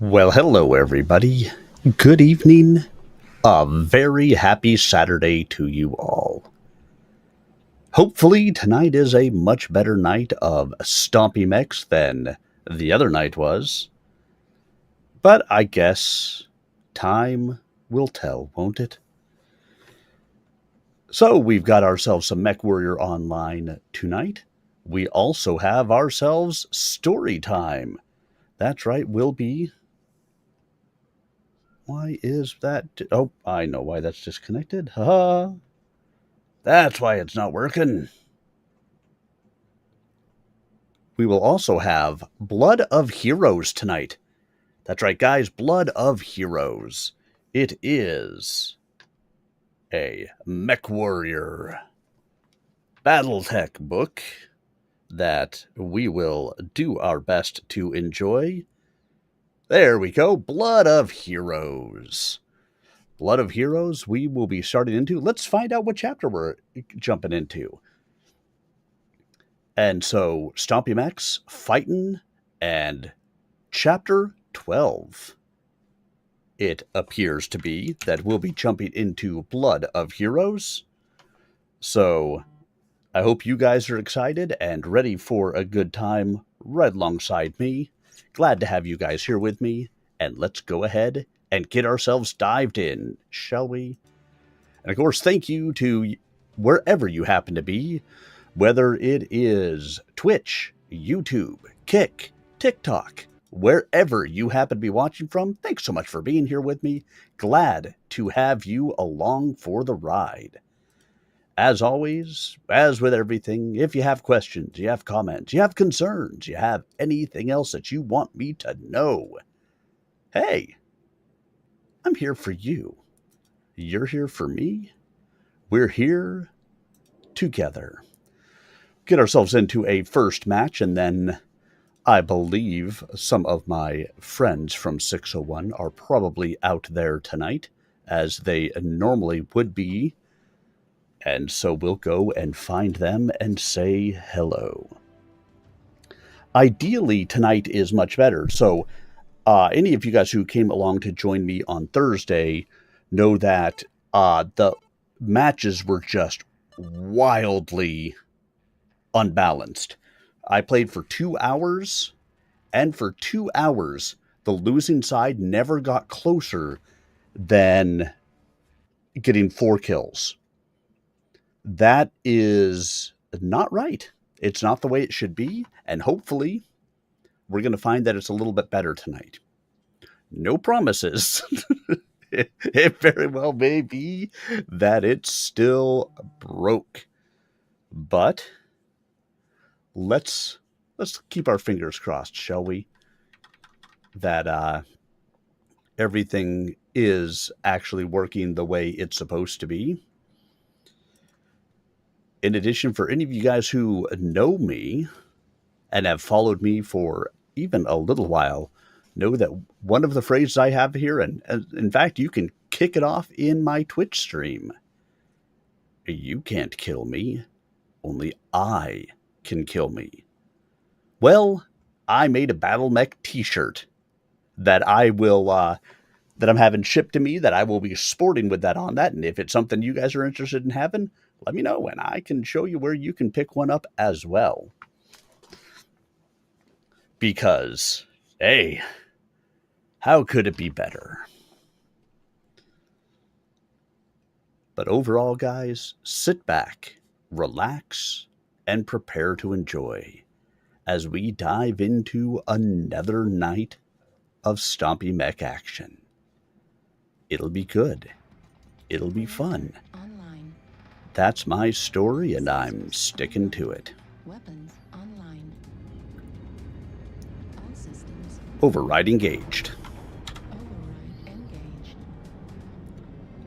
Well, hello, everybody. Good evening. A very happy Saturday to you all. Hopefully, tonight is a much better night of stompy mechs than the other night was. But I guess time will tell, won't it? So, we've got ourselves some MechWarrior Online tonight. We also have ourselves story time. That's right, we'll be. Why is that? Oh, I know why that's disconnected. Ha! That's why it's not working. We will also have Blood of Heroes tonight. That's right, guys, Blood of Heroes. It is a MechWarrior BattleTech book that we will do our best to enjoy. There we go, Blood of Heroes. Blood of Heroes, we will be starting into. Let's find out what chapter we're jumping into. And so, Stompy Mechs, fighting, and Chapter 12. It appears to be that we'll be jumping into Blood of Heroes. So, I hope you guys are excited and ready for a good time right alongside me. Glad to have you guys here with me. And let's go ahead and get ourselves dived in, shall we? And of course, thank you to wherever you happen to be, whether it is Twitch, YouTube, Kick, TikTok, wherever you happen to be watching from. Thanks so much for being here with me. Glad to have you along for the ride. As always, as with everything, if you have questions, you have comments, you have concerns, you have anything else that you want me to know, hey, I'm here for you. You're here for me. We're here together. Get ourselves into a first match, and then I believe some of my friends from 601 are probably out there tonight, as they normally would be. And so we'll go and find them and say hello. Ideally, tonight is much better. So any of you guys who came along to join me on Thursday know that the matches were just wildly unbalanced. I played for 2 hours, and for 2 hours, the losing side never got closer than getting 4 kills. That is not right. It's not the way it should be, and hopefully we're going to find that it's a little bit better tonight. No promises. It very well may be that it's still broke. But let's keep our fingers crossed, shall we? That everything is actually working the way it's supposed to be. In addition, for any of you guys who know me and have followed me for even a little while, know that one of the phrases I have here, and in fact, you can kick it off in my Twitch stream. You can't kill me. Only I can kill me. Well, I made a Battle Mech t-shirt that I will, that I'm having shipped to me, that I will be sporting with that on that. And if it's something you guys are interested in having, let me know, and I can show you where you can pick one up as well. Because, hey, how could it be better? But overall, guys, sit back, relax, and prepare to enjoy as we dive into another night of Stompy Mech action. It'll be good. It'll be fun. Online. That's my story, and I'm sticking to it. Weapons online. All systems. Override engaged. Override engaged.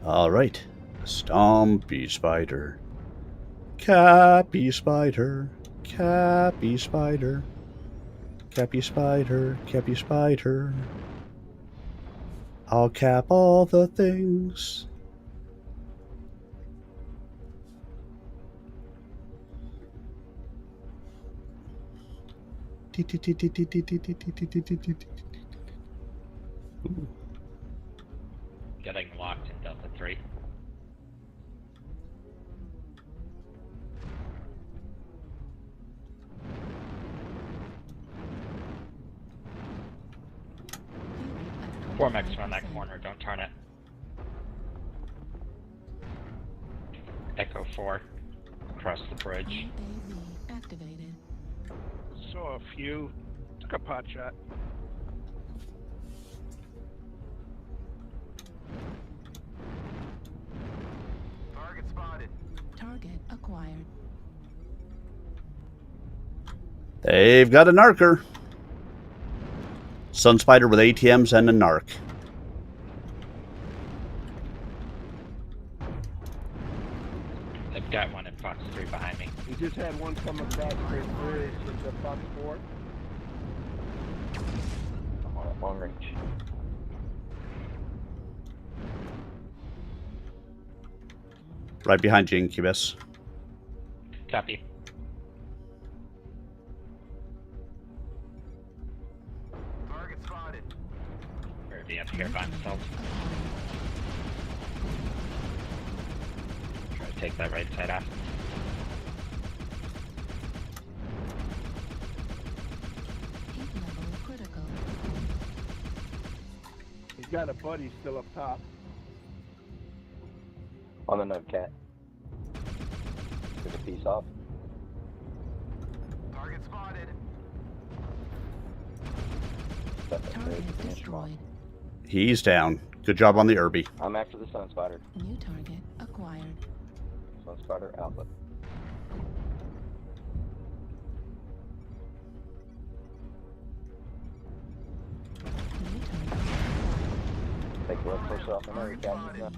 All right. Stompy Spider. Cappy Spider. Cappy Spider. Cappy Spider. Cappy Spider. I'll cap all the things. Getting locked in Delta 3. Four mechs around that corner, don't turn it. Echo 4, across the bridge. UAV activated. Saw a few. Took a pot shot. Target spotted. Target acquired. They've got a narker. Sunspider with ATMs and a narc. They've got one in Fox 3 behind me. We just had one come across the bridge into Fox 4. I'm on at long range. Right behind you, Incubus. Copy. Target spotted. Or the up here by himself. Try to take that right side off. Heat level critical. He's got a buddy still up top. On the nub cat. Took a piece off. Target spotted. Target destroyed. He's down. Good job on the Irby. I'm after the sun spider. New target acquired. Sun spider outlet. New target Take the left push off the nub cat. acquired.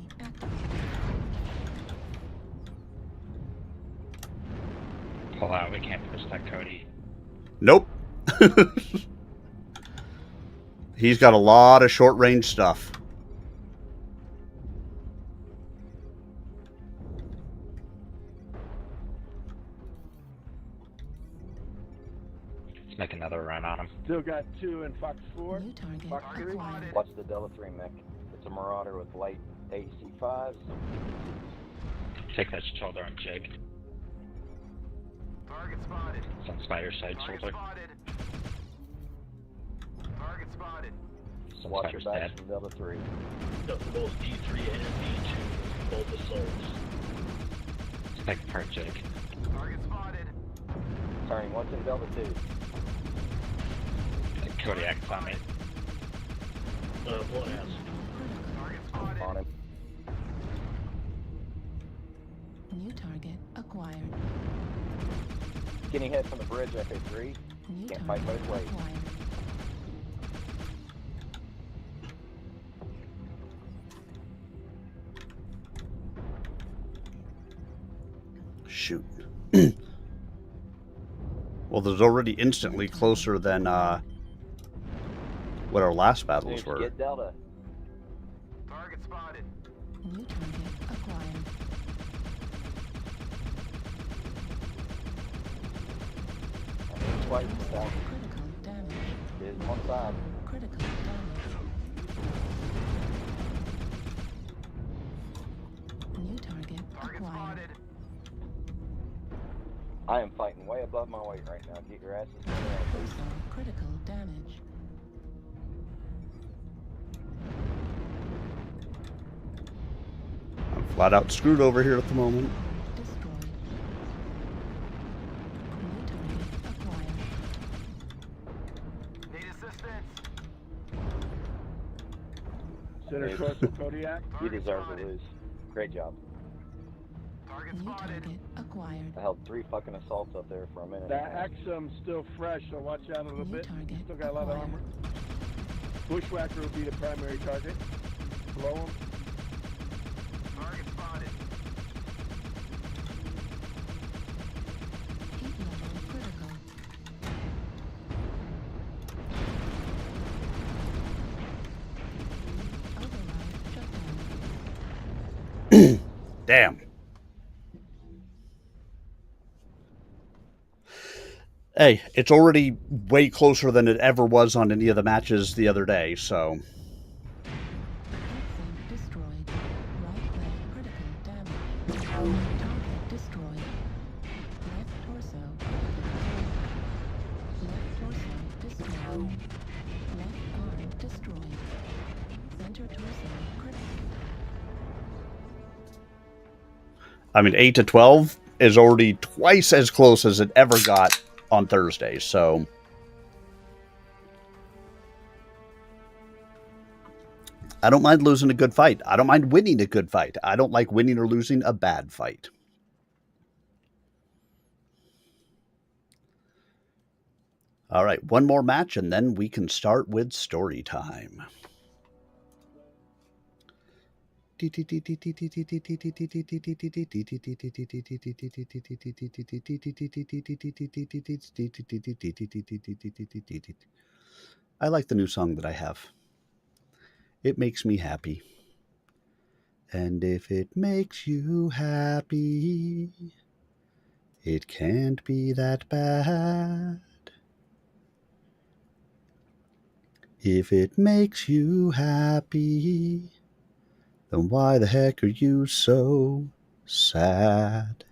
Pull out, we can't push that Cody. Nope. He's got a lot of short-range stuff. Let's make another run on him. Still got two in Fox 4. New target Fox 3. acquired. Watch the Delta 3 mech. It's a Marauder with light AC5s. Take that shoulder and jig. Target spotted. Sun spider side shoulder. spotted. Target spotted. Sun Watch your spider's backs dead. from Delta 3. Both D3 and D2, both assaults. Let's make a part jig. Target spotted. Turning once in Delta 2. Kodiak's on me. One has. Target spotted. On him. New target acquired. Skinny head from the bridge, Echo 3. New Can't target fight both ways. acquired. Shoot. Well, there's already instantly closer than what our last battles Soon as you were. get Delta. Target spotted. New target acquired. Twice the sound. Critical damage. Is one side. Critical damage. New target Target acquired. spotted. I am fighting way above my weight right now. Get your asses down, please. Also critical damage. I'm flat out screwed over here at the moment. Destroyed. New target acquired. Need assistance. Center course of Kodiak. You deserve to lose. Great job. Target New spotted. target acquired. I held 3 fucking assaults up there for a minute. That Axum's still fresh, so watch out a little New bit. target Still got a lot of acquired. armor. Bushwhacker will be the primary target. Blow him. Target spotted. Heat level critical. Override shut down. Damn. Hey, it's already way closer than it ever was on any of the matches the other day, so Mech arm destroyed. Center torso critical. I mean, 8 to 12 is already twice as close as it ever got on Thursday, so... I don't mind losing a good fight. I don't mind winning a good fight. I don't like winning or losing a bad fight. All right, one more match, and then we can start with story time. I like the new song that I have. It makes me happy. And if it makes you happy, it can't be that bad. If it makes you happy, then why the heck are you so sad?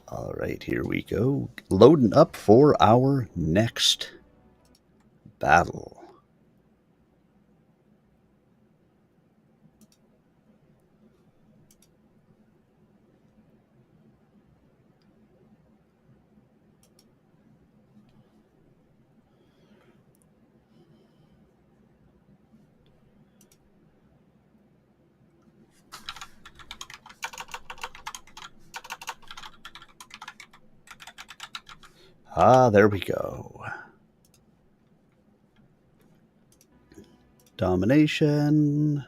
All right, here we go. Loading up for our next battle. Ah, there we go. Domination.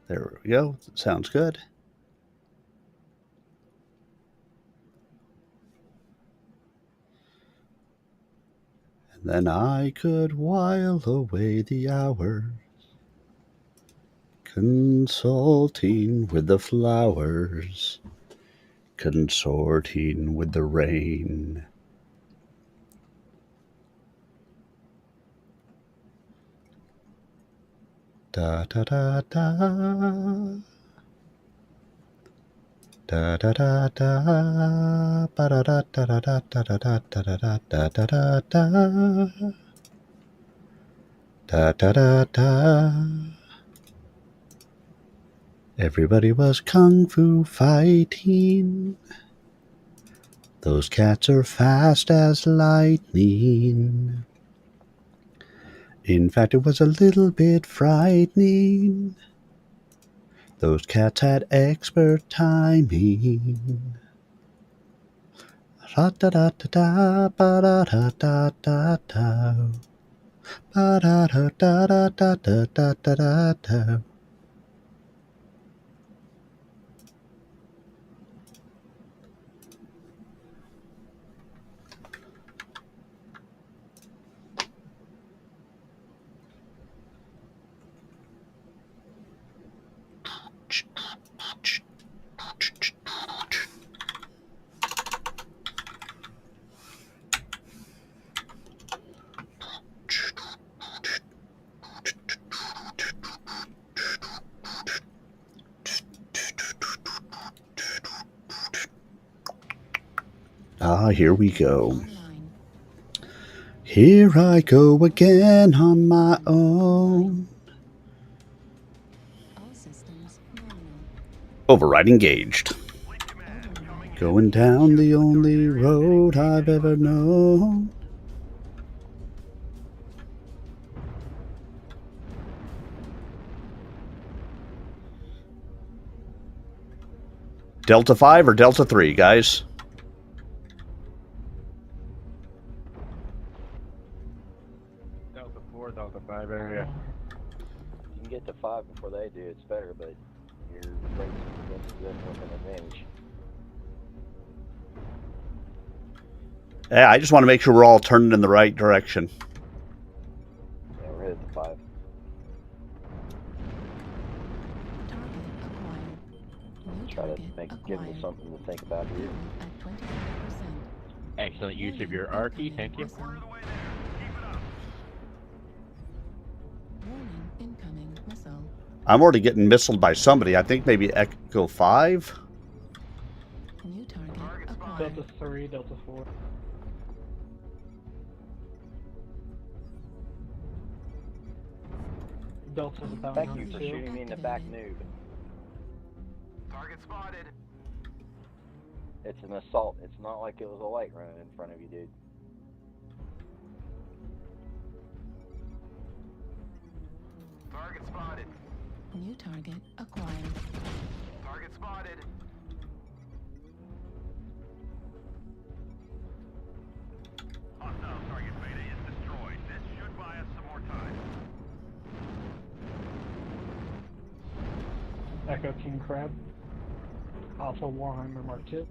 There we go. Sounds good. And then I could while away the hours, consulting with the flowers, consorting with the rain. Da da da da. Da da da da. Ba da da da da da da da da da da da da da. Da da da da. Everybody was kung fu fighting. Those cats are fast as lightning. In fact, it was a little bit frightening. Those cats had expert timing. Ra-da-da-da-da, ba-da-da-da-da-da. Ba-da-da-da-da-da-da-da-da. Ah, here we go. Online. Here I go again on my own. All systems nominal. Override engaged. Override. Going down the only road I've ever known. Delta 5 or Delta 3, guys? Delta 4, Delta 5 area. You can get to 5 before they do, it's better, but your race against them with an advantage. Yeah, I just want to make sure we're all turning in the right direction. Yeah, we're headed to 5. Target acquired. New Try to target give them acquired. something to think about here. At 25%. Excellent use of your RT, thank you. Warning, incoming missile. I'm already getting missiled by somebody. I think maybe Echo 5. New target acquired. Delta 3, Delta 4. Delta's about Thank you for 92. shooting me in the back, noob. Target spotted. It's an assault. It's not like it was a light running in front of you, dude. Target spotted. New target acquired. Target spotted. Hostile target beta is destroyed. This should buy us some more time. Echo King Crab. Alpha Warhammer Mark II.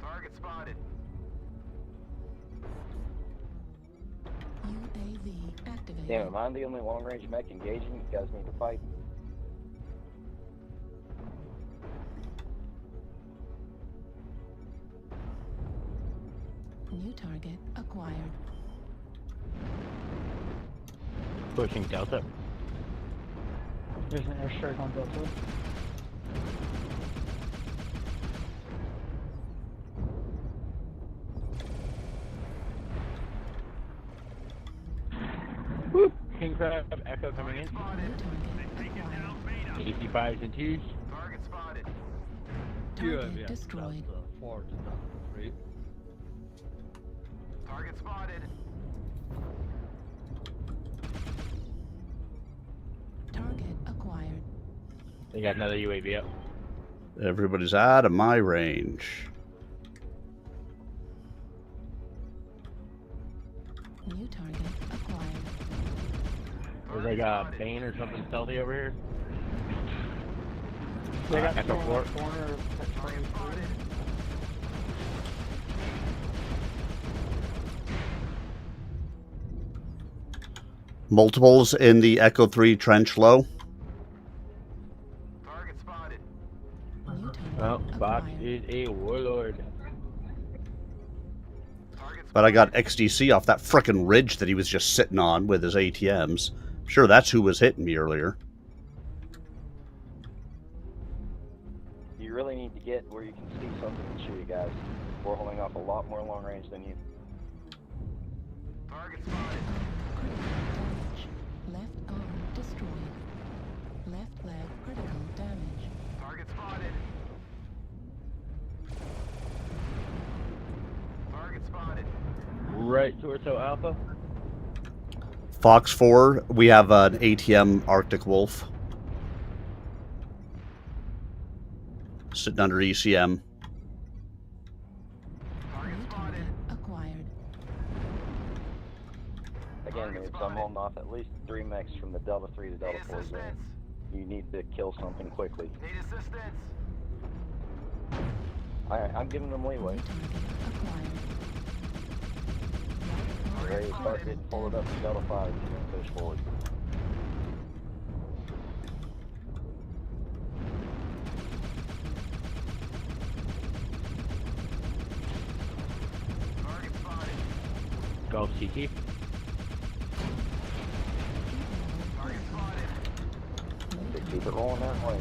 Target spotted. UAV activated. Damn, am I the only long-range mech engaging? You guys need to fight. New target acquired. Pushing Delta. There's an airstrike on Delta. Whoop! King Crab, Echo coming in. New target acquired. 85s and 2s. Target spotted. Target destroyed. Target spotted. Target acquired. They got another UAV up. Everybody's out of my range. New target acquired. There's like a Bane or something stealthy over here. They got Echo two on 4. the corner of that 23. Multiples in the Echo 3 trench low. Target spotted. New target Well, Fox acquired. is a warlord. Target But I got XDC off that frickin' ridge that he was just sitting on with his ATMs. Sure, that's who was hitting me earlier. You really need to get where you can see something and shoot it, guys. We're holding off a lot more long range than you. Target spotted. Critical damage. Left arm destroyed. Left leg critical damage. Target spotted. Target spotted. Right torso Alpha. Fox 4, we have an ATM Arctic Wolf. Sitting under ECM. Target New spotted. target acquired. Again, noobs, I'm holding off at least 3 mechs from the Delta 3 to Need Delta 4 zone. assistance. You need to kill something quickly. Need assistance. Alright, I'm giving them leeway. New target acquired. Ready to start getting forward up to Delta 5 if you're going to push forward. Target spotted. Gulf CT. Target spotted. They keep it rolling that way.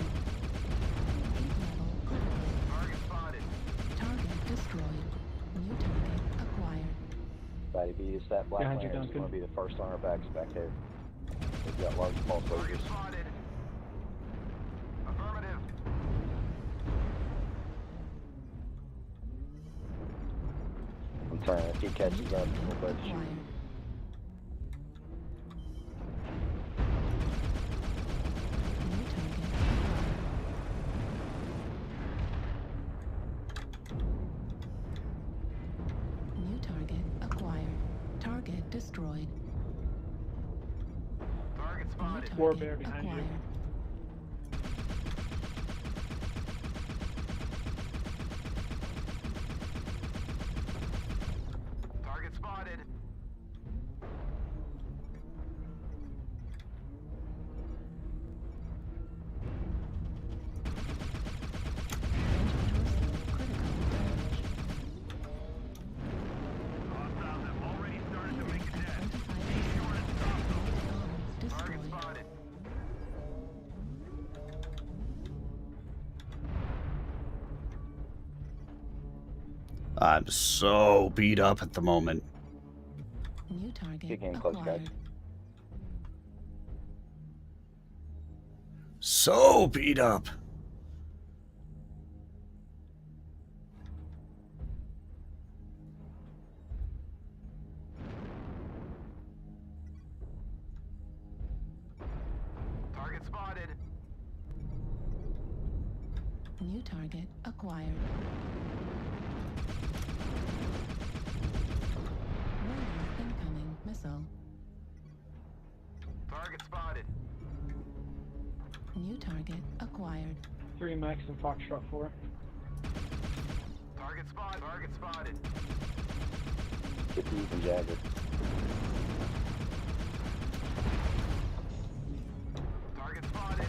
Target spotted. Target destroyed. New target acquired. Fatty B, it's that black Behind you, lantern is Duncan. going to be the first on our backs back there. We've got large pulse Target lasers. spotted. Affirmative. I'm trying to, if he catches up, we'll both shoot. Acquired. New target acquired. New target acquired. Target destroyed. Target New spotted. War target bear behind you. acquired. Target spotted. Critical damage. Hostiles have already started to make a At dent. 25%. Left arm Target destroyed. spotted. I'm so beat up at the moment. New target Get game close, guys. acquired. So beat up. Target spotted. New target acquired. Radar incoming missile. Target spotted. New target acquired. 3 Mechs and Foxtrot 4. Target spotted. Target spotted. Get the Ethan Jagger. Target spotted.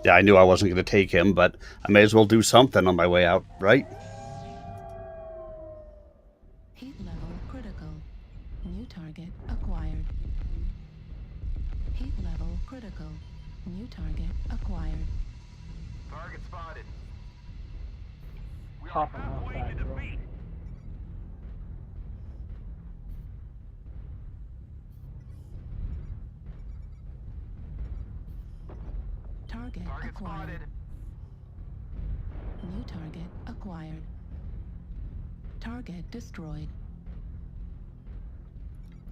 Yeah, I knew I wasn't going to take him, but I may as well do something on my way out, right? Heat level critical. New target acquired. Heat level critical. New target acquired. Target spotted. We are Hopping off halfway that, to bro. defeat. Target Target acquired. spotted. New target acquired. Target destroyed.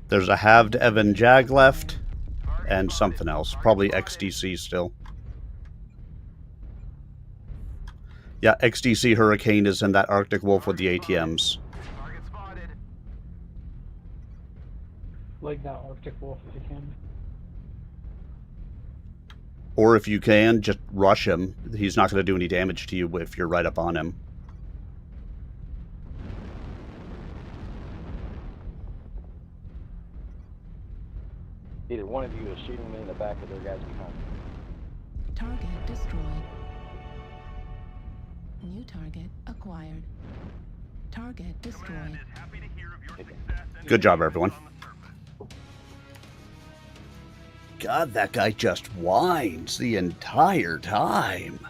There's a halved Evan Jag left, Target and spotted. something else. Target Probably spotted. XDC still. Yeah, XDC Hurricane is in that Arctic Wolf with the ATMs. Target spotted. Leg that Arctic Wolf if you can. Or if you can, just rush him. He's not going to do any damage to you if you're right up on him. Either one of you is shooting me in the back of their guys behind me. Target destroyed. New target acquired. Target destroyed. Happy to hear of your Take it. success and Good job, everyone. on the surface. God, that guy just whines the entire time.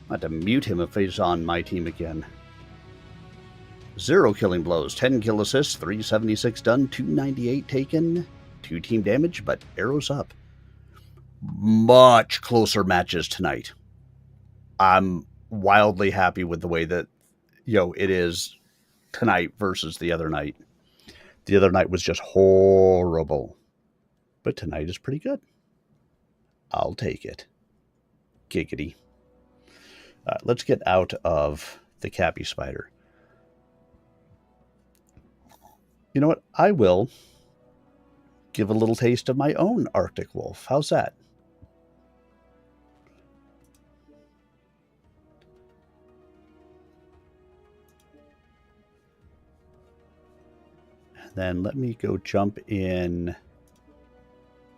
I have to mute him if he's on my team again. 0 killing blows, 10 kill assists, 376 done, 298 taken, 2 team damage, but arrows up. Much closer matches tonight. I'm wildly happy with the way that, it is tonight versus the other night. The other night was just horrible. But tonight is pretty good. I'll take it. Giggity. Let's get out of the Cappy Spider. You know what? I will give a little taste of my own Arctic Wolf. How's that? And then let me go jump in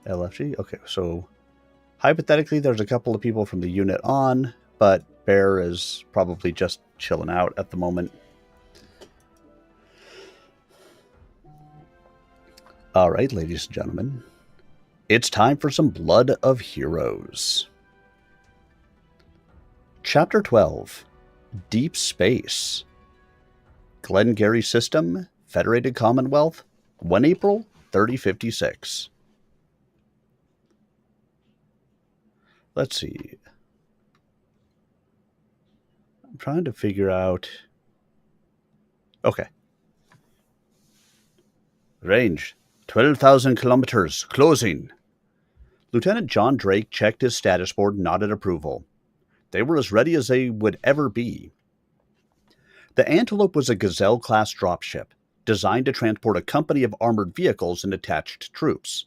LFG. Okay, so hypothetically, there's a couple of people from the unit on, but Bear is probably just chilling out at the moment. All right, ladies and gentlemen, it's time for some Blood of Heroes. Chapter 12, Deep Space. Glengarry System, Federated Commonwealth, 1 April 3056. Let's see. I'm trying to figure out... Okay. Range, 12,000 kilometers, closing. Lieutenant John Drake checked his status board and nodded approval. They were as ready as they would ever be. The Antelope was a Gazelle-class dropship, designed to transport a company of armored vehicles and attached troops.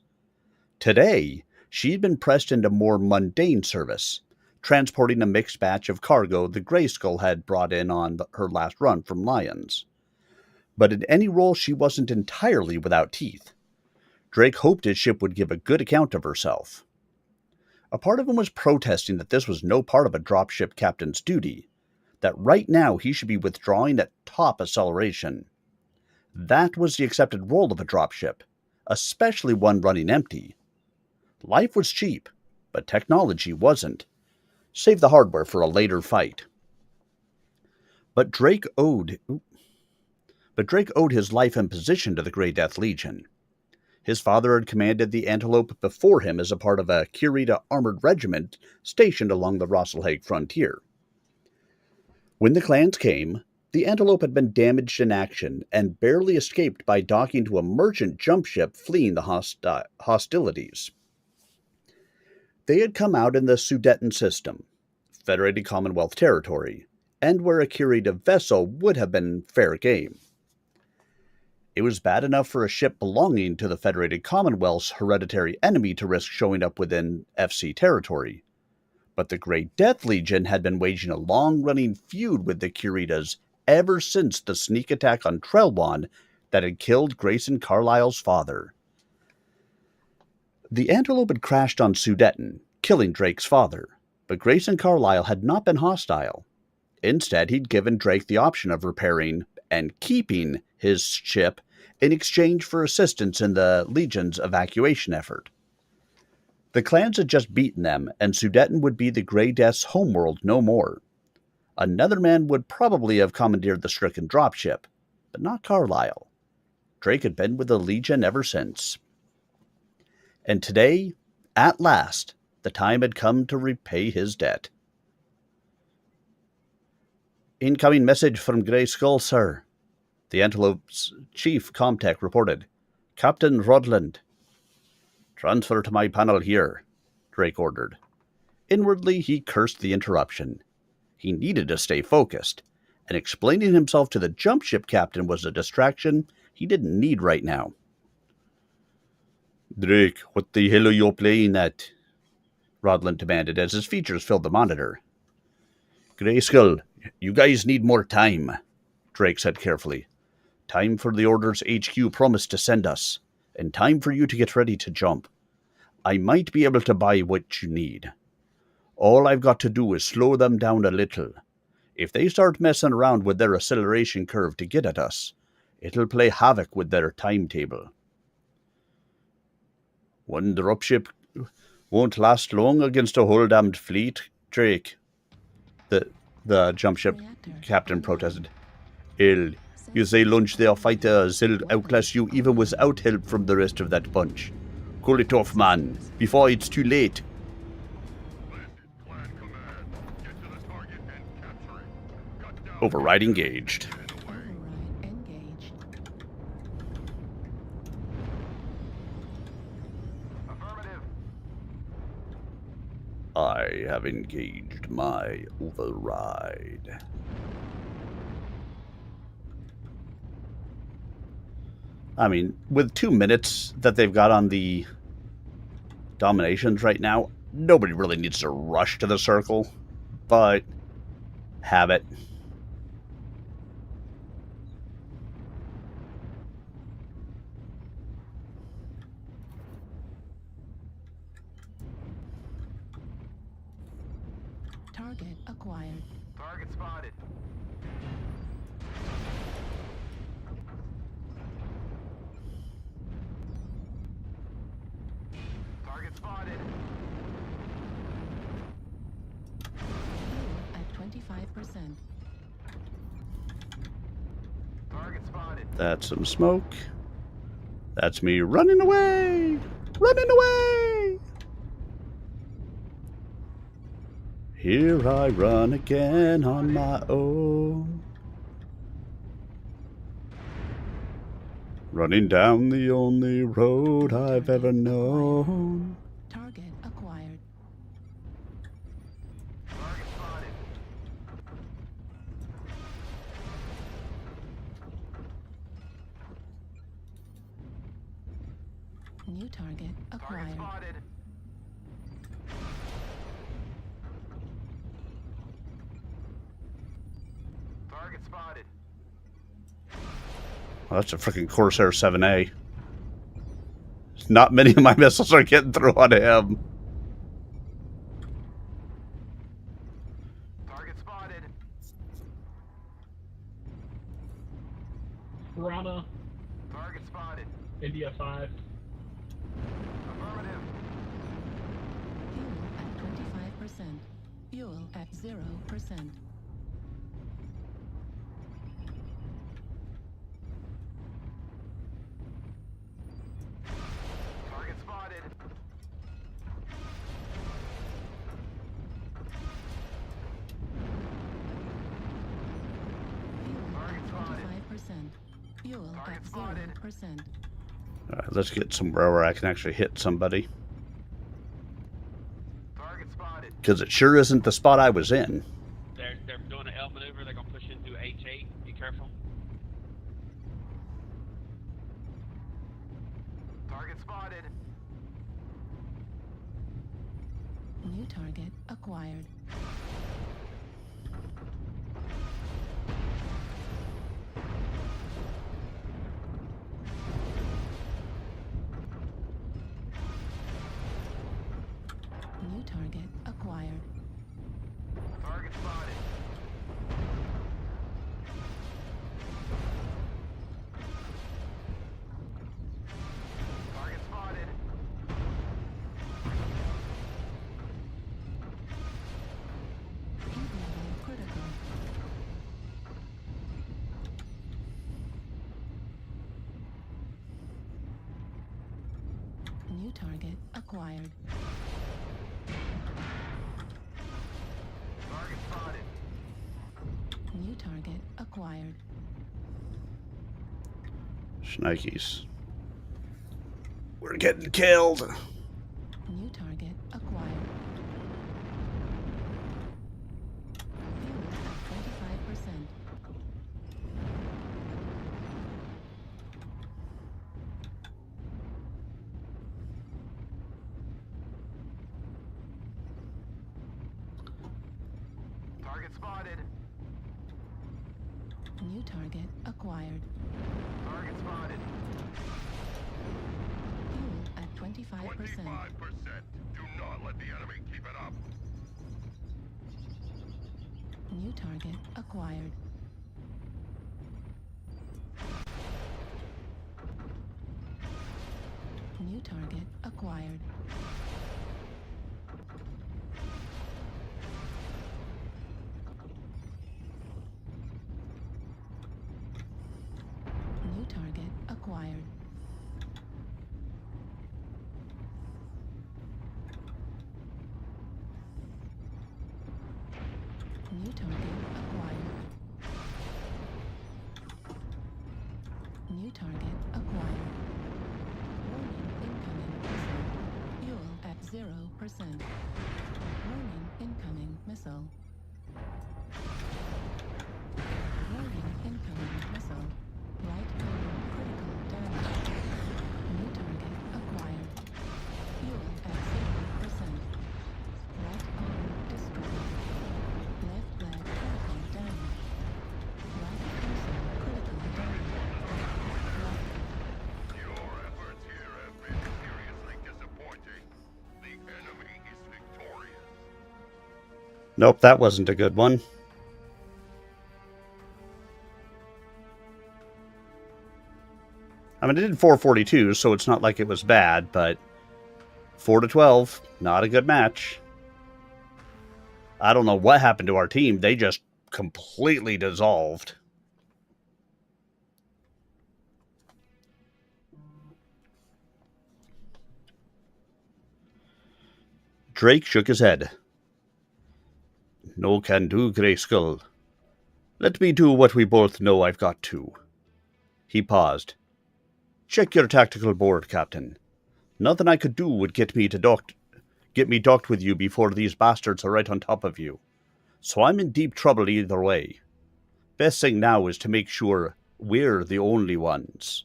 Today, she'd been pressed into more mundane service, transporting a mixed batch of cargo the Grayskull had brought in on her last run from Lyons. But in any role, she wasn't entirely without teeth. Drake hoped his ship would give a good account of herself. A part of him was protesting that this was no part of a dropship captain's duty, that right now he should be withdrawing at top acceleration. That was the accepted role of a dropship, especially one running empty. Life was cheap, but technology wasn't. Save the hardware for a later fight. But Drake owed his life and position to the Grey Death Legion. His father had commanded the Antelope before him as a part of a Kirita armored regiment stationed along the Rosselhague frontier. When the clans came, the Antelope had been damaged in action and barely escaped by docking to a merchant jump ship fleeing the hostilities. They had come out in the Sudeten system, Federated Commonwealth territory, and where a Kirita vessel would have been fair game. It was bad enough for a ship belonging to the Federated Commonwealth's hereditary enemy to risk showing up within FC territory, but the Grey Death Legion had been waging a long-running feud with the Kiritas ever since the sneak attack on Trelwan that had killed Grayson Carlisle's father. The Antelope had crashed on Sudeten, killing Drake's father, but Grayson Carlisle had not been hostile. Instead, he'd given Drake the option of repairing and keeping his ship in exchange for assistance in the Legion's evacuation effort. The clans had just beaten them, and Sudeten would be the Grey Death's homeworld no more. Another man would probably have commandeered the stricken dropship, but not Carlisle. Drake had been with the Legion ever since. And today, at last, the time had come to repay his debt. Incoming message from Grey Skull, sir. The Antelope's chief comtech reported. Captain Rodland. Transfer to my panel here, Drake ordered. Inwardly, he cursed the interruption. He needed to stay focused, and explaining himself to the jump ship captain was a distraction he didn't need right now. Drake, what the hell are you playing at? Rodland demanded as his features filled the monitor. Grayskull, you guys need more time, Drake said carefully. Time for the orders HQ promised to send us, and time for you to get ready to jump. I might be able to buy what you need. All I've got to do is slow them down a little. If they start messing around with their acceleration curve to get at us, it'll play havoc with their timetable. One dropship won't last long against a whole damned fleet, Drake. The jump ship captain protested. Hell, you say launch their fighters, they'll outlast you even without help from the rest of that bunch. Call it off, man, before it's too late. Override engaged. Override engaged. I have engaged my override. I mean, with 2 minutes that they've got on the dominations right now, nobody really needs to rush to the circle, but have it. Target acquired. Target spotted. Target spotted. At 25%. Target spotted. That's some smoke. That's me running away! Running away! Here I run again on my own. Running down the only road I've ever known. Target acquired. Target spotted. New target Target acquired. spotted. Target spotted. Well, that's a freaking Corsair 7A. Not many of my missiles are getting through on him. Target spotted. Piranha, Target spotted. India 5. Affirmative. Fuel at 25%. Fuel at 0%. Fuel at 0%. Alright, let's get somewhere where I can actually hit somebody. Because it sure isn't the spot I was in. They're doing an L maneuver. They're gonna push into H8. Be careful. Target spotted. New target acquired. New target acquired. Target spotted. Target spotted. Heat level critical. New target acquired. Target spotted. New target acquired. Shnikes. We're getting killed. New target acquired. Fuel at 25%. Target spotted. New target acquired. Target spotted. Fuel at 25%. Do not let the enemy keep it up. New target acquired. New target acquired. New target acquired. New target acquired. New target acquired. Warning incoming missile. Fuel at 0%. Warning incoming missile. Warning incoming missile. Right arm critical damage. New target acquired. Fuel at 0%. Right arm destroyed. Left leg critical damage. Right torso critical damage. Right. Your efforts here have been seriously disappointing. The enemy is victorious. Nope, that wasn't a good one. I mean, it did 442, so it's not like it was bad, but 4-12, not a good match. I don't know what happened to our team. They just completely dissolved. Drake shook his head. No can do, Grayskull. Let me do what we both know I've got to. He paused. Check your tactical board, Captain. Nothing I could do would get me docked with you before these bastards are right on top of you. So I'm in deep trouble either way. Best thing now is to make sure we're the only ones.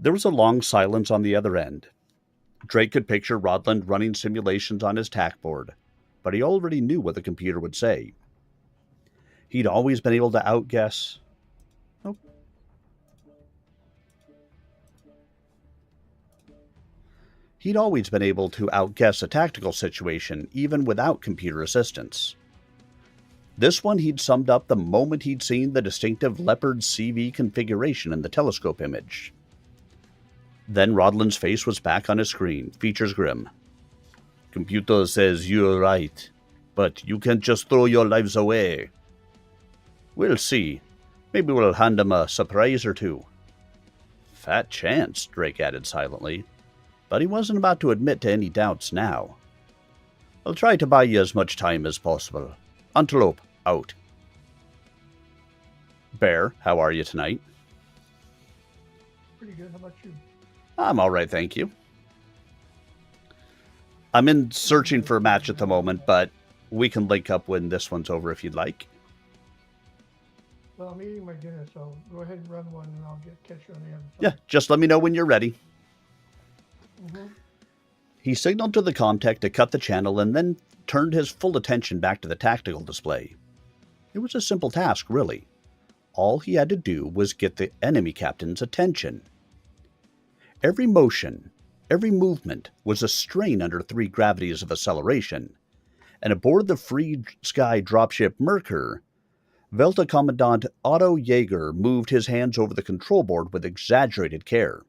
There was a long silence on the other end. Drake could picture Rodland running simulations on his TAC board, but he already knew what the computer would say. He'd always been able to outguess... He'd always been able to outguess a tactical situation, even without computer assistance. This one he'd summed up the moment he'd seen the distinctive Leopard CV configuration in the telescope image. Then Rodland's face was back on his screen, features grim. Computer says you're right, but you can't just throw your lives away. We'll see. Maybe we'll hand him a surprise or two. Fat chance, Drake added silently. But he wasn't about to admit to any doubts now. I'll try to buy you as much time as possible. Antelope, out. Bear, how are you tonight? Pretty good. How about you? I'm all right, thank you. I'm in searching for a match at the moment, but we can link up when this one's over if you'd like. Well, I'm eating my dinner, so go ahead and run one, and I'll catch you on the other side. Yeah, just let me know when you're ready. Mm-hmm. He signaled to the contact to cut the channel and then turned his full attention back to the tactical display. It was a simple task, really. All he had to do was get the enemy captain's attention. Every motion, every movement was a strain under 3 gravities of acceleration, and aboard the free sky dropship Merkur, Velta Commandant Otto Jaeger moved his hands over the control board with exaggerated care.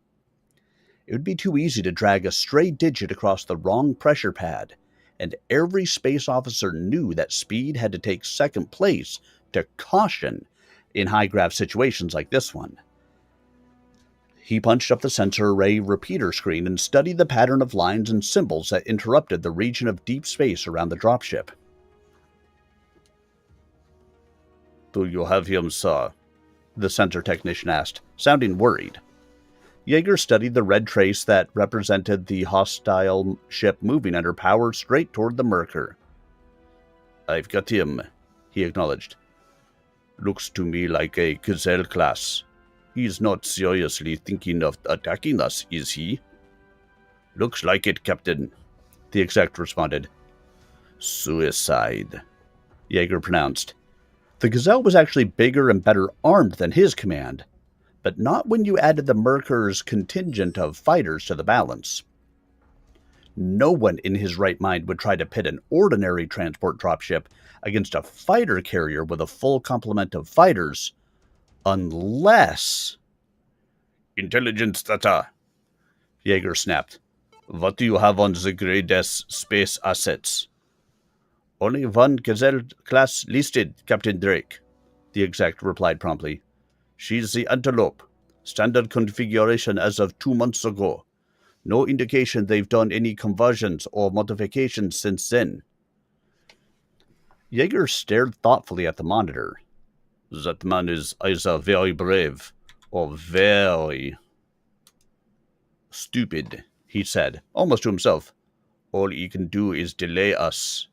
It would be too easy to drag a stray digit across the wrong pressure pad, and every space officer knew that speed had to take second place to caution in high-grav situations like this one. He punched up the sensor array repeater screen and studied the pattern of lines and symbols that interrupted the region of deep space around the dropship. "Do you have him, sir?" the sensor technician asked, sounding worried. Jaeger studied the red trace that represented the hostile ship moving under power straight toward the Merkur. "I've got him," he acknowledged. "Looks to me like a Gazelle class. He's not seriously thinking of attacking us, is he?" "Looks like it, Captain," the exec responded. "Suicide," Jaeger pronounced. The Gazelle was actually bigger and better armed than his command, but not when you added the Merkur's contingent of fighters to the balance. No one in his right mind would try to pit an ordinary transport dropship against a fighter carrier with a full complement of fighters, unless... "Intelligence data," Jaeger snapped. "What do you have on the grittiest space assets?" "Only one Gazelle class listed, Captain Drake," the exec replied promptly. "She's the Antelope. Standard configuration as of 2 months ago. No indication they've done any conversions or modifications since then." Jaeger stared thoughtfully at the monitor. "That man is either very brave or very stupid," he said, almost to himself. "All he can do is delay us."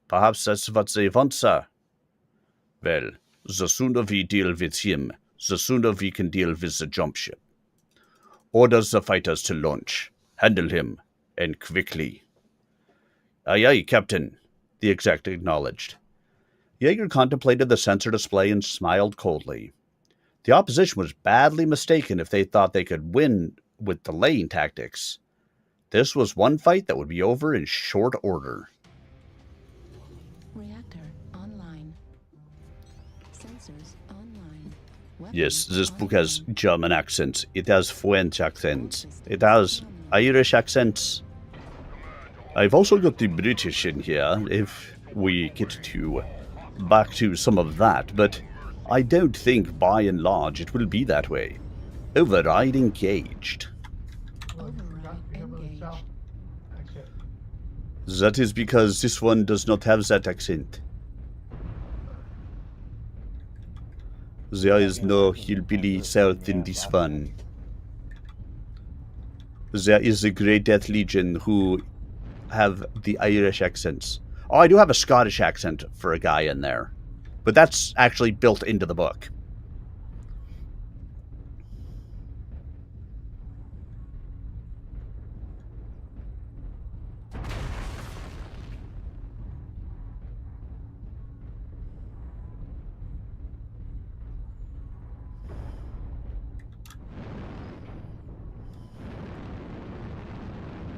"Perhaps that's what they want, sir." "Well, the sooner we deal with him, the sooner we can deal with the jump ship. Orders the fighters to launch. Handle him, and quickly." "Aye, aye, Captain," the exec acknowledged. Jaeger contemplated the sensor display and smiled coldly. The opposition was badly mistaken if they thought they could win with delaying tactics. This was one fight that would be over in short order. Reactor online. Sensors online. Yes, this book has German accents. It has French accents. It has Irish accents. I've also got the British in here, if we get to back to some of that, but I don't think by and large it will be that way. Override engaged. Override engaged. That is because this one does not have that accent. There is no hillbilly south in this one. There is the Grey Death Legion who have the Irish accents. Oh, I do have a Scottish accent for a guy in there, but that's actually built into the book.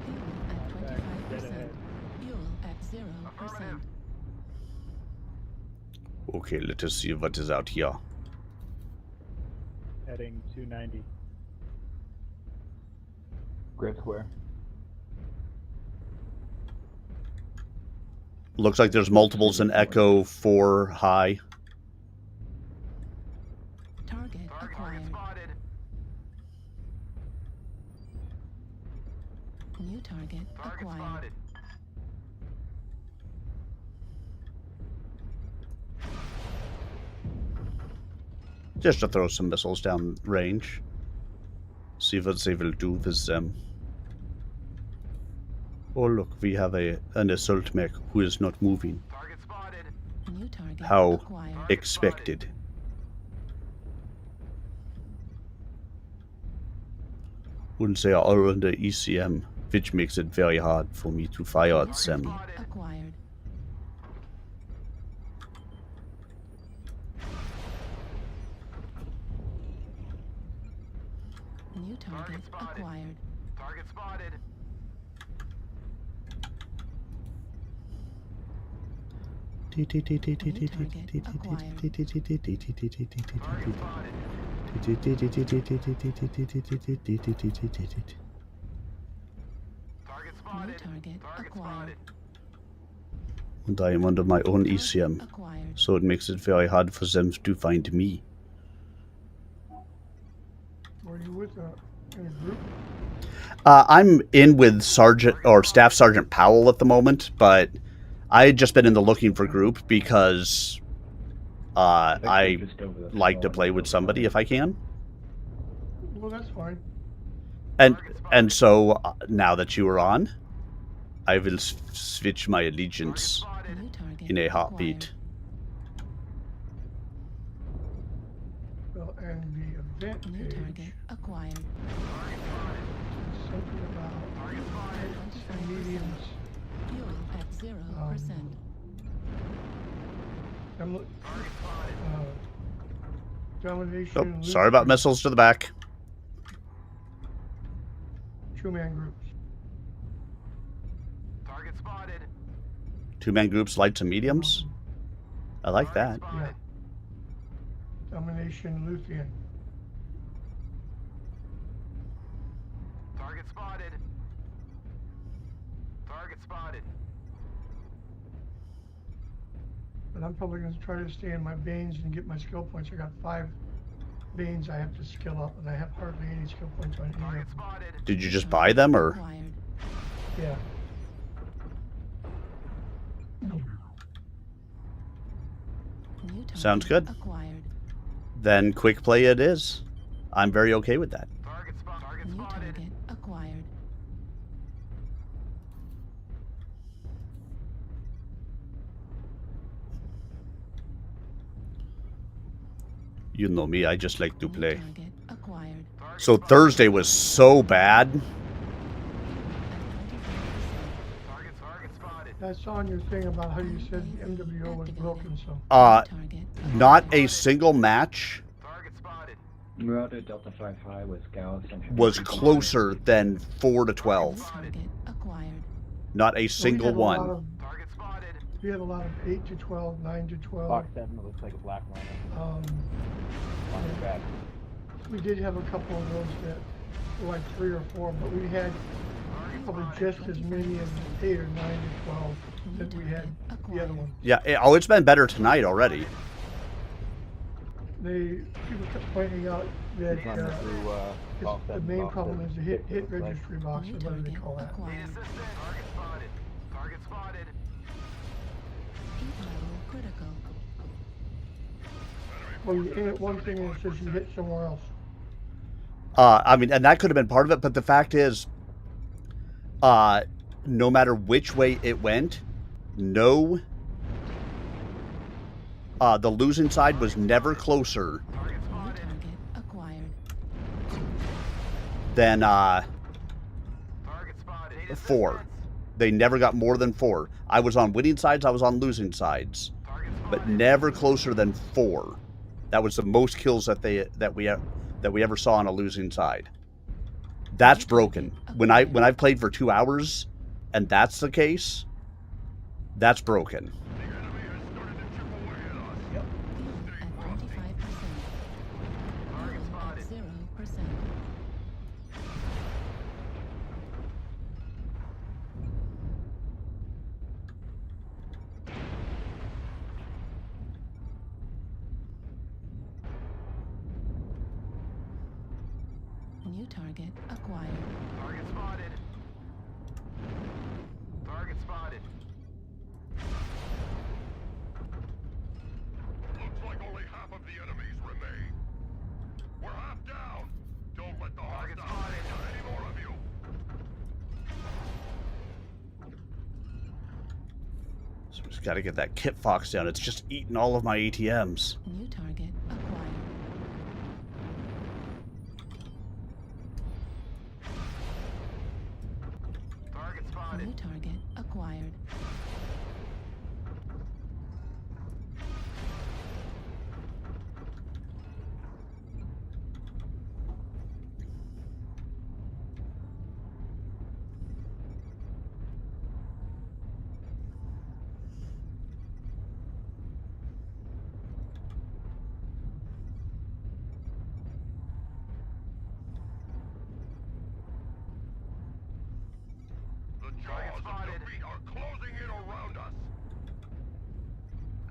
Fuel at 25%. Fuel at 0%. Okay, let us see what is out here. Heading 290. Grid square. Looks like there's multiples in Echo 4 high. Target acquired. New target acquired. Just to throw some missiles down range. See what they will do with them. Oh look, we have an assault mech who is not moving. Target spotted. New target How acquired. expected. And they are all under ECM, which makes it very hard for me to fire at them. Target acquired. New target acquired. Target spotted. Target spotted. New target acquired. And I am under my own ECM, Acquired. so it makes it very hard for them to find me. Were you with in a group? I'm in with Sergeant or Staff Sergeant Powell at the moment, but I had just been in the looking for group because I like to play with somebody if I can. Well, that's fine. And so now that you are on, I will switch my allegiance New target in a acquired. heartbeat. Well, and the event New page, target acquired. something about lights and mediums. Fuel at 0%. I'm look, domination. Oh, and sorry about loot, missiles to the back. 2-man groups. Target spotted. 2-man groups, lights and mediums. I like that. Yeah. Domination Luthien. Target spotted. Target spotted. But I'm probably going to try to stay in my Banes and get my skill points. I got 5 Banes I have to skill up, and I have hardly any skill points on either. Target spotted. Did you just buy them, or? Acquired. Yeah. New target Sounds good. Acquired. Then quick play it is. I'm very okay with that. Target spot. Target New spotted. target acquired. You know me, I just like to New play. target acquired. So Thursday was so bad. Target spotted. I saw on your thing about how you said the MWO was broken, so. Target Not a single match Target spotted. Marauder Delta 5 High with Scouts and was closer than 4 to 12. target acquired. Not a We single had a lot one. of- Target spotted. We had a lot of 8 to 12, 9 to 12. Box 7 looks like a black line Um, on the back. we did have a couple of those that were like 3 or 4, but we had probably just as many as 8 or 9 to 12 that we had the other one. Yeah, it's been better tonight already. People kept pointing out that Running through box the 7, main box problem 6. is the hit Looks like- registry box, or New whatever they target call that. Need acquired. assistant. Target spotted. Target spotted. Heat level critical. Well, you aim at one thing and it says you hit somewhere else. I mean, and that could have been part of it, but the fact is, no matter which way it went, the losing side was never closer Target New spotted. target acquired. than Target spotted. Need 4. assistance. They never got more than 4. I was on winning sides, I was on losing sides, Target but spotted. never closer than 4. That was the most kills that we ever saw on a losing side. That's broken. When I've played for 2 hours, and that's the case, that's broken. Fuel at 25%. Fuel at 0%. New target acquired. Target spotted. Target spotted. Looks like only half of the enemies remain. So we just got to get that Kit Fox down. It's just eating all of my ATMs. New target acquired. New target acquired.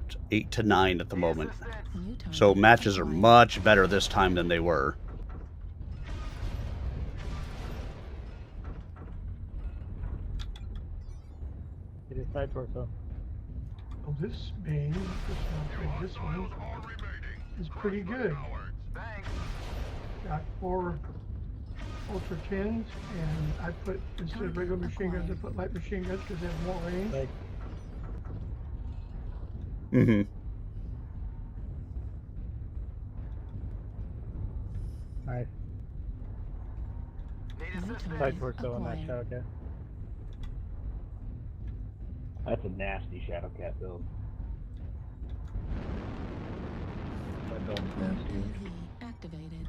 It's 8 to 9 at the moment. New target So matches are acquired. much better this time than they were. It is side torso. Oh, this Bane, this one is pretty good. Got 4 Ultra 10s, and I put, instead of regular machine guns, I put light machine guns because they have more range. Like, Mm-hmm. nice. New Side target torso on that acquired. Shadow Cat. That's a nasty Shadow Cat build. That build's nasty. UAV activated.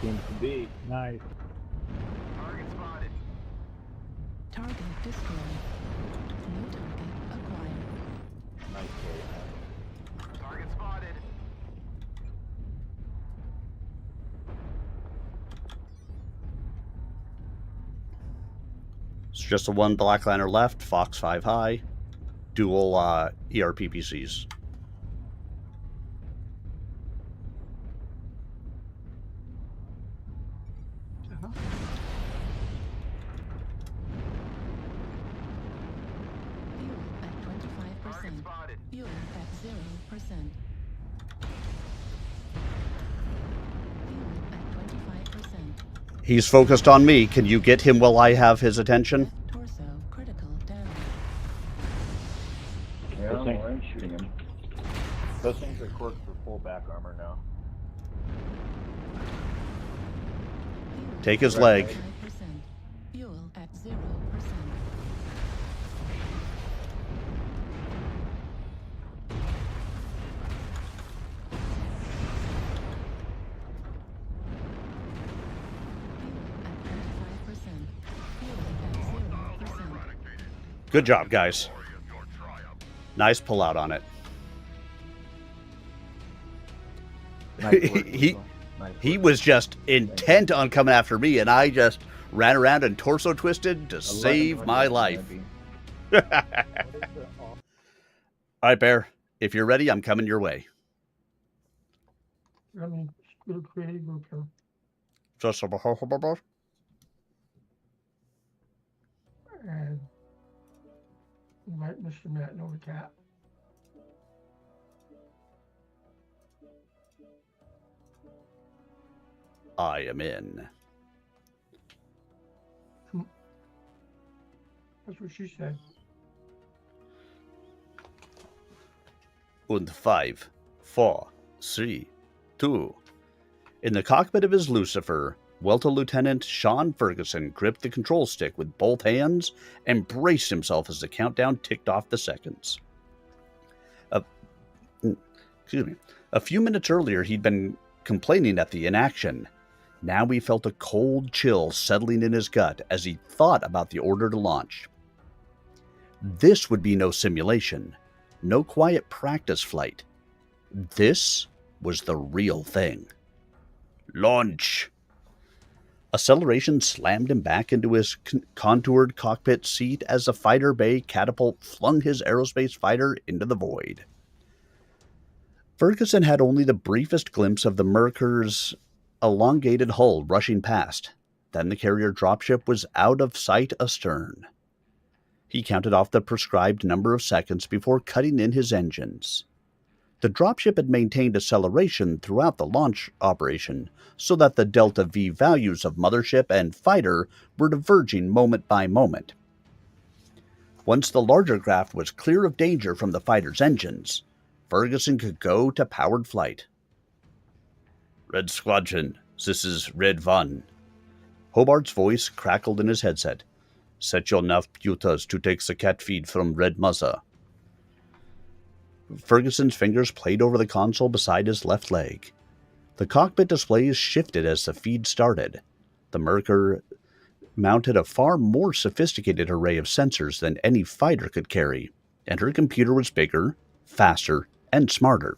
Seems to be. Nice. Target destroyed. New target acquired. Nice carry. Target spotted. It's just the one Blackliner left. Fox 5 high. Dual ERPPCs. Uh-huh. Fuel at 25%. Target spotted. Fuel at 0%. Fuel at 25%. He's focused on me. Can you get him while I have his attention? Left torso critical damage. Yeah, Those things aren't shooting him. Those things are corked for full back armor now. Fuel Take his at leg. 5%. Fuel at 0%. Good job, guys. Nice pullout on it. Nice work, He- Diesel. Nice He work. was just intent on coming after me, and I just ran around and torso twisted to 11 save my targets, life. that'd be- What is the off? All right, Bear. If you're ready, I'm coming your way. Let me go to creative group here. And invite Mr. Matt Novacat. I am in. That's what she said. And 5, 4, 3, 2. In the cockpit of his Lucifer, Welter Lieutenant Sean Ferguson gripped the control stick with both hands and braced himself as the countdown ticked off the seconds. A few minutes earlier, he'd been complaining at the inaction. Now he felt a cold chill settling in his gut as he thought about the order to launch. This would be no simulation, no quiet practice flight. This was the real thing. Launch! Acceleration slammed him back into his contoured cockpit seat as the fighter bay catapult flung his aerospace fighter into the void. Ferguson had only the briefest glimpse of the Merker's elongated hull rushing past. Then the carrier dropship was out of sight astern. He counted off the prescribed number of seconds before cutting in his engines. The dropship had maintained acceleration throughout the launch operation, so that the Delta V values of mothership and fighter were diverging moment by moment. Once the larger craft was clear of danger from the fighter's engines, Ferguson could go to powered flight. Red Squadron, this is Red Von. Hobart's voice crackled in his headset. Set your nav pewters to take the cat feed from Red Muzza. Ferguson's fingers played over the console beside his left leg. The cockpit displays shifted as the feed started. The Merker mounted a far more sophisticated array of sensors than any fighter could carry, and her computer was bigger, faster, and smarter.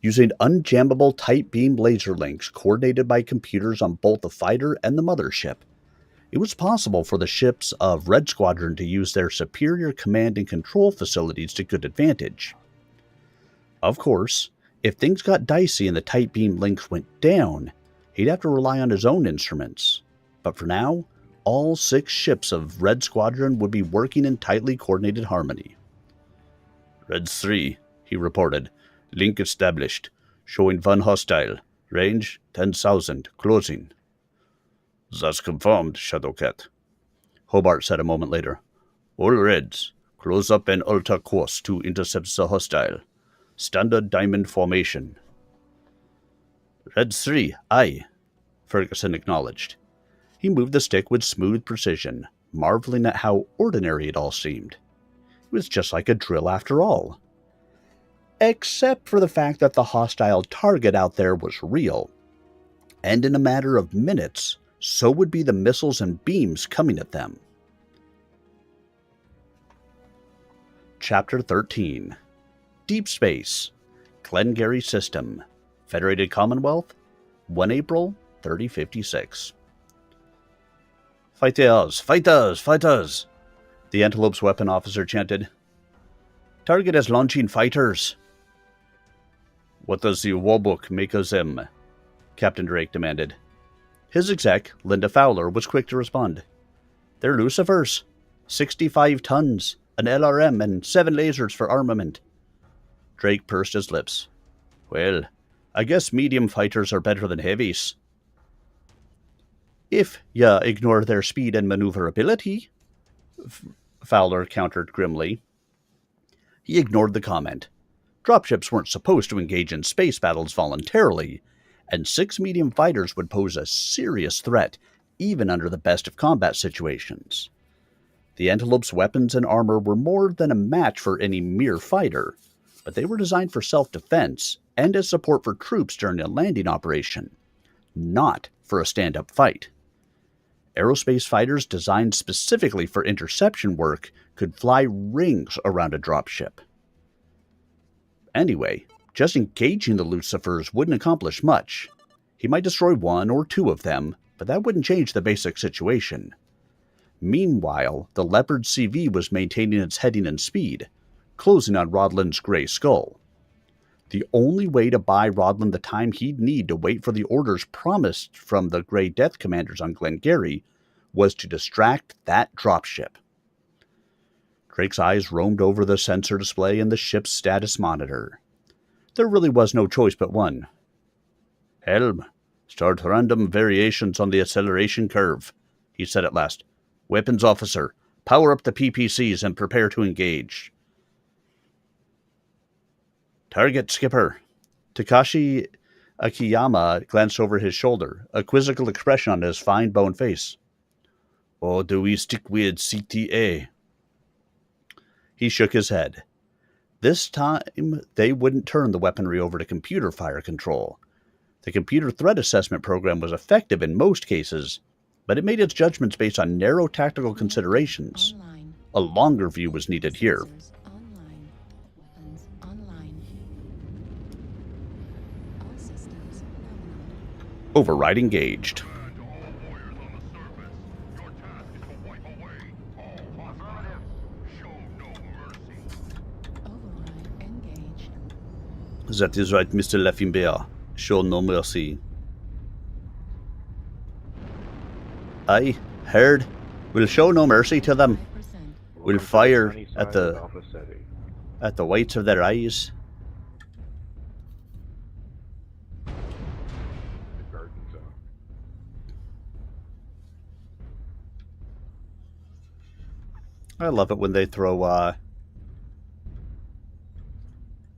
Using unjammable tight beam laser links coordinated by computers on both the fighter and the mothership, it was possible for the ships of Red Squadron to use their superior command and control facilities to good advantage. Of course, if things got dicey and the tight beam links went down, he'd have to rely on his own instruments. But for now, all 6 ships of Red Squadron would be working in tightly coordinated harmony. Red 3, he reported. Link established. Showing Von hostile. Range 10,000. Closing. That's confirmed, Shadowcat. Hobart said a moment later. All Reds, close up and alter course to intercept the hostile. Standard diamond formation. Red 3, aye, Ferguson acknowledged. He moved the stick with smooth precision, marveling at how ordinary it all seemed. It was just like a drill after all. Except for the fact that the hostile target out there was real. And in a matter of minutes, so would be the missiles and beams coming at them. Chapter 13. Deep Space. Glengarry System. Federated Commonwealth. 1 April 3056. Fighters! Fighters! Fighters! The Antelope's weapon officer chanted. Target is launching fighters. What does the warbook make of them? Captain Drake demanded. His exec, Linda Fowler, was quick to respond. They're Lucifers. 65 tons, an LRM, and 7 lasers for armament. Drake pursed his lips. Well, I guess medium fighters are better than heavies. If ya ignore their speed and maneuverability, Fowler countered grimly. He ignored the comment. Dropships weren't supposed to engage in space battles voluntarily, and 6 medium fighters would pose a serious threat, even under the best of combat situations. The Antelope's weapons and armor were more than a match for any mere fighter, but they were designed for self-defense and as support for troops during a landing operation, not for a stand-up fight. Aerospace fighters designed specifically for interception work could fly rings around a dropship. Anyway, just engaging the Lucifers wouldn't accomplish much. He might destroy 1 or 2 of them, but that wouldn't change the basic situation. Meanwhile, the Leopard CV was maintaining its heading and speed, closing on Rodlin's Grey Skull. The only way to buy Rodlin the time he'd need to wait for the orders promised from the Grey Death commanders on Glengarry was to distract that dropship. Drake's eyes roamed over the sensor display and the ship's status monitor. There really was no choice but one. Helm, start random variations on the acceleration curve, he said at last. Weapons officer, power up the PPCs and prepare to engage. Target, Skipper. Takashi Akiyama glanced over his shoulder, a quizzical expression on his fine-boned face. Or do we stick with CTA? He shook his head. This time, they wouldn't turn the weaponry over to computer fire control. The computer threat assessment program was effective in most cases, but it made its judgments based on narrow tactical considerations. Online. A longer view was needed here. Sensors online. Weapons online. All systems nominal. Override engaged. Override engaged. That is right, Mr. Leffenbeer. Show no mercy. Aye, heard. We'll show no mercy to them. 5%. We'll fire at the whites of their eyes. I love it when they throw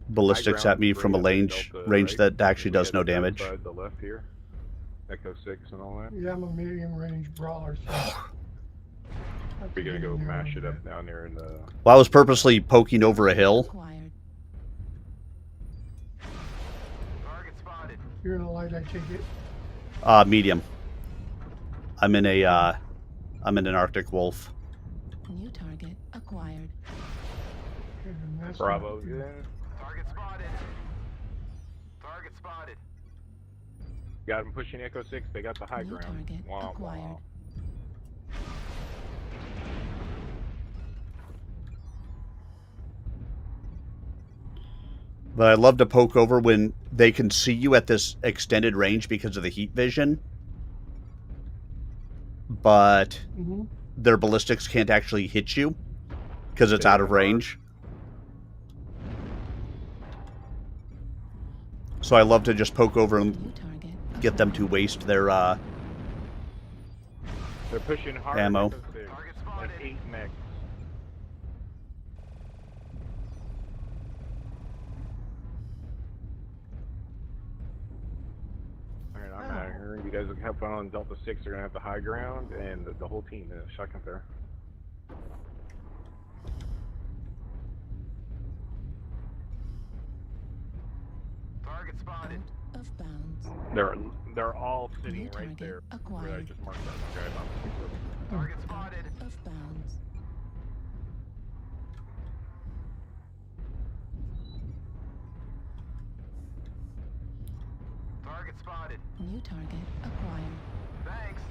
ballistics High at me ground from a right at range Delta, right? that actually We does got no the damage. outside, the left here. Echo 6 and all that. Yeah, I'm a medium range brawler, so. We're gonna go mash it up down there in the. Well, I was purposely poking over a hill. Acquired. You're in a light, I take it. Medium. I'm in an Arctic Wolf. New target acquired. Okay, then that's Bravo, not good. yeah. Target spotted. Target spotted. Got them pushing Echo 6. They got the high New ground. target Wow, acquired. wow. But I love to poke over when they can see you at this extended range because of the heat vision. But Mm-hmm. their ballistics can't actually hit you because it's They out of have arc. range. So I love to just poke over and New target get them to waste their They're pushing hard. Ammo. Echo 6. Like 8 mechs. Alright, I'm out of here. You guys have fun on Delta 6. They're gonna have the high ground and the whole team in a second there. Target spotted. out of bounds. They're all sitting New right target there. Where I acquired. just marked that one guy on. Target spotted. Of bounds. Target spotted. New target acquired. Thanks.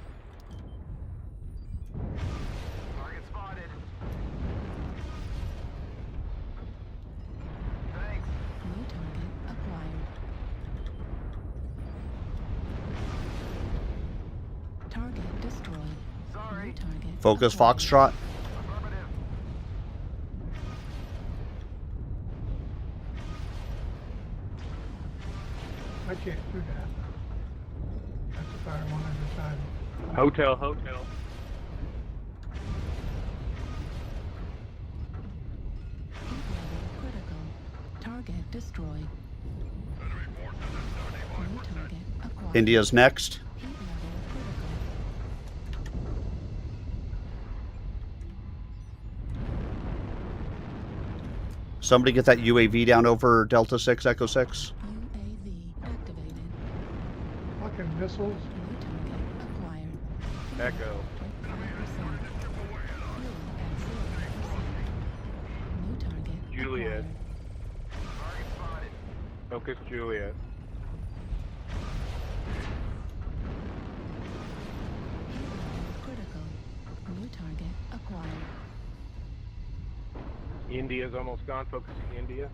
Target spotted. Thanks. New target acquired. Target destroyed. Sorry. New target Focus acquired. Foxtrot. Affirmative. I can't do that. That's a fire one at a time. Hotel. Heat level critical. Target destroyed. New target acquired. India's next. Heat level critical. Somebody get that UAV down over Delta 6, Echo 6. UAV activated. Fucking missiles. New target acquired. Echo. 25%. Fuel at 0%. New target Juliet. acquired. Target spotted. Focus Juliet. Heat level critical. New target acquired. India's almost gone. Focusing India.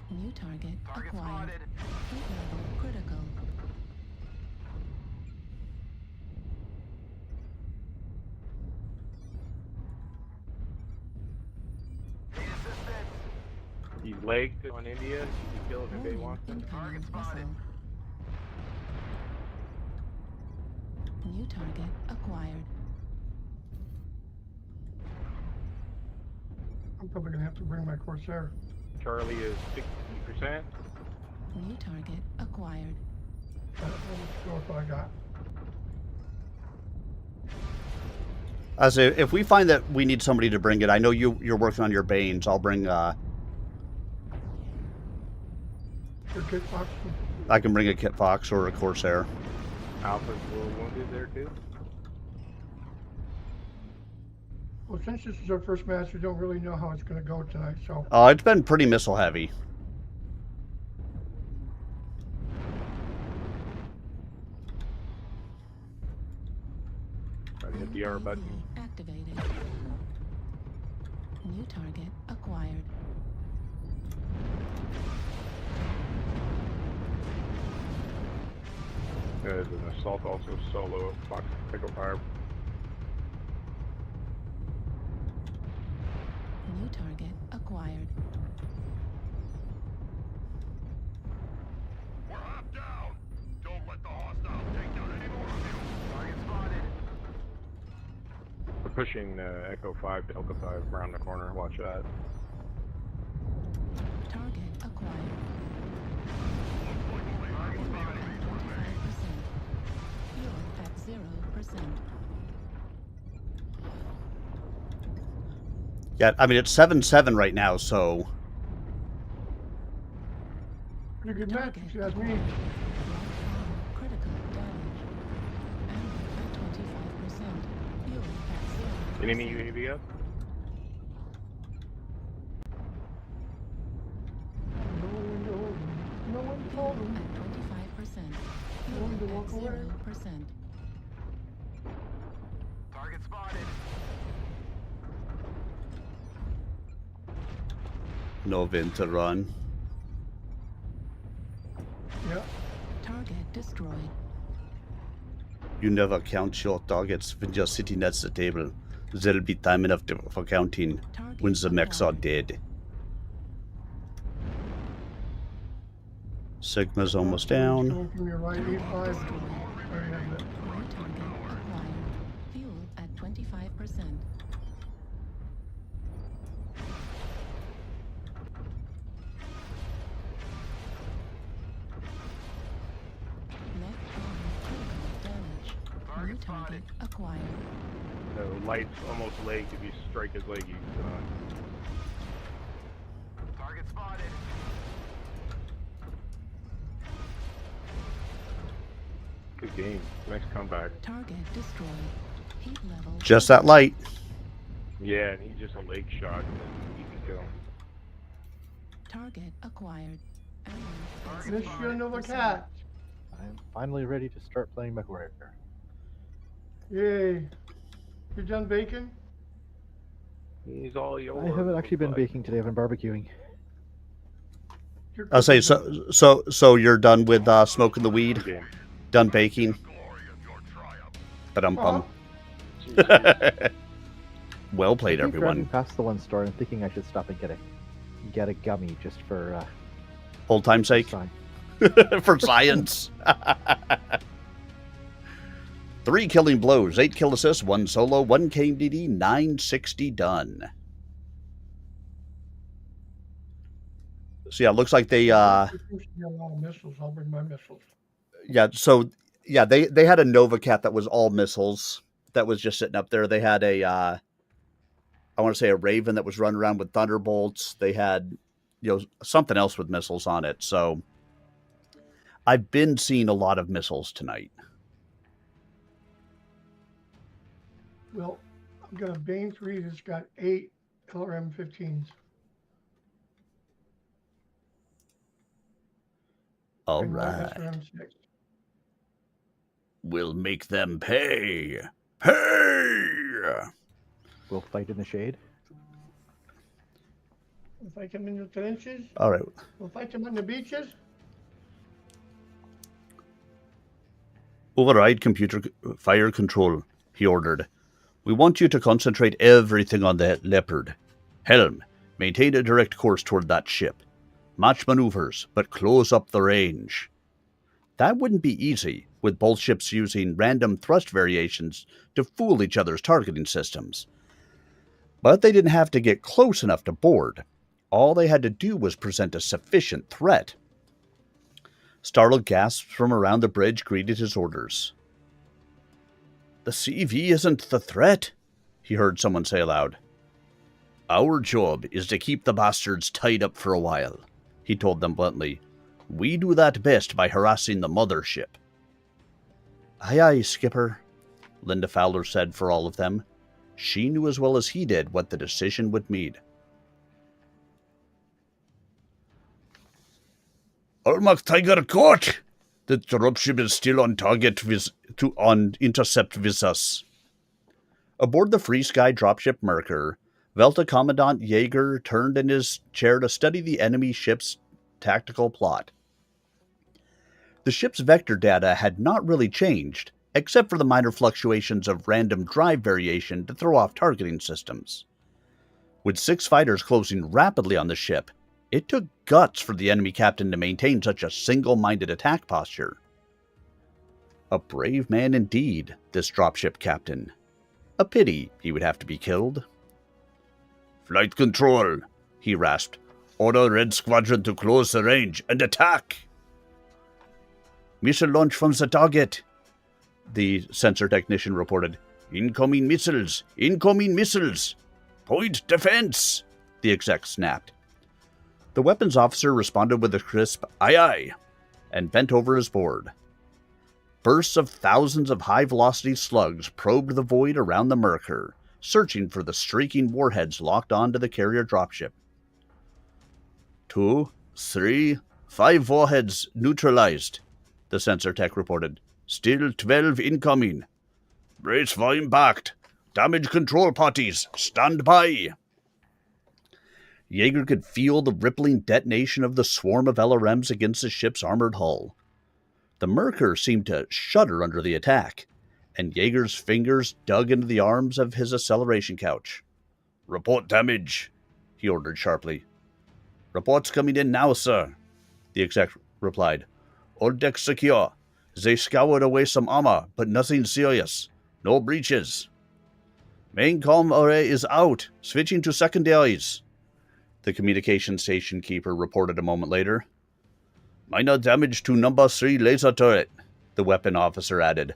New target Target acquired. spotted. Heat level critical. Need assistance. He's legged on India. He can kill him if they Warning, want to. incoming Target missile. spotted. New target acquired. I'm probably gonna have to bring my Corsair. Charlie is 60%. New target acquired. Let's go with what I got. I say, if we find that we need somebody to bring it, I know you're working on your Banes. I'll bring. Your kit box. I can bring a Kit Fox or a Corsair. Alpha's a little wounded there too. Well, since this is our first match, we don't really know how it's gonna go tonight, so. It's been pretty missile heavy. Try to hit the R button. UAV activated. New target acquired. There's an assault also solo. Fox pickle fire. New target acquired. We're up down. Don't let the hostiles take down any more of you. Target spotted. pushing Echo 5, Delta 5 around the corner. Watch that. Target acquired. Fuel at 25%. Fuel at 0%. Yeah, I mean, it's 7-7 right now, so... Pretty good match, if you ask me. Critical damage. Ammo at 25%. Fuel at 0%. Enemy UAV up? No one Fuel told him. at 25%. No one to Fuel walk away. at 0%. Target spotted. No vin to run. Yeah. Target destroyed. You never count your targets when you're sitting at the table. There'll be time enough for counting Target when the mechs are acquired. dead. Sigma's almost down. Going from your right, 8-5. Already have that. New target acquired. Fuel at 25%. Mech critical damage. New target acquired. The light's almost leg if you strike his leg. Target spotted. Good game. Next comeback. Target destroyed. Heat level. Just that light. Yeah, and he's just a leg shot and then easy kill. Target acquired. Ammo at Miss you another cat. I'm finally ready to start playing MechWarrior. Yay. You're done baking? He's all yours. I haven't actually been but- baking today. I've been barbecuing. You're I'll say, cooking. so you're done with smoking the weed? Good game. Done baking? Ba-dum-bum. Well played, I keep driving everyone. past the one store and thinking I should stop and get a gummy just for Old time's sake. fun. For science. 3 killing blows, 8 kill assists, 1 solo, 1 KMDD, 960 done. So yeah, it looks like they If you got a lot of missiles, I'll bring my missiles. yeah, so yeah, they had a Nova Cat that was all missiles that was just sitting up there. They had a I want to say a Raven that was running around with Thunderbolts. They had, you know, something else with missiles on it. So I've been seeing a lot of missiles tonight. Well, I've got a Bane 3 that's got 8 LRM-15s. All and one right. SRM-6. We'll make them pay. Pay! We'll fight in the shade. We'll fight them in the trenches. All right. We'll fight them on the beaches. Override computer fire control, he ordered. We want you to concentrate everything on the Leopard. Helm, maintain a direct course toward that ship. Match maneuvers, but close up the range. That wouldn't be easy, with both ships using random thrust variations to fool each other's targeting systems. But they didn't have to get close enough to board. All they had to do was present a sufficient threat. Startled gasps from around the bridge greeted his orders. The CV isn't the threat, he heard someone say aloud. Our job is to keep the bastards tied up for a while, he told them bluntly. We do that best by harassing the mothership. Aye, aye, Skipper, Linda Fowler said for all of them. She knew as well as he did what the decision would mean. Armagh Tiger caught! The dropship is still on target on intercept with us. Aboard the Free Sky dropship Merker, Velta Commandant Jaeger turned in his chair to study the enemy ship's tactical plot. The ship's vector data had not really changed, except for the minor fluctuations of random drive variation to throw off targeting systems. With 6 fighters closing rapidly on the ship, it took guts for the enemy captain to maintain such a single-minded attack posture. A brave man indeed, this dropship captain. A pity he would have to be killed. "Flight control," he rasped. "Order Red Squadron to close the range and attack." "Missile launch from the target," the sensor technician reported. "Incoming missiles! Incoming missiles! Point defense!" the exec snapped. The weapons officer responded with a crisp "Aye aye," and bent over his board. Bursts of thousands of high-velocity slugs probed the void around the Merker, searching for the streaking warheads locked onto the carrier dropship. 2, 3, 5 warheads neutralized, the sensor tech reported. "Still 12 incoming. Brace for impact. Damage control parties, stand by." Jaeger could feel the rippling detonation of the swarm of LRMs against the ship's armored hull. The Merker seemed to shudder under the attack, and Jaeger's fingers dug into the arms of his acceleration couch. "Report damage," he ordered sharply. "Reports coming in now, sir," the exec replied. "All decks secure. They scoured away some armor, but nothing serious. No breaches. Main comm array is out, switching to secondaries," the communication station keeper reported a moment later. "Minor damage to number 3 laser turret," the weapon officer added.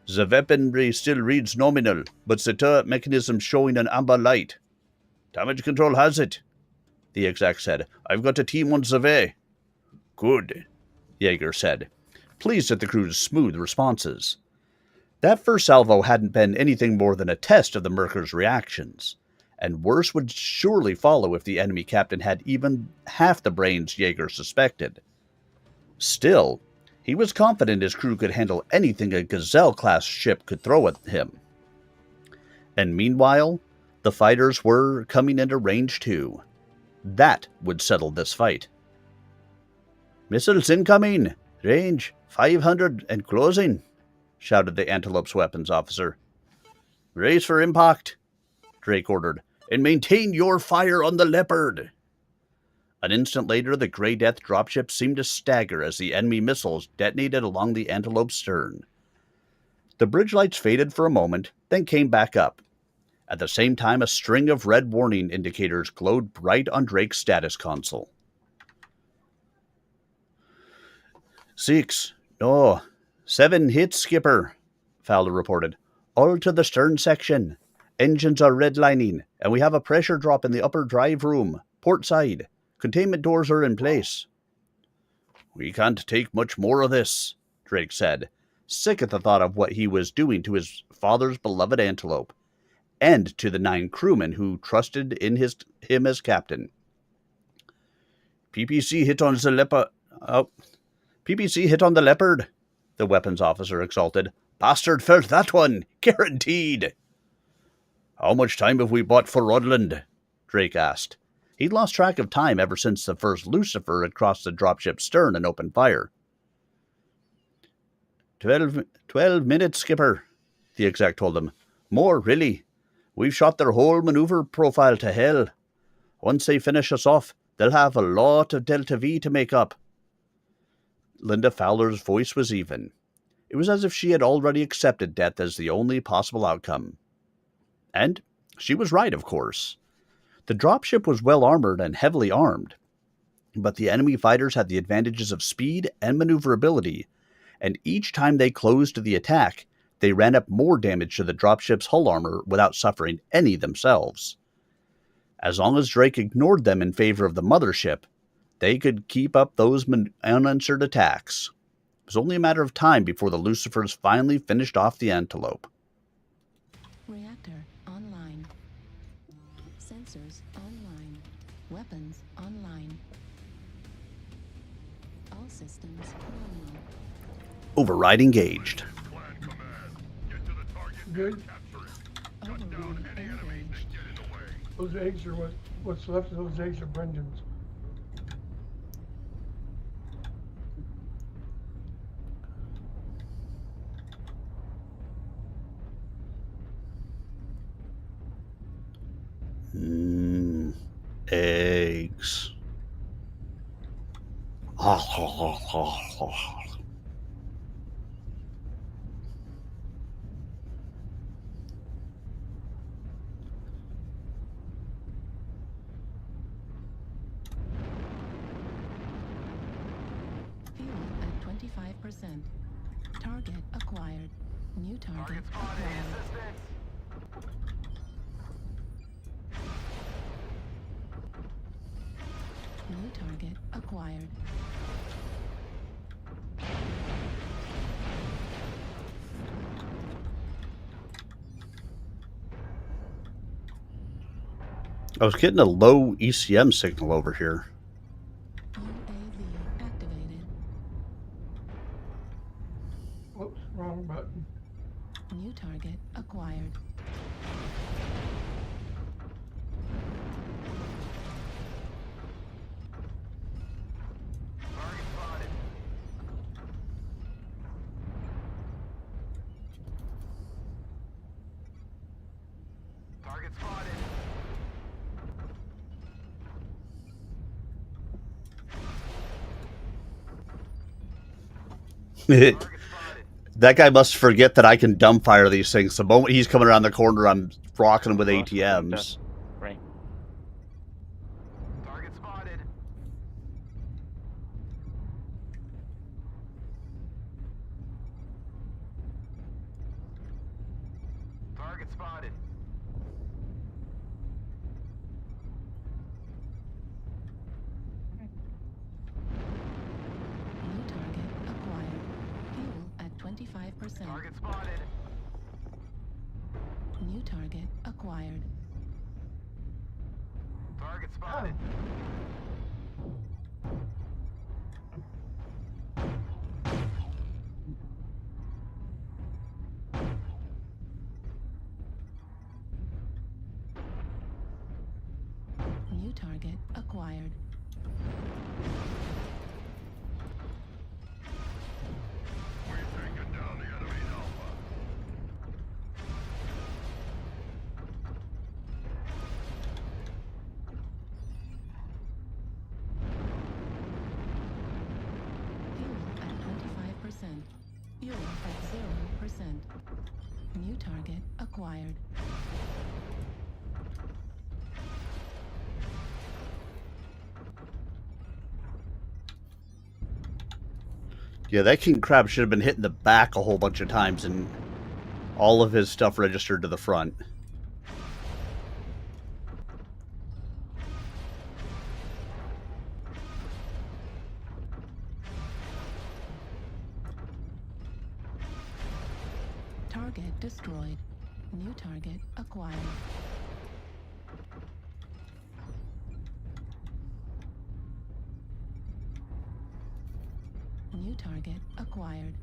"The weaponry still reads nominal, but the turret mechanism showing an amber light. Damage control has it," the exec said. "I've got a team on the way." "Good," Jaeger said, pleased at the crew's smooth responses. That first salvo hadn't been anything more than a test of the Merker's reactions, and worse would surely follow if the enemy captain had even half the brains Jaeger suspected. Still, he was confident his crew could handle anything a Gazelle-class ship could throw at him. And meanwhile, the fighters were coming into range too. That would settle this fight. "Missiles incoming! Range 500 and closing!" shouted the Antelope's weapons officer. "Brace for impact," Drake ordered, "and maintain your fire on the Leopard." An instant later, the Grey Death dropship seemed to stagger as the enemy missiles detonated along the Antelope's stern. The bridge lights faded for a moment, then came back up. At the same time, a string of red warning indicators glowed bright on Drake's status console. 7 hits, Skipper, Fowler reported. "All to the stern section. Engines are redlining, and we have a pressure drop in the upper drive room, port side. Containment doors are in place." "We can't take much more of this," Drake said, sick at the thought of what he was doing to his father's beloved Antelope, and to the 9 crewmen who trusted in him as captain. PPC hit on the Leopard, the weapons officer exulted. "Bastard felt that one, guaranteed." "How much time have we bought for Rodland?" Drake asked. He'd lost track of time ever since the first Lucifer had crossed the dropship's stern and opened fire. 12 minutes, Skipper, the exec told him. "More, really. We've shot their whole maneuver profile to hell. Once they finish us off, they'll have a lot of Delta V to make up." Linda Fowler's voice was even. It was as if she had already accepted death as the only possible outcome. And she was right, of course. The dropship was well armored and heavily armed, but the enemy fighters had the advantages of speed and maneuverability, and each time they closed to the attack, they ran up more damage to the dropship's hull armor without suffering any themselves. As long as Drake ignored them in favor of the mothership, they could keep up those unanswered attacks. It was only a matter of time before the Lucifers finally finished off the Antelope. Reactor online. Sensors online. Weapons online. All systems normal. Override engaged. Good. Override engaged. Those eggs are what's left of those eggs are Brendan's. Eggs. 25%. Target acquired. New target Target spotted. acquired. Assistance. New target acquired. I was getting a low ECM signal over here. UAV activated. Whoops, wrong button. New target acquired. Target spotted. Target spotted. Target spotted. That guy must forget that I can dumbfire these things. The moment he's coming around the corner, I'm rocking him with ATMs. Right. Target spotted. Target spotted. New target acquired. Fuel at 25%. Target spotted. New target acquired. Target spotted. New target acquired. Fuel at 25%. Fuel at 0%. New target acquired. Yeah, that king crab should have been hitting the back a whole bunch of times, and all of his stuff registered to the front. Target destroyed. New target acquired. New target acquired.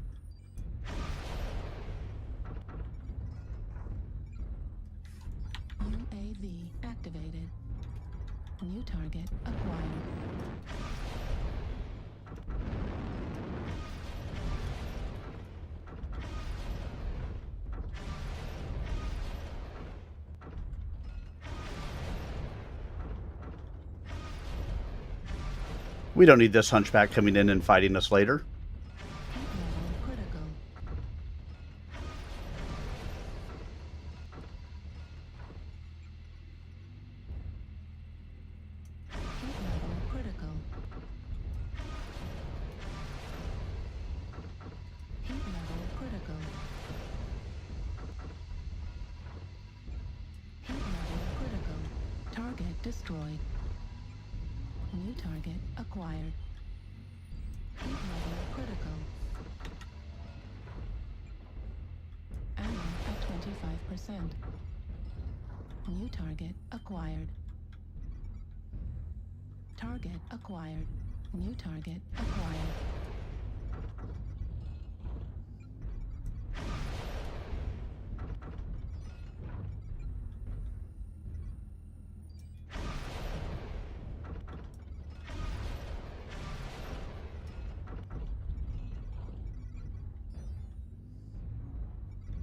UAV activated. New target acquired. We don't need this hunchback coming in and fighting us later. Heat level critical. Heat level critical. Heat level critical. Heat level critical. Target destroyed. New target acquired. Heat level critical. Ammo at 25%. New target acquired. Target acquired. New target acquired.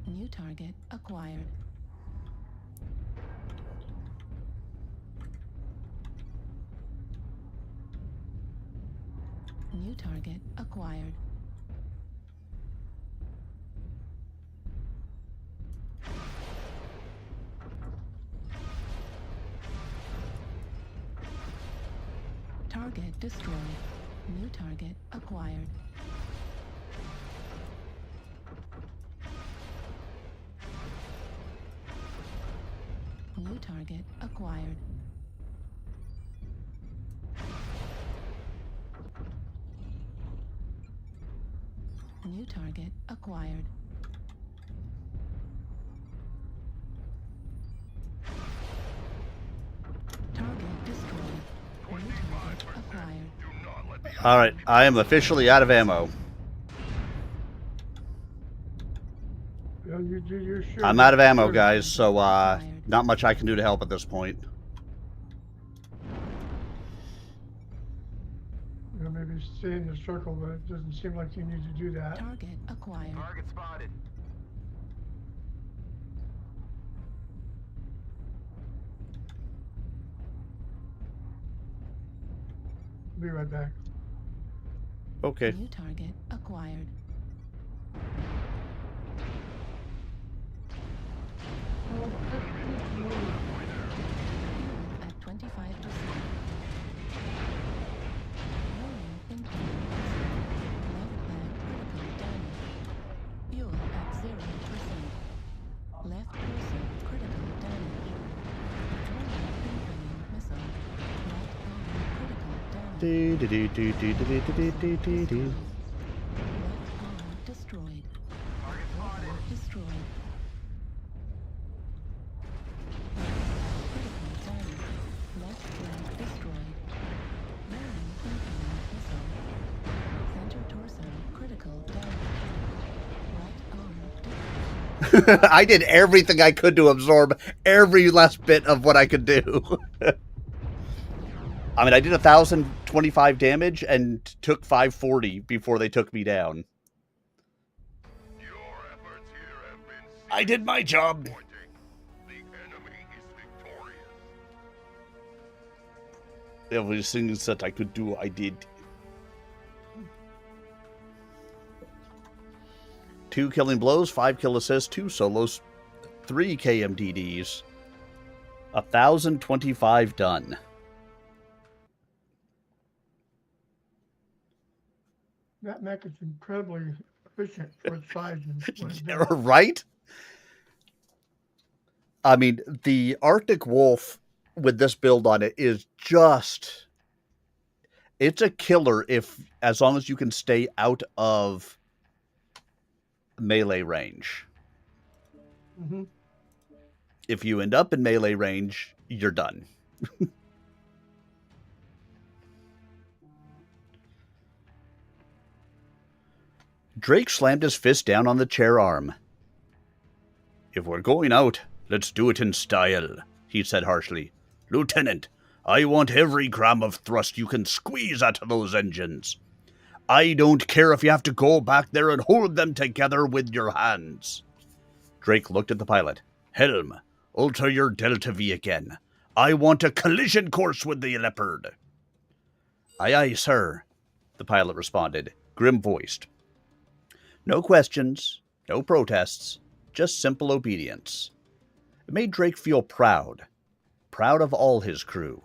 New target acquired. New target acquired. Target destroyed. New target acquired. target acquired. New target acquired. Target destroyed. New target acquired. All right, I am officially out of ammo. Well, you do your share. I'm out of ammo, Sure. guys, so not much I can do to help at this point. You know, maybe stay in the circle, but it doesn't seem like you need to do that. Target acquired. Target spotted. Be right back. Okay. New target acquired. At 25%. Fuel at 0%. Left person critical damage. Incoming missile. Right arm critical damage. Left arm destroyed. Destroyed. Critical damage. Left flank destroyed. Bearing incoming missile. Center torso critical damage. Right arm destroyed. I did everything I could to absorb every last bit of what I could do. I mean, I did 1,025 damage and took 540 before they took me down. I did my job. Everything that I could do, I did. 2 killing blows, 5 kill assists, 2 solos, 3 KMDDs. 1,025 done. That mech is incredibly efficient for its size and what it Yeah, does. right? I mean, the Arctic Wolf with this build on it is just... It's a killer as long as you can stay out of melee range. Mm-hmm. If you end up in melee range, you're done. Drake slammed his fist down on the chair arm. If we're going out, let's do it in style, he said harshly. Lieutenant, I want every gram of thrust you can squeeze out of those engines. I don't care if you have to go back there and hold them together with your hands. Drake looked at the pilot. Helm, alter your Delta V again. I want a collision course with the Leopard. Aye, aye, sir, the pilot responded, grim-voiced. No questions, no protests, just simple obedience. It made Drake feel proud of all his crew.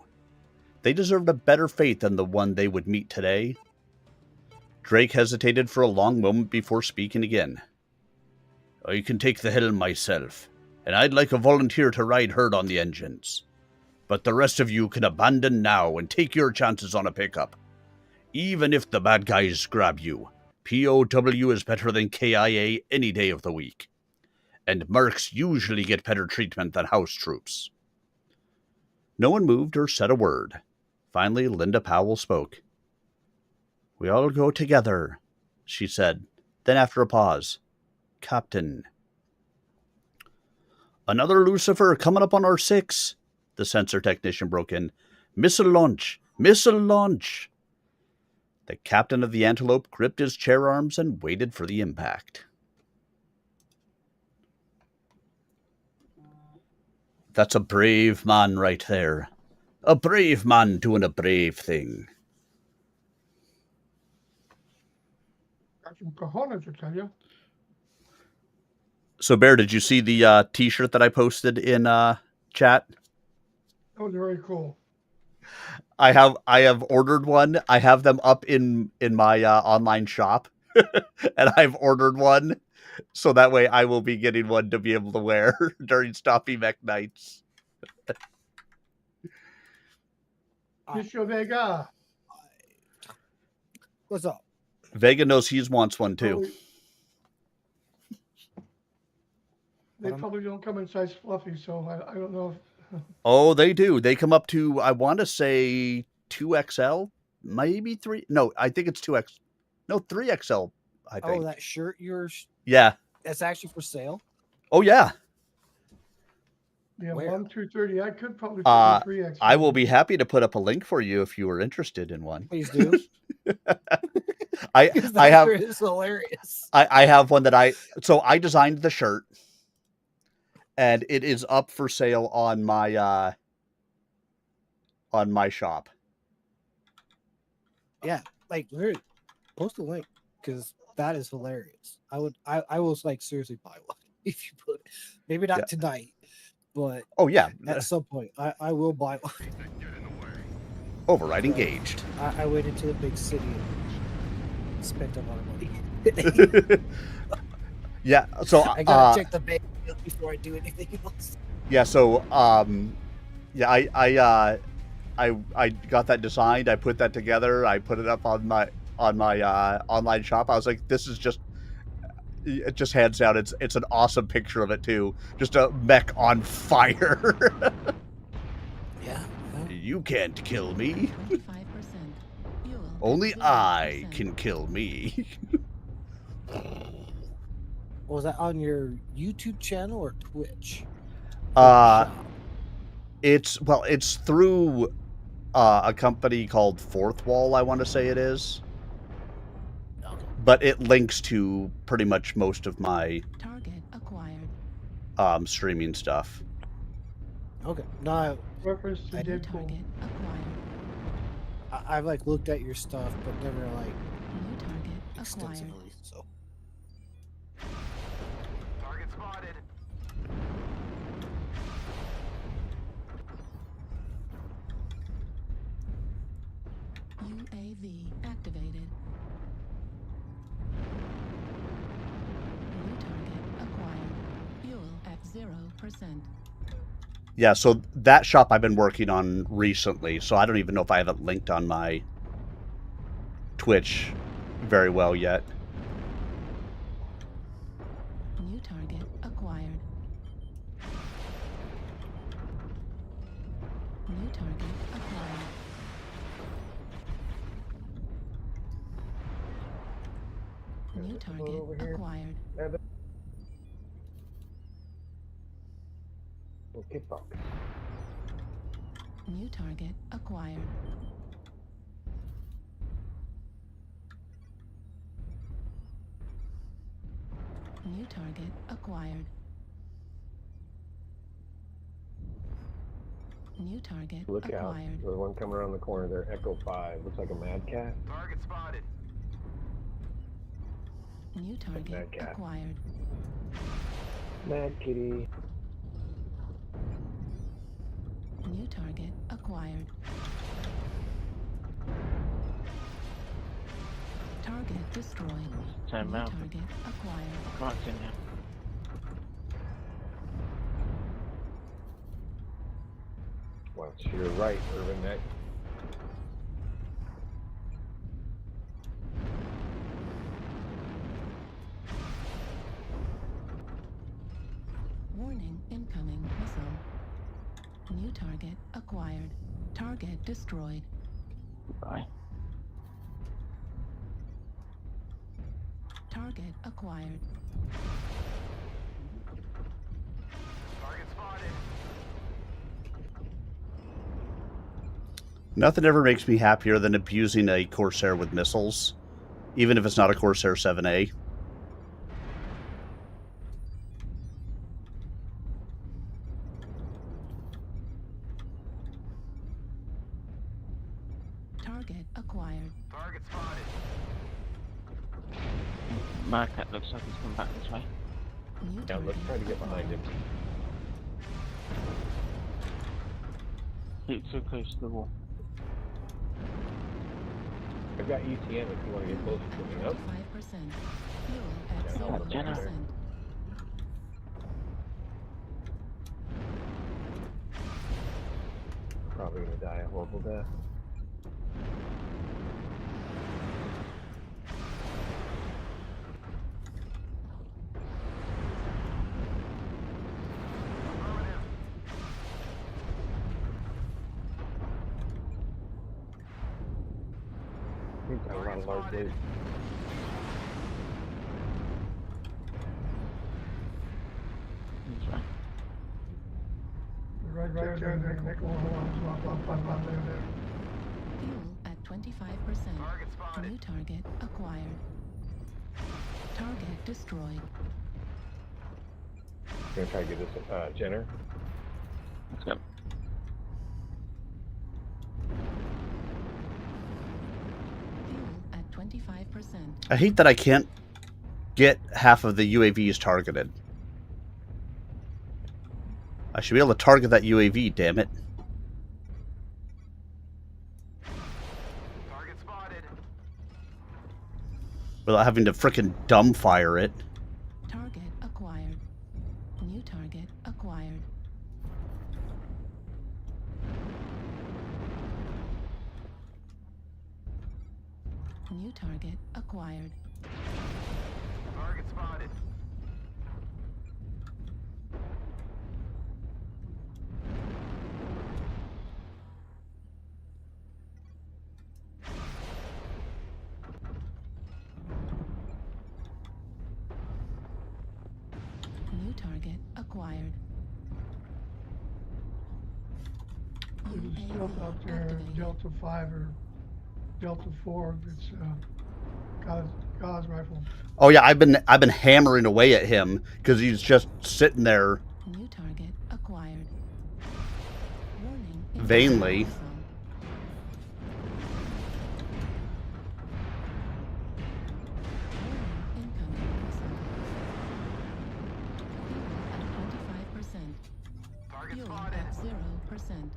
They deserved a better fate than the one they would meet today. Drake hesitated for a long moment before speaking again. I can take the helm myself, and I'd like a volunteer to ride herd on the engines. But the rest of you can abandon now and take your chances on a pickup. Even if the bad guys grab you, POW is better than KIA any day of the week. And mercs usually get better treatment than house troops. No one moved or said a word. Finally, Linda Powell spoke. We all go together, she said. Then after a pause, Captain. Another Lucifer coming up on R6, the sensor technician broke in. Missile launch! Missile launch! The captain of the Antelope gripped his chair arms and waited for the impact. That's a brave man right there. A brave man doing a brave thing. Got some cojones, I tell you. So, Bear, did you see the T-shirt that I posted in chat? That was very cool. I have ordered one. I have them up in my online shop, and I've ordered one, so that way I will be getting one to be able to wear during Stompy Mech nights. Mr. Vega. What's up? Vega knows he wants one too. They probably don't come in size fluffy, so I don't know if... Oh, they do. They come up to, I want to say 2XL, maybe 3. No, I think it's 2X. No, 3XL, I think. Oh, that shirt yours? Yeah. That's actually for sale? Oh, yeah. Yeah, Where? I'm 230. I could probably fit in 3X. I will be happy to put up a link for you if you were interested in one. Please do. I have. It's hilarious. I have one that I designed the shirt, and it is up for sale on my shop. Yeah, like really, post a link because that is hilarious. I will like seriously buy one if you put it. Maybe not tonight, but oh yeah, at some point I will buy one. Override engaged. I went into the big city and spent a lot of money. Yeah, so I gotta check the bank before I do anything else. Yeah, so yeah, I got that designed. I put that together. I put it up on my online shop. I was like, this is just hands down. It's an awesome picture of it too. Just a mech on fire. Yeah. You can't kill me. 25%. Fuel. Only I 0%. can kill me. Was that on your YouTube channel or Twitch? It's through a company called Fourth Wall, I want to say it is. Okay. But it links to pretty much most of my Target acquired. streaming stuff. Okay. No, Reference to I do Deadpool. Target acquired. I've like looked at your stuff, but never like New target acquired. extensively. So Target spotted. UAV activated. New target acquired. Fuel at 0%. Yeah, so that shop I've been working on recently, so I don't even know if I have it linked on my Twitch very well yet. New target acquired. New target acquired. New target acquired. Kickbox. New target acquired. New target acquired. New target Look out. acquired. There's one coming around the corner there. Echo 5. Looks like a mad cat. Target spotted. New target That cat. acquired. Mad kitty. New target acquired. Target destroyed. Time New out. target acquired. Can't see now. Watch your right, Urban Mech. Warning, incoming missile. New target acquired. Target destroyed. Goodbye. Target acquired. Target spotted. Nothing ever makes me happier than abusing a Corsair with missiles, even if it's not a Corsair 7A. Target acquired. Target spotted. My cat looks like he's come back this way. New Yeah, target let's try to get behind him. He's so close to the wall. I've got UTM if you want to get closer to me. Nope. 5%. Fuel at Yeah, 0%. Probably gonna die a horrible death. He's got a lot of large weight. Right there, there, Fuel at 25%. Target spotted. New target acquired. Target destroyed. Gonna try to get this Jenner. Let's go. Fuel at 25%. I hate that I can't get half of the UAVs targeted. I should be able to target that UAV, damn it. Target spotted. Without having to frickin' dumbfire it. Target acquired. New target acquired. New target acquired. Target spotted. New target acquired. There's a stealth out there, Activated. Delta 5 or Delta 4 that's Gauss rifle. Oh yeah, I've been hammering away at him because he's just sitting there New target acquired. Warning. vainly. incoming missile. Warning, incoming missile. Fuel at 25%. Target Fuel spotted. at 0%.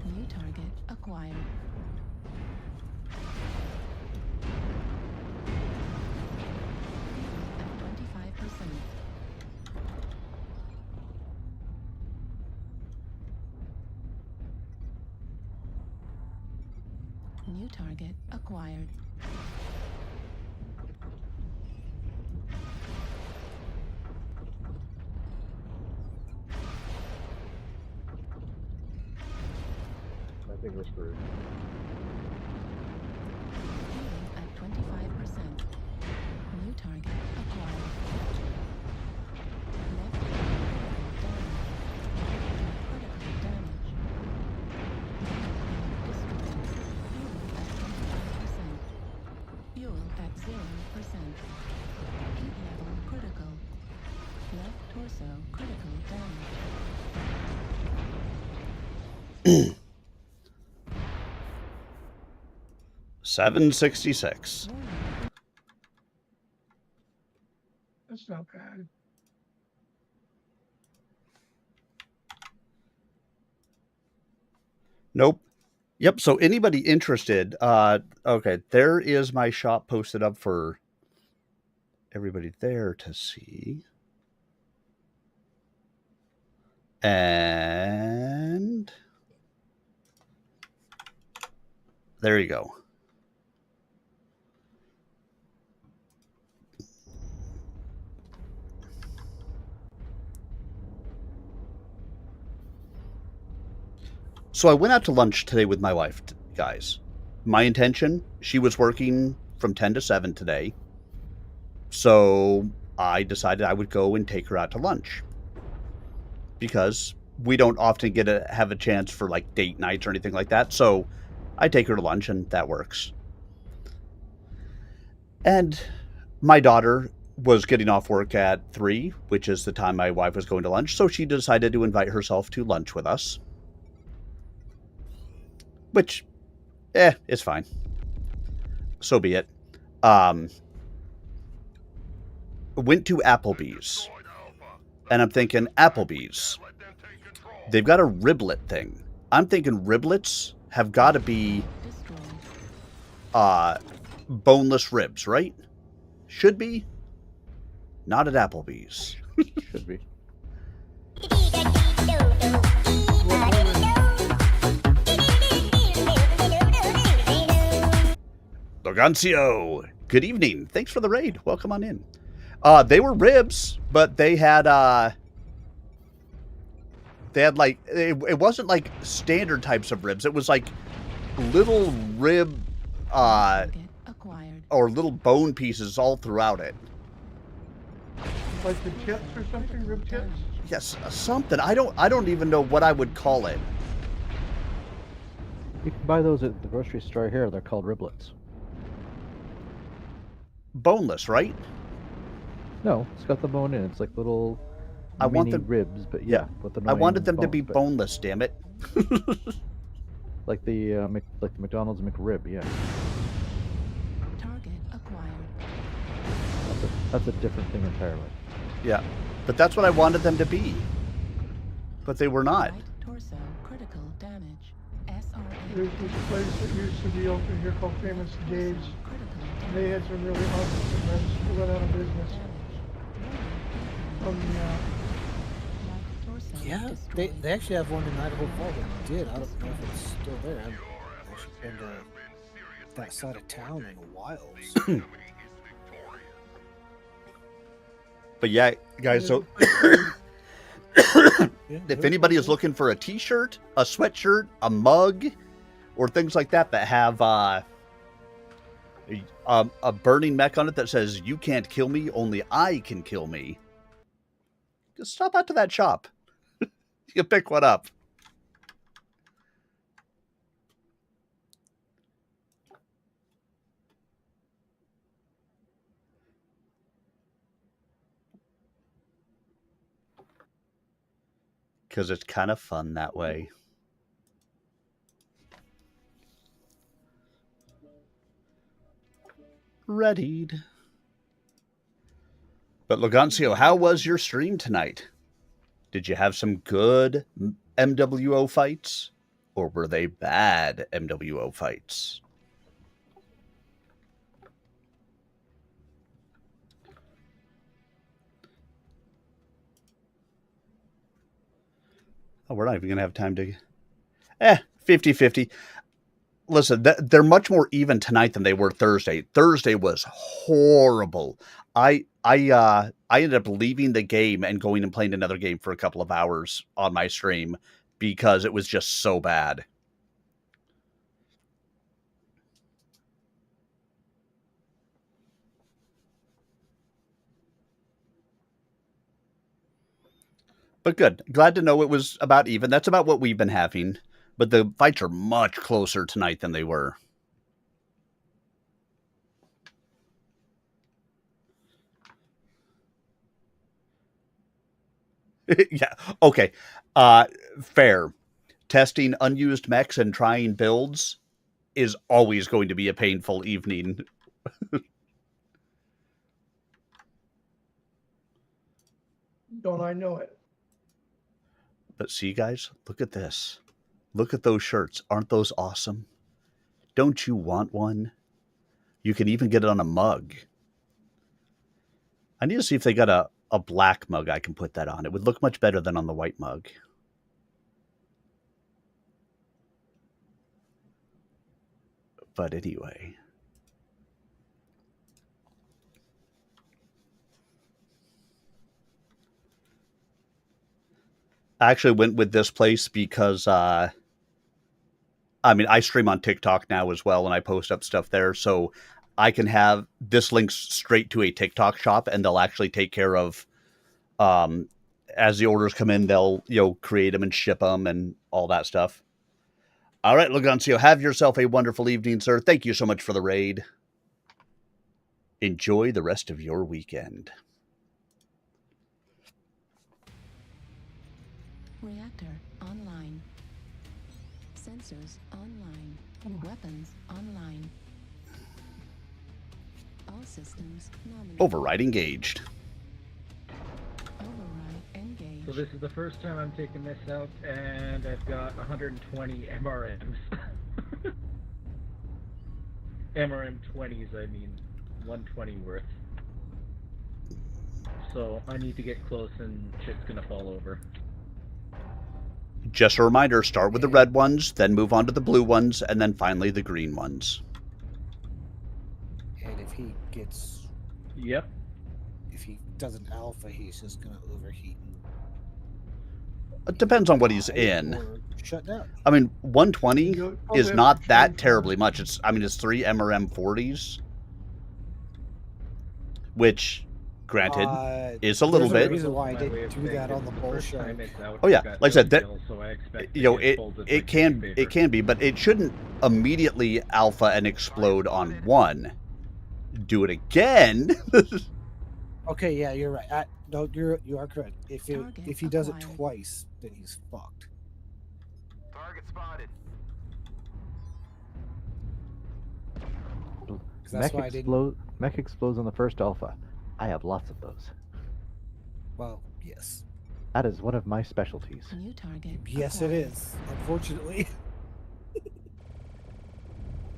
New target acquired. Fuel at 25%. New target acquired. I think we're screwed. Fuel at 25%. New target acquired. Left critical damage. Destroyed. Fuel at 25%. Fuel at 0%. Heat level critical. Left torso critical damage. 766. Warning. That's not bad. Nope. Yep, so anybody interested, okay, there is my shop posted up for everybody there to see. And there you go. So I went out to lunch today with my wife, guys. My intention, she was working from 10 to 7 today. So I decided I would go and take her out to lunch. Because we don't often get to have a chance for like date nights or anything like that. So I take her to lunch and that works. And my daughter was getting off work at 3, which is the time my wife was going to lunch. So she decided to invite herself to lunch with us. Which, it's fine. So be it. Went to Applebee's. And I'm thinking, Applebee's. They've got a riblet thing. I'm thinking riblets have got to be boneless ribs, right? Should be. Not at Applebee's. Should be. Logancio, good evening. Thanks for the raid. Welcome on in. They were ribs, but they had like it wasn't like standard types of ribs. It was like little rib or little bone pieces all throughout it. Like the chips or something, rib chips? Yes, something. I don't even know what I would call it. You can buy those at the grocery store here. They're called riblets. Boneless, right? No, it's got the bone in. It's like little want mini them ribs, but yeah. With the I wanted them to bones, be but boneless. Damn it! like the McDonald's McRib, yeah. Target acquired. That's a different thing entirely. Yeah, but that's what I wanted them to be. But they were not. Right torso critical damage. SRA. There's this place that used to be open here called Famous Dave's. They had some really awesome ribs. They went out of business. From Yeah, they actually have one in Idaho Falls. They did. I don't know if it's still there. I haven't actually been to that side of town in a while. So. But yeah, guys, so if anybody is looking for a t-shirt, a sweatshirt, a mug, or things like that that have a burning mech on it that says, "You can't kill me, only I can kill me," just stop out to that shop. You can pick one up. Because it's kind of fun that way. Readied. But Logancio, how was your stream tonight? Did you have some good MWO fights? Or were they bad MWO fights? Oh, we're not even going to have time to... 50-50. Listen, they're much more even tonight than they were Thursday. Thursday was horrible. I ended up leaving the game and going and playing another game for a couple of hours on my stream because it was just so bad. But good. Glad to know it was about even. That's about what we've been having. But the fights are much closer tonight than they were. Yeah. Okay. Fair. Testing unused mechs and trying builds is always going to be a painful evening. Don't I know it? But see, guys, look at this. Look at those shirts. Aren't those awesome? Don't you want one? You can even get it on a mug. I need to see if they got a black mug I can put that on. It would look much better than on the white mug. But anyway. I actually went with this place because, I stream on TikTok now as well, and I post up stuff there, so I can have this links straight to a TikTok shop, and they'll actually take care of, as the orders come in, they'll, create them and ship them and all that stuff. All right, Logancio, have yourself a wonderful evening, sir. Thank you so much for the raid. Enjoy the rest of your weekend. Reactor online. Sensors online. Weapons online. All systems nominated. Override engaged. Override engaged. So this is the first time I'm taking this out, and I've got 120 MRMs. MRM 20s, I mean, 120 worth. So I need to get close, and shit's gonna fall over. Just a reminder, start with the red ones, then move on to the blue ones, and then finally the green ones. it's Yep. if he does an alpha, he's just gonna overheat and It depends on what he's die in. or shut down. I mean, 120 You'll probably is have not to that change terribly them. much. It's it's 3 MRM40s, which, granted, is a little there's bit. a reason why I My way didn't of do saying that it, on the the first bullshit. time it's out, Oh yeah, it's got like I no said, that skill, so I expect you know to get it pulled as, it like, can favor. it can be, but it shouldn't immediately alpha and explode on 1. Do it again. Okay, yeah, you're right. No, you are correct. If he does it acquired. twice, then he's fucked. Target spotted. That's why I didn't. Mech explodes on the first alpha. I have lots of those. Well, yes. That is one of my specialties. New target. Yes, it is. Unfortunately.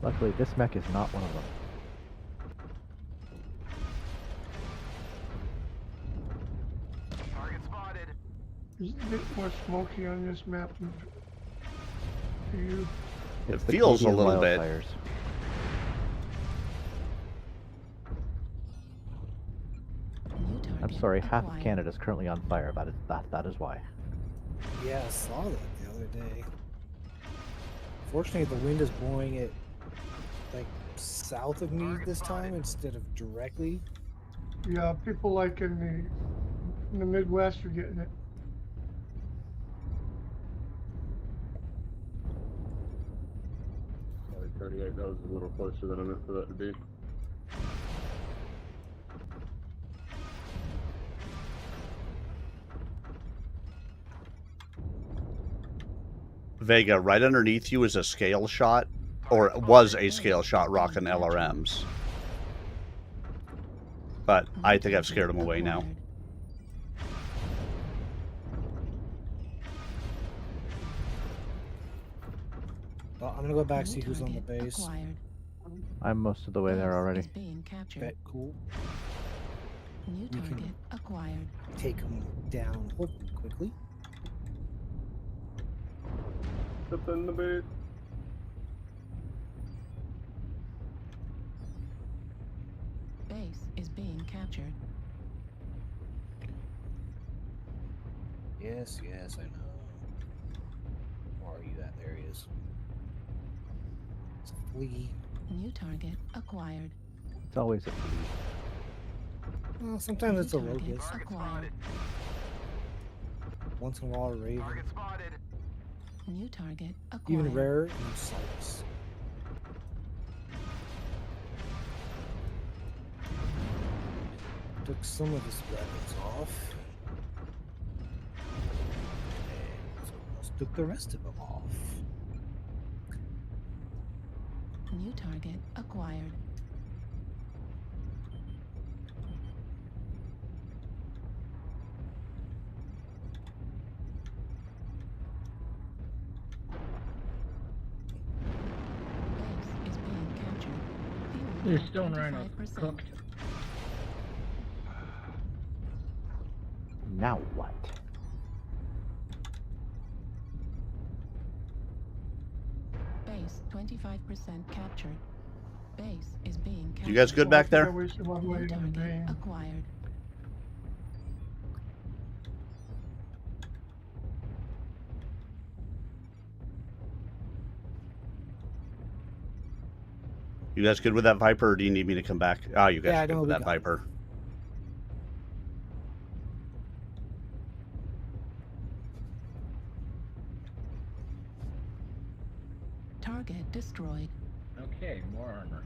Luckily, this mech is not one of them. Target spotted. Is it a bit more smoky on this map to you? It It's the feels a Canadian little bit. wildfires. New target. I'm sorry, half of acquired. Canada is currently on fire. That is why. Yeah, I saw that the other day. Fortunately, the wind is blowing it like south of me this time instead of directly. Yeah, people like in the Midwest are getting it. Sorry, 38, that was a little closer than I meant for that to be. Vega, right underneath you is a scale shot, or was a scale shot rocking LRMs. But I think I've scared him away now. Acquired. Well, I'm gonna go back New see who's on the target base. acquired. I'm most of the way there Base already. is being captured. Bet cool. New We can- target acquired. Take him down hopefully quickly. Up in the base. Base is being captured. Yes, I know. Where are you at? There he is. It's a flea. New target acquired. It's always a flea. Well, sometimes New it's a target locust. acquired. Once in a while, a raven. Target spotted. New target acquired. Even rarer, new sights. Took some of his weapons off. And someone else took the rest of them off. New target acquired. Base is being captured. Fuel The at stone rhino 25%. cooked. Now what? Base 25% captured. Base is being captured. You guys good back there? I wasted one New way in the target vein. acquired. You guys good with that Viper, or do you need me to come back? Oh, you guys Yeah, are good no, with we that got Viper. Target destroyed. Okay, more armor.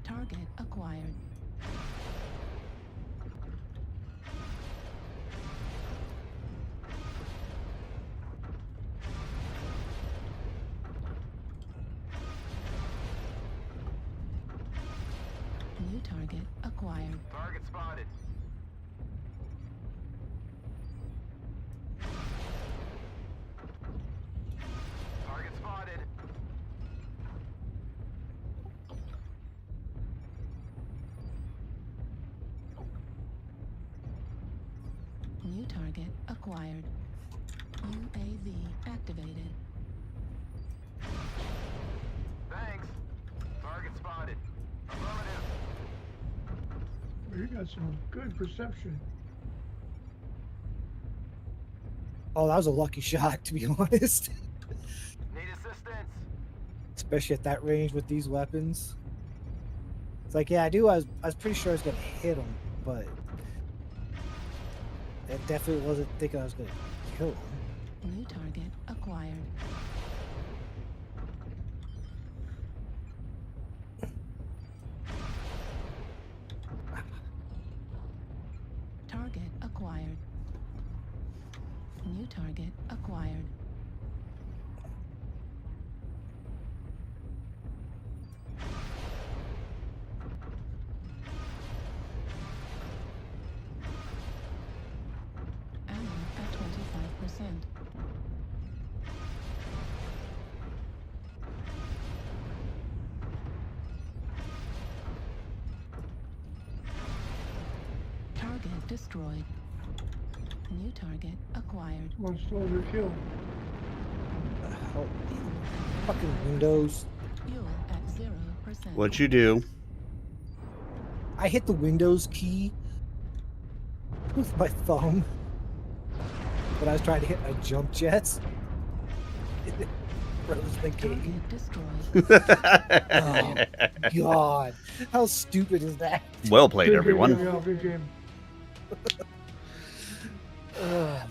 Target acquired. New target acquired. Target spotted. Target spotted. New target acquired. UAV activated. You got some good perception. Oh, that was a lucky shot, to be honest. Need assistance. Especially at that range with these weapons. It's like, yeah, I was pretty sure I was gonna hit him, but I definitely wasn't thinking I was gonna kill him. New target acquired. Target acquired. New target acquired. Ammo at 25%. Target destroyed. New target acquired. One soldier killed. Oh, fucking windows. Fuel at 0%. What'd you do? I hit the Windows key with my thumb, but I was trying to hit my jump jets. It froze the game. Target destroyed. Oh, God. How stupid is that? Well played, Good everyone. game, good game.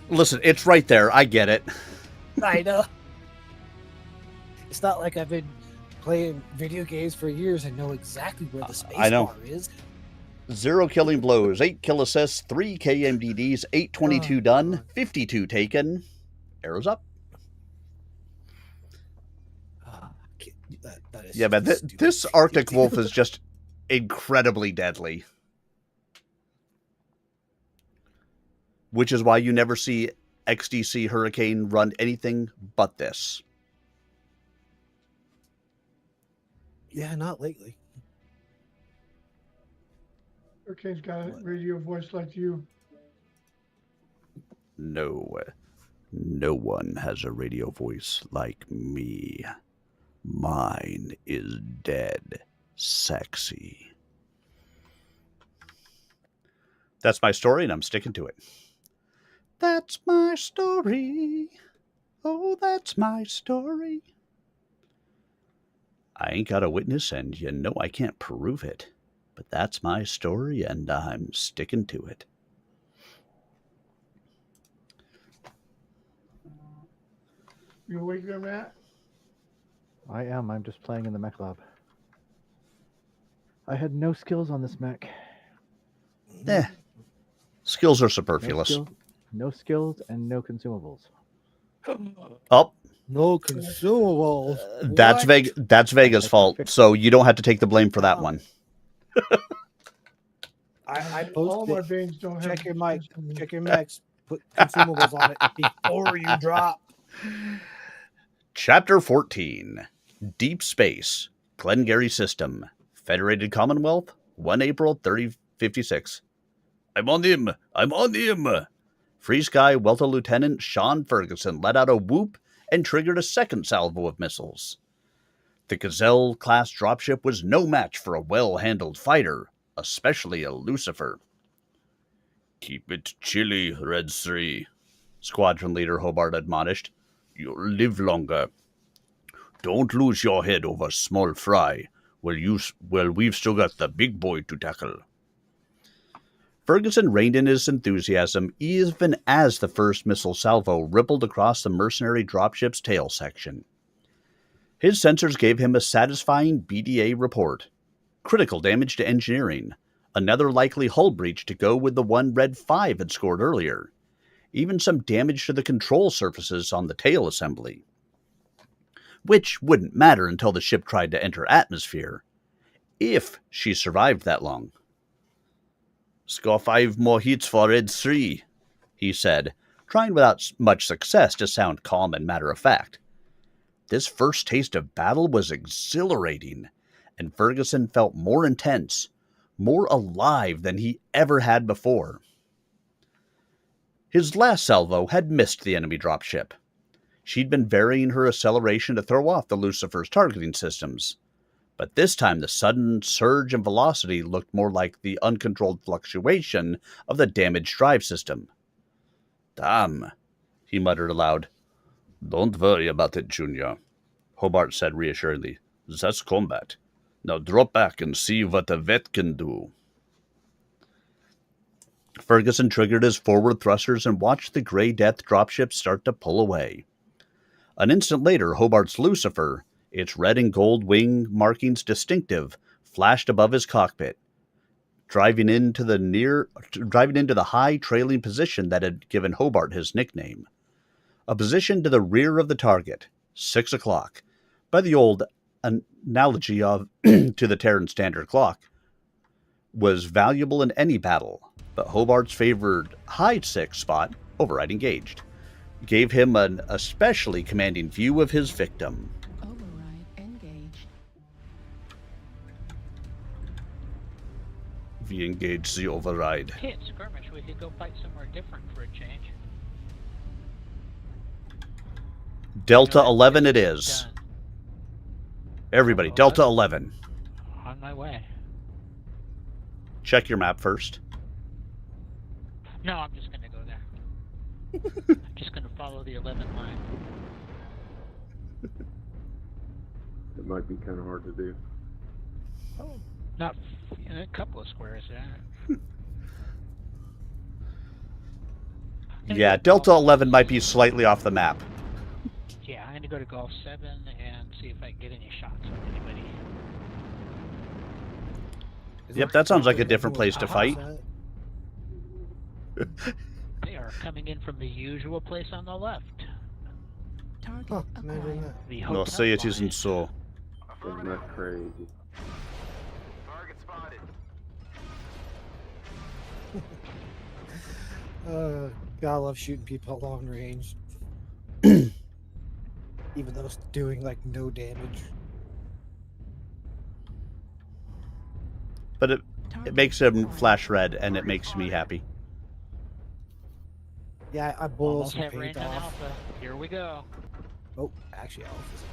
Listen, it's right there. I get it. I know. It's not like I've been playing video games for years and know exactly where the space I know. bar is. 0 killing blows, 8 kill assists, 3 KMDDs, 822 done, 52 taken. Arrows up. That is Yeah, man, stupid. this Arctic Wolf is just incredibly deadly. Which is why you never see XDC Hurricane run anything but this. Yeah, not lately. Hurricane's got a radio voice like you. No one has a radio voice like me. Mine is dead sexy. That's my story, and I'm sticking to it. That's my story. Oh, that's my story. I ain't got a witness, and you know I can't prove it. But that's my story, and I'm sticking to it. You awake there, Matt? I am. I'm just playing in the mech lab. I had no skills on this mech. Skills are superfluous. No skills and no consumables. Oh. No consumables. That's Vega's fault, so you don't have to take the blame for that one. I All my posted veins don't have. check your mic, check your mechs, put consumables on it before you drop. Chapter 14. Deep Space. Glengarry System. Federated Commonwealth. 1 April 3056. I'm on him! I'm on him! Free Sky Welter Lieutenant Sean Ferguson let out a whoop and triggered a second salvo of missiles. The Gazelle-class dropship was no match for a well-handled fighter, especially a Lucifer. Keep it chilly, Red 3, Squadron Leader Hobart admonished. You'll live longer. Don't lose your head over small fry. Well, we've still got the big boy to tackle. Ferguson reined in his enthusiasm even as the first missile salvo rippled across the mercenary dropship's tail section. His sensors gave him a satisfying BDA report. Critical damage to engineering, another likely hull breach to go with the one Red 5 had scored earlier, even some damage to the control surfaces on the tail assembly. Which wouldn't matter until the ship tried to enter atmosphere, if she survived that long. Score 5 more hits for Red 3, he said, trying without much success to sound calm and matter-of-fact. This first taste of battle was exhilarating, and Ferguson felt more intense, more alive than he ever had before. His last salvo had missed the enemy dropship. She'd been varying her acceleration to throw off the Lucifer's targeting systems, but this time the sudden surge in velocity looked more like the uncontrolled fluctuation of the damaged drive system. Damn, he muttered aloud. Don't worry about it, Junior, Hobart said reassuringly. That's combat. Now drop back and see what a vet can do. Ferguson triggered his forward thrusters and watched the Grey Death dropship start to pull away. An instant later, Hobart's Lucifer, its red and gold wing markings distinctive, flashed above his cockpit, driving into the high trailing position that had given Hobart his nickname. A position to the rear of the target, 6 o'clock, by the old analogy of to the Terran Standard Clock, was valuable in any battle, but Hobart's favored high 6 spot, override engaged, gave him an especially commanding view of his victim. Override engaged. We engage the override. Hey, it's skirmish. We could go fight somewhere different for a change. Delta No, 11 it it's is. done. Everybody, Oh, Delta 11. On my way. Check your map first. No, I'm just gonna go there. I'm just gonna follow the 11 line. It might be kind of hard to do. Oh, not in a couple of squares there. Yeah, Delta 11 might be slightly off the map. Yeah, I'm gonna go to Golf 7 and see if I can get any shots on anybody. Yep, that sounds like a different place to fight. They are coming in from the usual place on the left. Target acquired. The No, hotel say it line. isn't so. Isn't that crazy? Target spotted. God, I love shooting people at long range. Even though it's doing like no damage. But it makes him flash red, and it makes me happy. Yeah, I boiled Almost some have paint range on off. Alpha. Here we go. Oh, actually, Alpha's.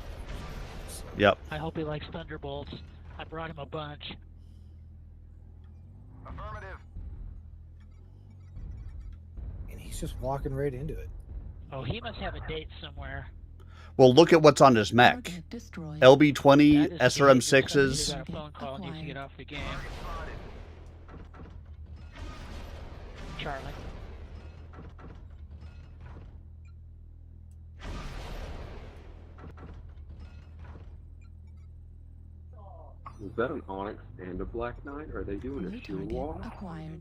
So, Yep. I hope he likes Thunderbolts. I brought him a bunch. Affirmative. and he's just walking right into it. Oh, he must have a date somewhere. Well, look at what's on his mech. Target destroyed. LB-20, That is the SRM-6s. He got a phone call and needs to get off the game. Charlie. Is that an Onyx and a Black Knight? Are they doing New a shield target wall? acquired.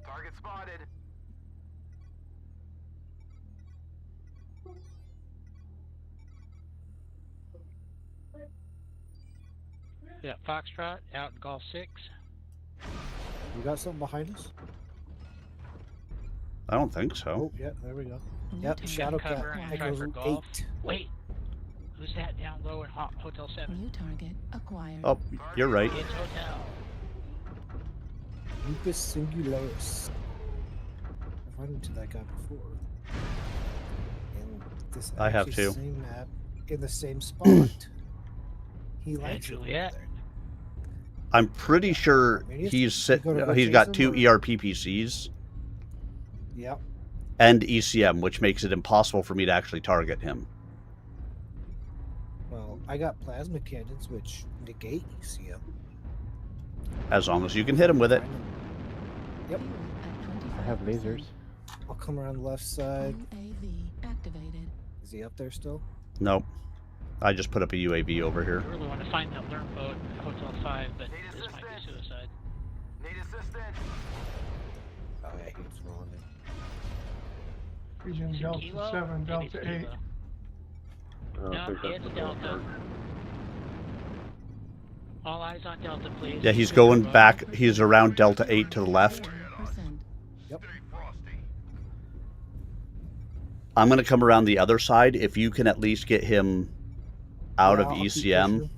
Target spotted. Yeah, Foxtrot out in Golf 6. You got something behind us? I don't think so. Oh, yeah, there we go. New Yep, target Shadow cover Cat. and That try goes for in golf. 8. Wait, who's that down low in Hotel 7? New target acquired. Oh, you're right. It's Hotel. Lupus Singularis. I've run into that guy before. In this I have actually too. Same map, in the same spot. He likes it over Juliet. there. I'm pretty sure he's got 2 ERP PCs Yep. and ECM, which makes it impossible for me to actually target him. Well, I got plasma cannons, which negate ECM. As long as you can hit him with it. Yep. Fuel at 25%. I have lasers. I'll come around the left side. UAV activated. Is he up there still? Nope. I just put up a UAV over here. I really want to find that learn boat at Hotel 5, but this might be suicide. Need assistance. Oh yeah, he's rolling in. Region Is it Delta Kilo? 7, Maybe it's Delta 8. Kilo. I think No, that's it's the Delta. Delta. All eyes on Delta, please. Yeah, he's going back. He's around Delta 8 to the left. 0%. Yep. I'm going to come around the other side. If you can at least get him out Yeah, of I'll keep ECM. pushing him.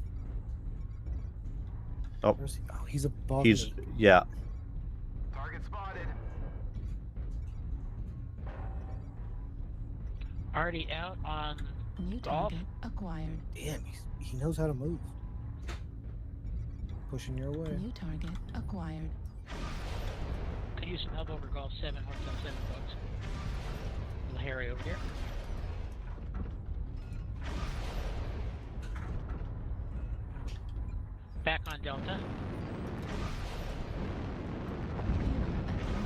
Oh, Where's he? Oh, he's above he's, me. yeah. Target spotted. Already out on New Golf. target acquired. Damn, he knows how to move. Pushing your way. New target acquired. Could use some help over Golf 7, Hotel 7 folks. Little Harry over here. Back on Delta.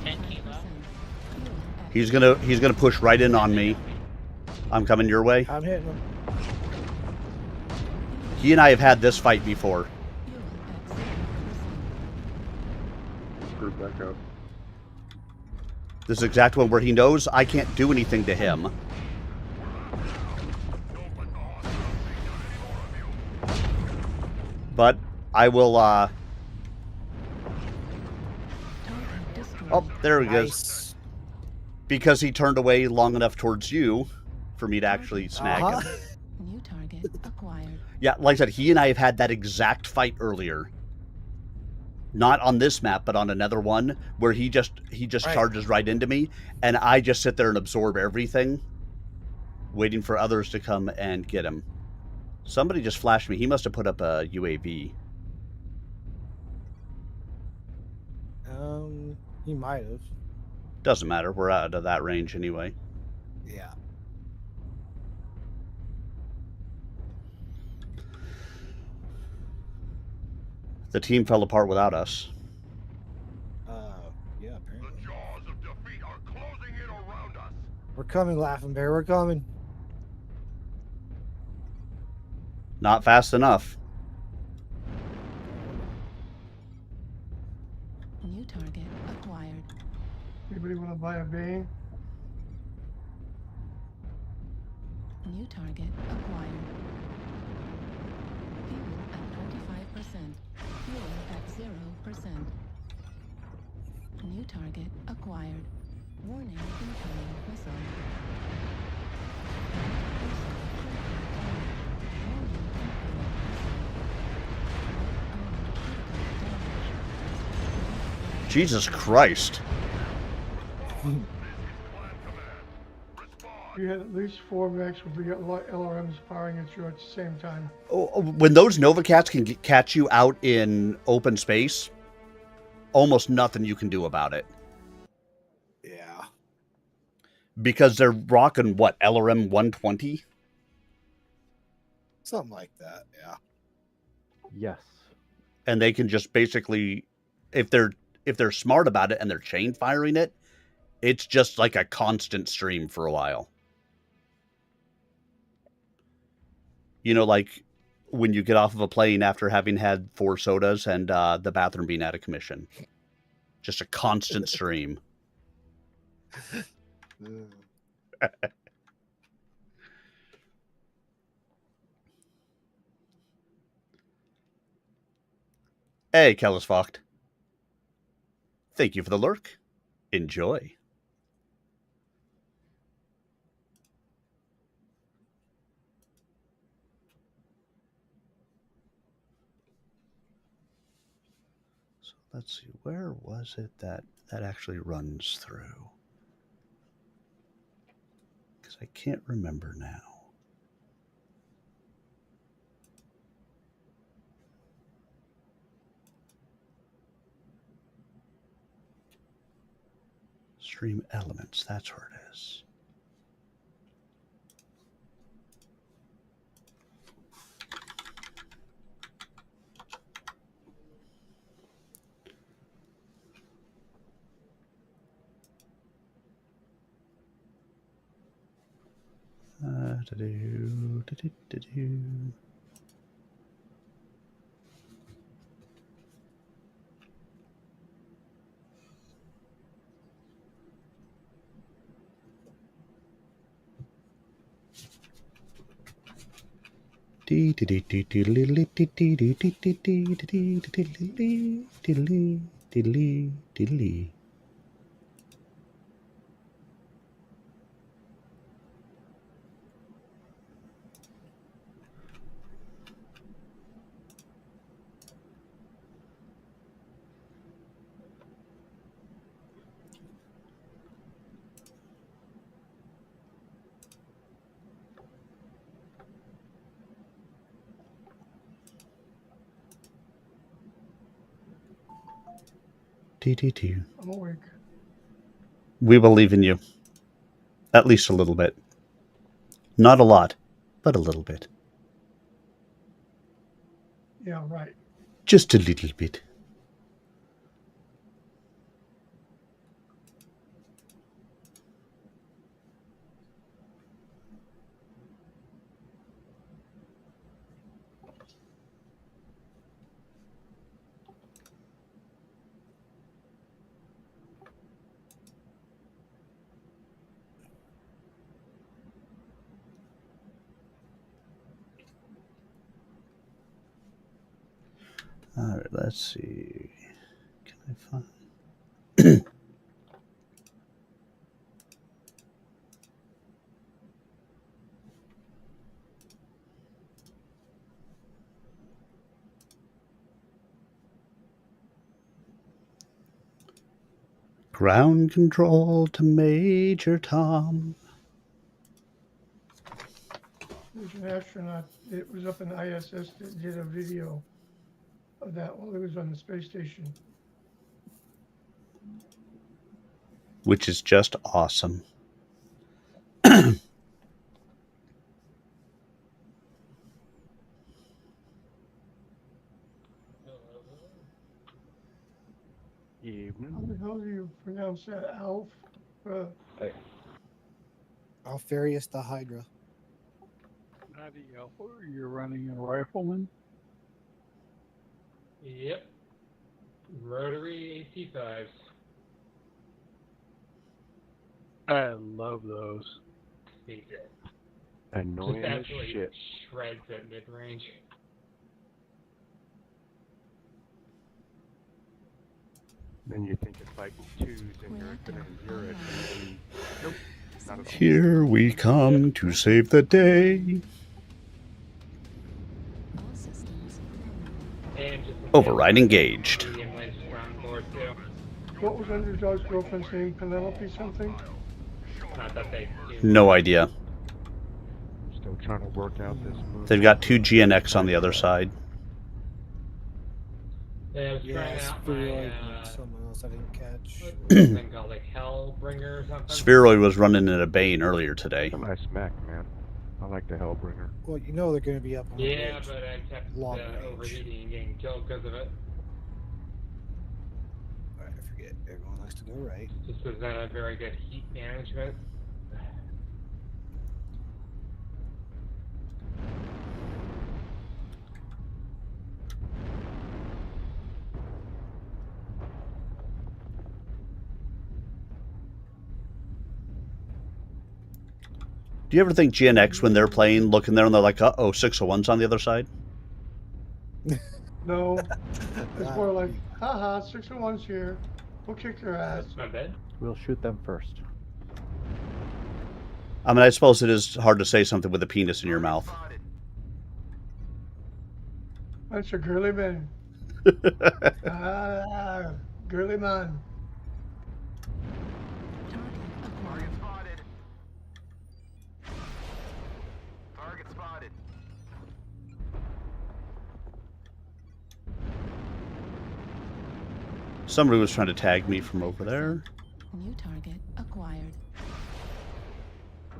10 kilo. He's gonna push right in on me. I'm coming your way. I'm hitting him. He and I have had this fight before. Group back up. This is exact one where he knows I can't do anything to him. But I will, oh, there he goes. Because he turned away long enough towards you for me to actually snag him. New target acquired. Yeah, like I said, he and I have had that exact fight earlier. Not on this map, but on another one where he just charges right into me, and I just sit there and absorb everything, waiting for others to come and get him. Somebody just flashed me. He must have put up a UAV. He might have. Doesn't matter. We're out of that range anyway. Yeah. The team fell apart without us. Yeah, apparently. The jaws of defeat are closing in around us. We're coming, Laughing Bear. We're coming. Not fast enough. New target acquired. Anybody want to buy a Bane? New target acquired. Fuel at 25%. Fuel at 0%. New target acquired. Warning, incoming missile. Jesus Christ. You had at least 4 mechs with the LRMs firing at you at the same time. When those Nova Cats can catch you out in open space, almost nothing you can do about it. Yeah. Because they're rocking, what, LRM 120? Something like that, yeah. Yes. And they can just basically, if they're smart about it and they're chain firing it, it's just like a constant stream for a while. You know, like when you get off of a plane after having had 4 sodas and the bathroom being out of commission. Just a constant stream. Hey, Kellis Vogt. Thank you for the lurk. Enjoy. So let's see, where was it that actually runs through? Because I can't remember now. Stream elements, that's where it is. T. I'm awake. We believe in you. At least a little bit. Not a lot, but a little bit. Yeah, right. Just a little bit. All right, let's see. Can I find? Ground control to Major Tom. There's an astronaut. It was up in ISS that did a video of that while he was on the space station. Which is just awesome. How the hell do you pronounce that, Alf? Alfarius the Hydra. Howdy, Alpha. You're running a rifleman? Yep. Rotary AC5s. I love those. Annoying Just as absolutely shit. shreds at mid-range. Then you think it's like twos and you're gonna endure it. And nope, not at all. Here we come to save the day. And just Override engaged. What was Underdog's girlfriend's name? Penelope something? Not that they do. No idea. Still trying to work out this move. They've got 2 GNX on the other side. Yeah, I was trying Yes, out for my, like someone else I didn't catch. thing called like Hellbringer or something. Spheroid was running in a Bane earlier today. It's a nice mech, man. I like the Hellbringer. Well, you know they're going to be up on the Yeah, ridge. but I kept Long range. overheating and getting killed because of it. Alright, I forget. Everyone likes to go right. Just was not a very good heat management. Do you ever think GNX, when they're playing, look in there and they're like, uh-oh, 601's on the other side? No. It's more like, haha, 601's here. We'll kick their ass. That's my bed. We'll shoot them first. I mean, I suppose it is hard to say something with a penis in your mouth. That's a girly man. Ah, girly man. Target spotted. Target spotted. Somebody was trying to tag me from over there. New target acquired.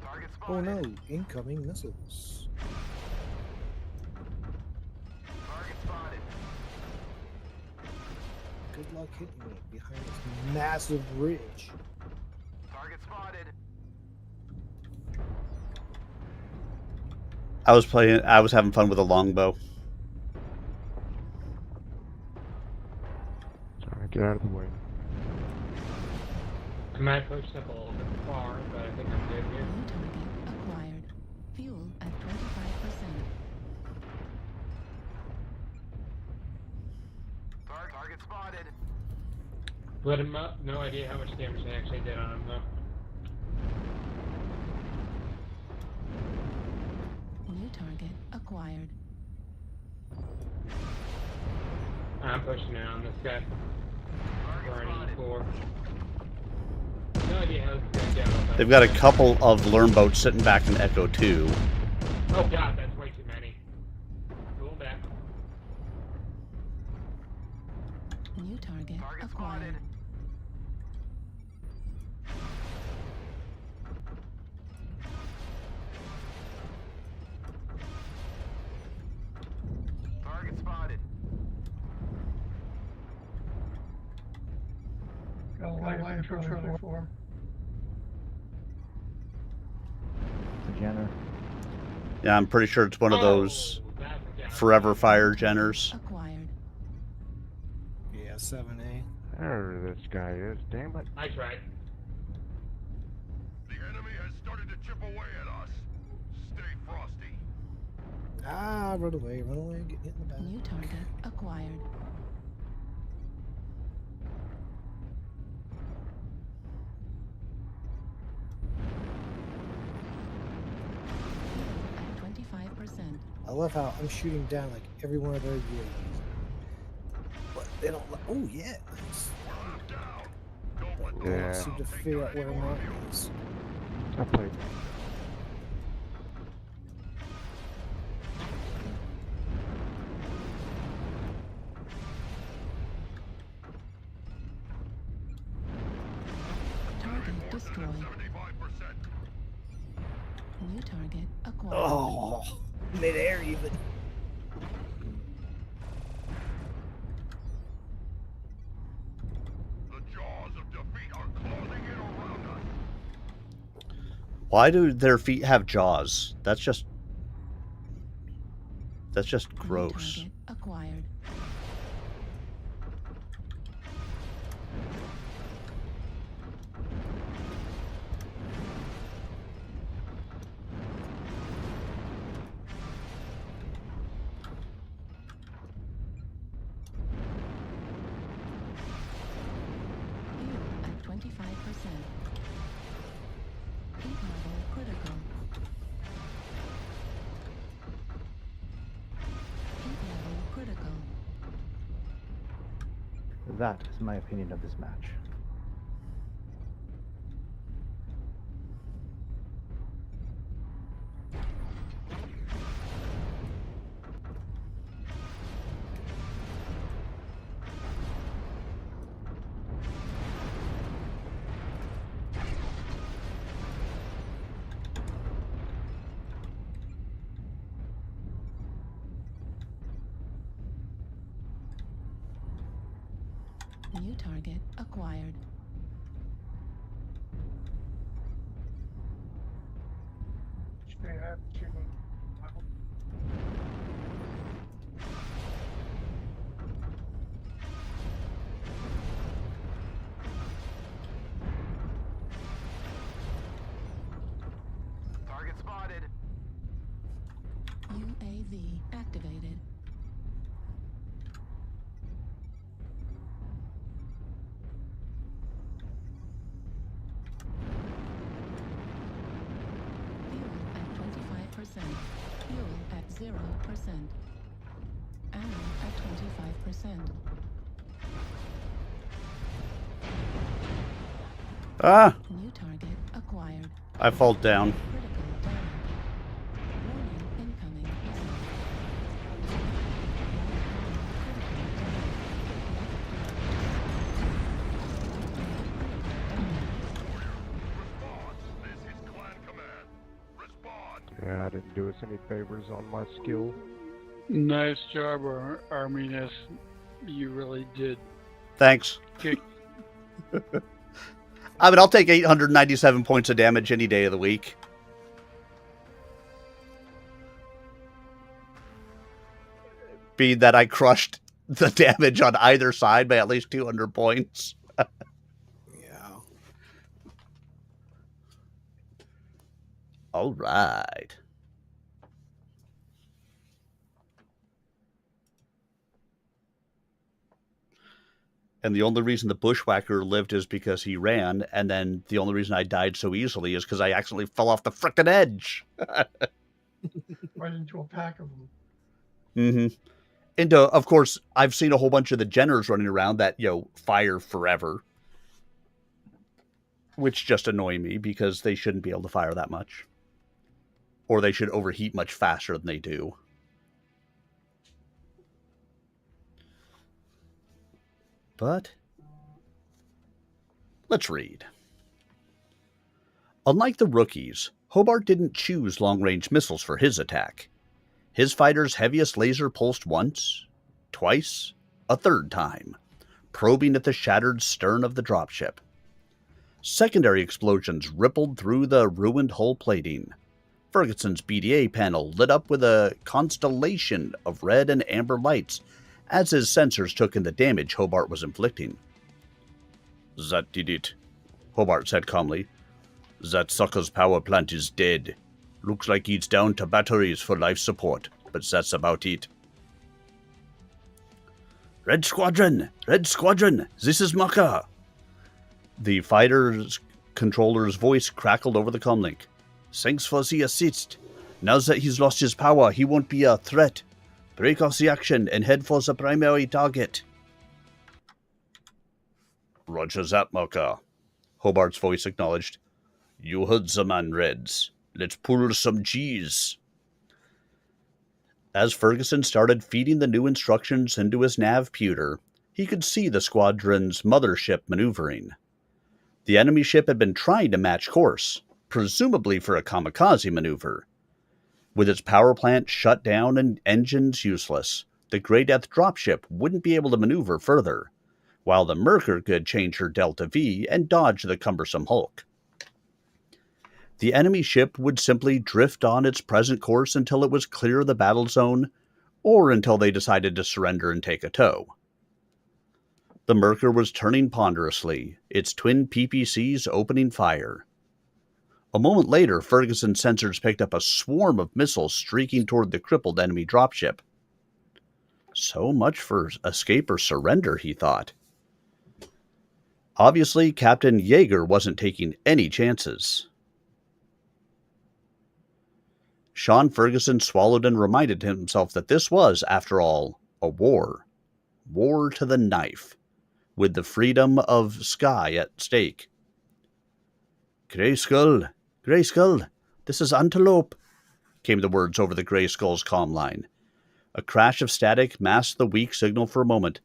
Target Oh spotted. no, incoming missiles. Target spotted. Good luck hitting it behind this massive ridge. Target spotted. I was having fun with a longbow. Trying to get out of the way. I might push up a little bit far, but I think I'm good here. New target acquired. Fuel at 25%. Target spotted. Lit him up. No idea how much damage I actually did on him, though. New target acquired. I'm pushing in on this guy. For an E4. No idea how this is going to go. They've got a couple of learn boats sitting back in Echo 2. Oh god, that's way too many. Pull back. New target acquired. acquired. Target spotted. Got a light for Charlie 4. The Jenner. Yeah, I'm pretty sure it's one of those forever fire Jenners. Acquired. Yeah, 7A. There this guy is, damn it. I tried. The enemy has started to chip away at us. Stay frosty. Ah, run away, get hit in the back. New target acquired. At 25%. I love how I'm shooting down like every one of their UAVs. But they don't. Oh yeah, nice. But they Yeah. don't seem to figure out where I'm at. I played. Target destroyed. New target acquired. Oh, midair even. The jaws of defeat are closing in around us. Why do their feet have jaws? That's just gross. New target acquired. At 25%. Heat level critical. Heat level critical. That is my opinion of this match. New target acquired. Target spotted. UAV activated. Fuel at 25%. Fuel at 0%. Ammo at 25%. Ah! New target acquired. I fall down. Critical damage. Warning, incoming missile. This is Clan Command. Respond. Yeah, I didn't do us any favors on my skill. Nice job, Arminus. You really did. Thanks. Kick. I mean, I'll take 897 points of damage any day of the week. Being that I crushed the damage on either side by at least 200 points. Yeah. All right. And the only reason the bushwhacker lived is because he ran, and then the only reason I died so easily is because I accidentally fell off the frickin' edge. Right into a pack of them. Mm-hmm. And, of course, I've seen a whole bunch of the Jenners running around that, fire forever. Which just annoy me, because they shouldn't be able to fire that much. Or they should overheat much faster than they do. But Let's read. Unlike the rookies, Hobart didn't choose long-range missiles for his attack. His fighter's heaviest laser pulsed once, twice, a third time, probing at the shattered stern of the dropship. Secondary explosions rippled through the ruined hull plating. Ferguson's BDA panel lit up with a constellation of red and amber lights as his sensors took in the damage Hobart was inflicting. "That did it," Hobart said calmly. "That sucker's power plant is dead. Looks like he's down to batteries for life support, but that's about it." Red Squadron! Red Squadron! This is Maka! The fighter's controller's voice crackled over the comlink. "Thanks for the assist. Now that he's lost his power, he won't be a threat. Break off the action and head for the primary target." "Roger that, Maka," Hobart's voice acknowledged. "You heard the man, Reds. Let's pull some cheese." As Ferguson started feeding the new instructions into his nav pewter, he could see the squadron's mothership maneuvering. The enemy ship had been trying to match course, presumably for a kamikaze maneuver. With its power plant shut down and engines useless, the Grey Death dropship wouldn't be able to maneuver further, while the Merker could change her Delta V and dodge the cumbersome Hulk. The enemy ship would simply drift on its present course until it was clear of the battle zone, or until they decided to surrender and take a tow. The Merker was turning ponderously, its twin PPCs opening fire. A moment later, Ferguson's sensors picked up a swarm of missiles streaking toward the crippled enemy dropship. So much for escape or surrender, he thought. Obviously, Captain Yeager wasn't taking any chances. Sean Ferguson swallowed and reminded himself that this was, after all, a war. War to the knife, with the freedom of sky at stake. "Grey Skull! Grey Skull! This is Antelope!" came the words over the Grey Skull's comm line. A crash of static masked the weak signal for a moment.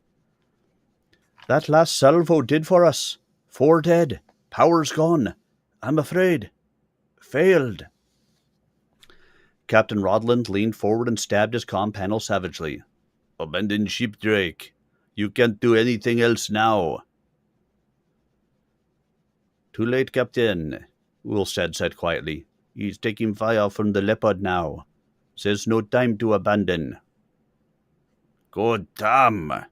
"That last salvo did for us. 4 dead. Power's gone. I'm afraid. Failed." Captain Rodland leaned forward and stabbed his comm panel savagely. "Abandon ship, Drake. You can't do anything else now." "Too late, Captain," Ulstead said quietly. "He's taking fire from the Leopard now. There's no time to abandon." "Good damn!"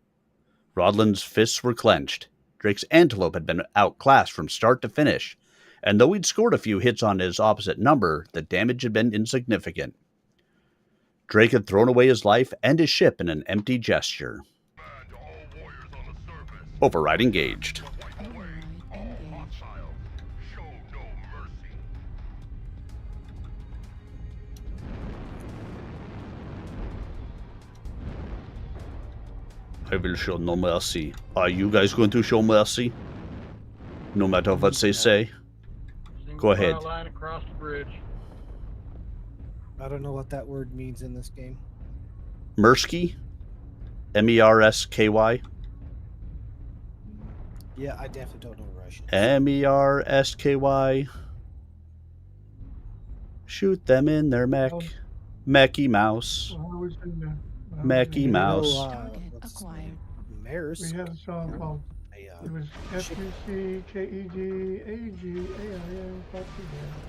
Rodland's fists were clenched. Drake's Antelope had been outclassed from start to finish, and though he'd scored a few hits on his opposite number, the damage had been insignificant. Drake had thrown away his life and his ship in an empty gesture. Override engaged. "I will show no mercy. Are you guys going to show mercy? No matter what they say?" Go ahead. Line across the bridge. I don't know what that word means in this game. Mersky? MERSKY? Yeah, I definitely don't know Russian. MERSKY. Shoot them in their mech. Mecky Mouse. Mecky Mouse. Maris. We had a song called, it was FUCKEGAGAIN put together.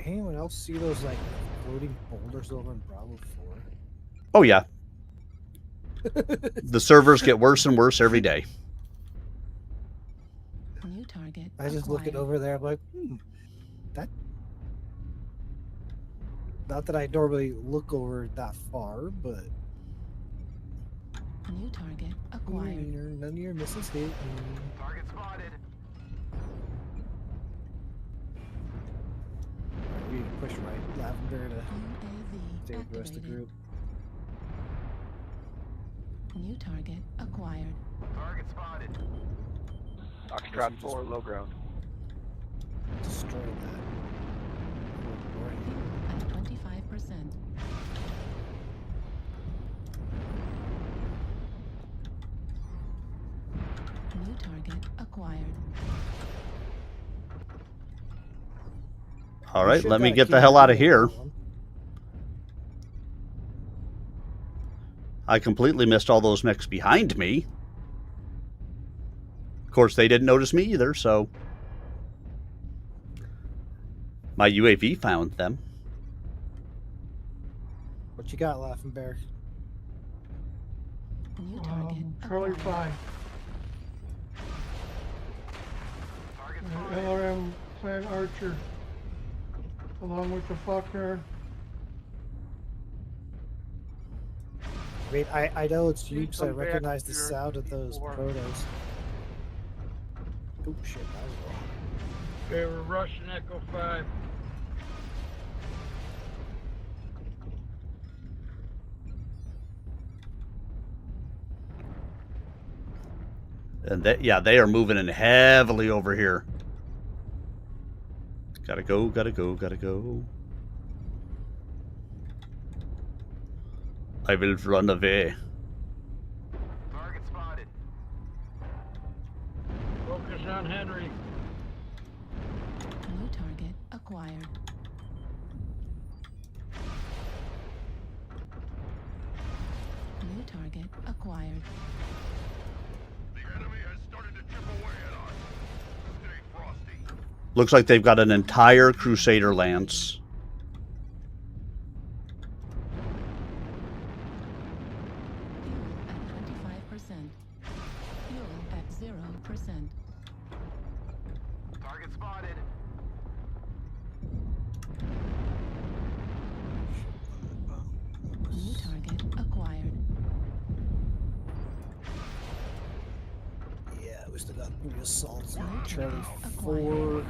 Anyone else see those like floating boulders over in Bravo 4? Oh yeah. The servers get worse and worse every day. New target. I just look it over there, I'm like, that. Not that I normally look over that far, but. New target acquired. None of your missiles hit. Target spotted. We need to push right, Lavender, to stay with the rest of the group. New target acquired. Target spotted. Foxtrot 4, low ground. Destroy that. At 25%. New target acquired. All You right, should let me got a get the hell out of KD on here. that one. I completely missed all those mechs behind me. Of course, they didn't notice me either, so my UAV found them. What you got, Laughing Bear? New target Charlie acquired. 5. LRM Clan Archer, along with the Faulkner. Wait, I know it's you because I Come back recognize the here, sound of those C4. protos. Oh shit, that was wrong. They were rushing Echo 5. And they are moving in heavily over here. Gotta go, gotta go, gotta go. I will run away. Target spotted. Focus on Henry. New target acquired. New target acquired. The enemy has started to chip away at us. Stay frosty. Looks like they've got an entire Crusader Lance. Fuel at 25%. Fuel at 0%. Target spotted. New target acquired. Yeah, we still got three assaults. New Charlie target 4. acquired.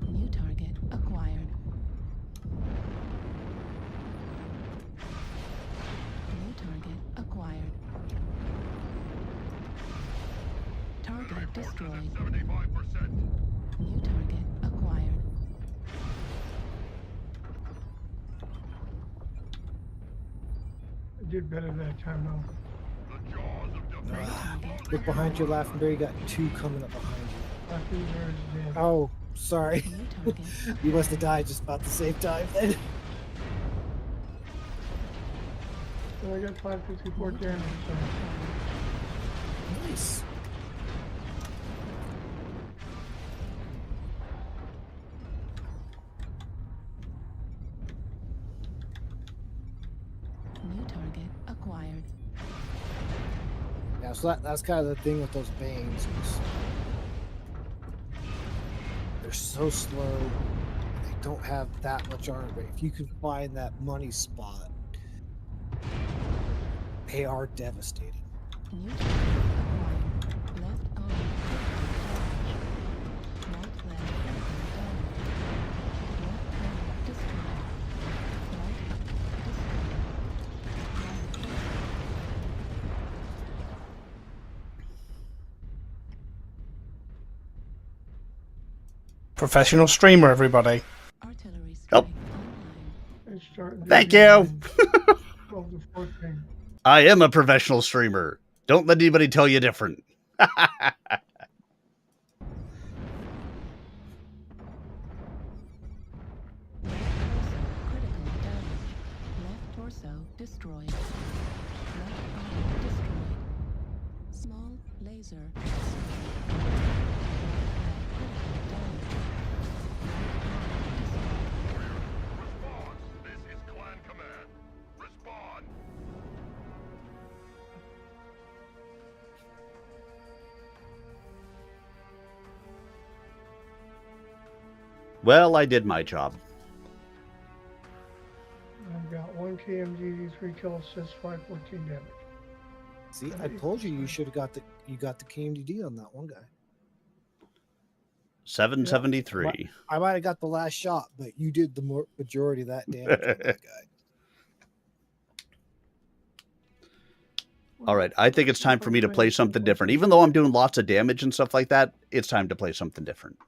New target acquired. New target acquired. Target destroyed. 75%. New target acquired. I did better that time though. The jaws of defeat. Target Look behind you, Laughing Bear. You got two coming up behind you. I think there's dead. Oh, sorry. New target. You must have died just about the same time then. So I got 554 New damage. target So. acquired. Nice. New target acquired. Yeah, so that's kind of the thing with those Banes. Is they're so slow. They don't have that much armor. But if you can find that money spot, they are devastating. New target acquired. Left arm damage. Right leg damage. Left arm destroyed. Right destroyed. Professional streamer, everybody. Artillery Oh. strike online. It's starting to Thank be you. 12 to 14. I am a professional streamer. Don't let anybody tell you different. Critical damage. Left torso destroyed. Left arm destroyed. Small laser. Right leg critical damage. Right arm destroyed. Response. This is Clan Command. Respond. Well, I did my job. I've got 1 KMG, 3 kill assists, 514 damage. See, I told you you should have got the KMDD on that one guy. 773. I might have got the last shot, but you did the majority of that damage on that guy. All right, I think it's time for me to play something different. Even though I'm doing lots of damage and stuff like that, it's time to play something different.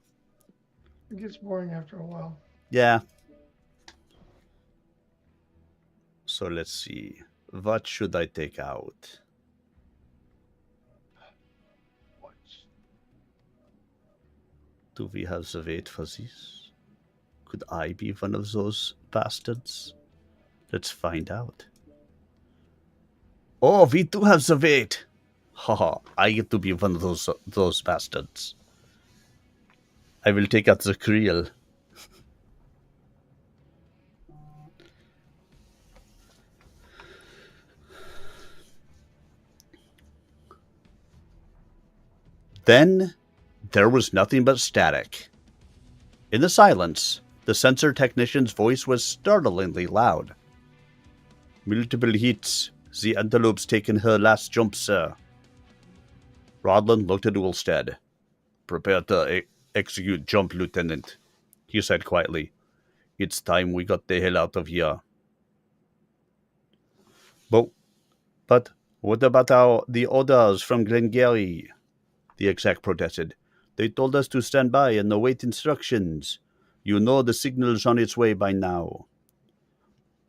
It gets boring after a while. Yeah. So let's see. What should I take out? Do we have the weight for this? Could I be one of those bastards? Let's find out. Oh, we do have the weight. Haha, I get to be one of those bastards. I will take out the creel. Then there was nothing but static. In the silence, the sensor technician's voice was startlingly loud. Multiple hits. The antelope's taken her last jump, sir. Rodlin looked at Ulstead. Prepare to execute jump, Lieutenant, he said quietly. It's time we got the hell out of here. But what about the orders from Glengarry? The exec protested. They told us to stand by and await instructions. You know the signal's on its way by now.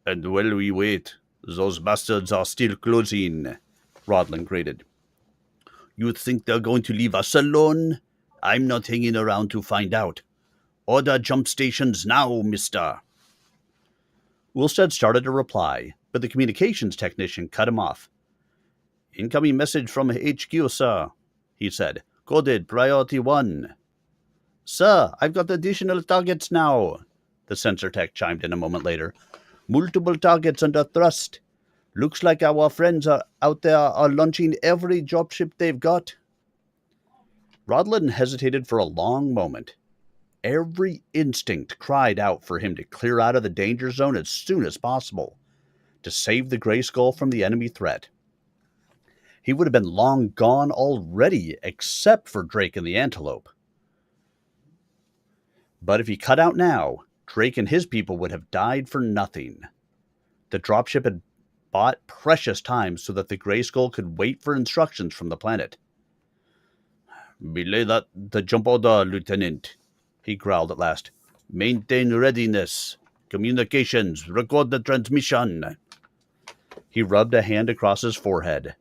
And while we wait, those bastards are still closing, Rodlin grated. You think they're going to leave us alone? I'm not hanging around to find out. Order jump stations now, mister. Ulstead started to reply, but the communications technician cut him off. Incoming message from HQ, sir, he said. Coded priority 1. Sir, I've got additional targets now, the sensor tech chimed in a moment later. Multiple targets under thrust. Looks like our friends out there are launching every dropship they've got. Rodlin hesitated for a long moment. Every instinct cried out for him to clear out of the danger zone as soon as possible, to save the Grey Skull from the enemy threat. He would have been long gone already, except for Drake and the Antelope. But if he cut out now, Drake and his people would have died for nothing. The dropship had bought precious time so that the Grey Skull could wait for instructions from the planet. Belay the jump order, Lieutenant, he growled at last. Maintain readiness. Communications. Record the transmission. He rubbed a hand across his forehead.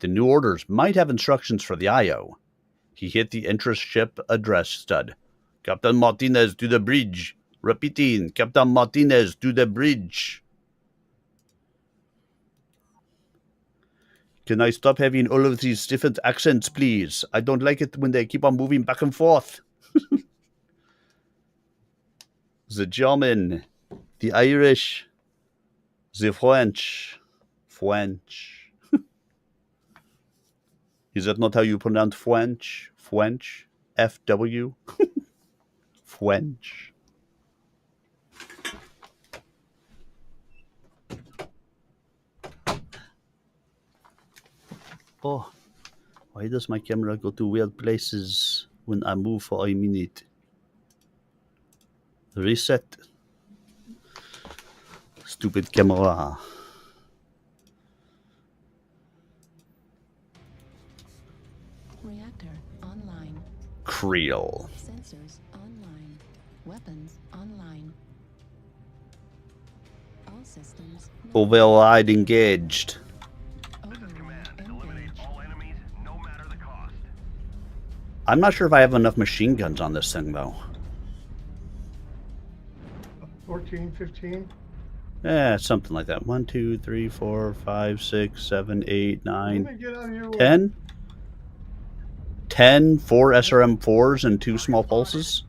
The new orders might have instructions for the IO. He hit the interest ship address stud. Captain Martinez to the bridge. Repeating, Captain Martinez to the bridge. Can I stop having all of these different accents, please? I don't like it when they keep on moving back and forth. The German, the Irish, the French. French. Is that not how you pronounce French? French? FW? French. Oh, why does my camera go to weird places when I move for a minute? Reset. Stupid camera. Reactor online. Creel. Sensors online. Weapons online. All systems. Override engaged. I'm not sure if I have enough machine guns on this thing, though. 14, 15? Yeah, something like that. 1, 2, 3, 4, 5, 6, 7, 8, 9, Get out of your way. 10? 10, 4 SRM-4s and 2 small pulses?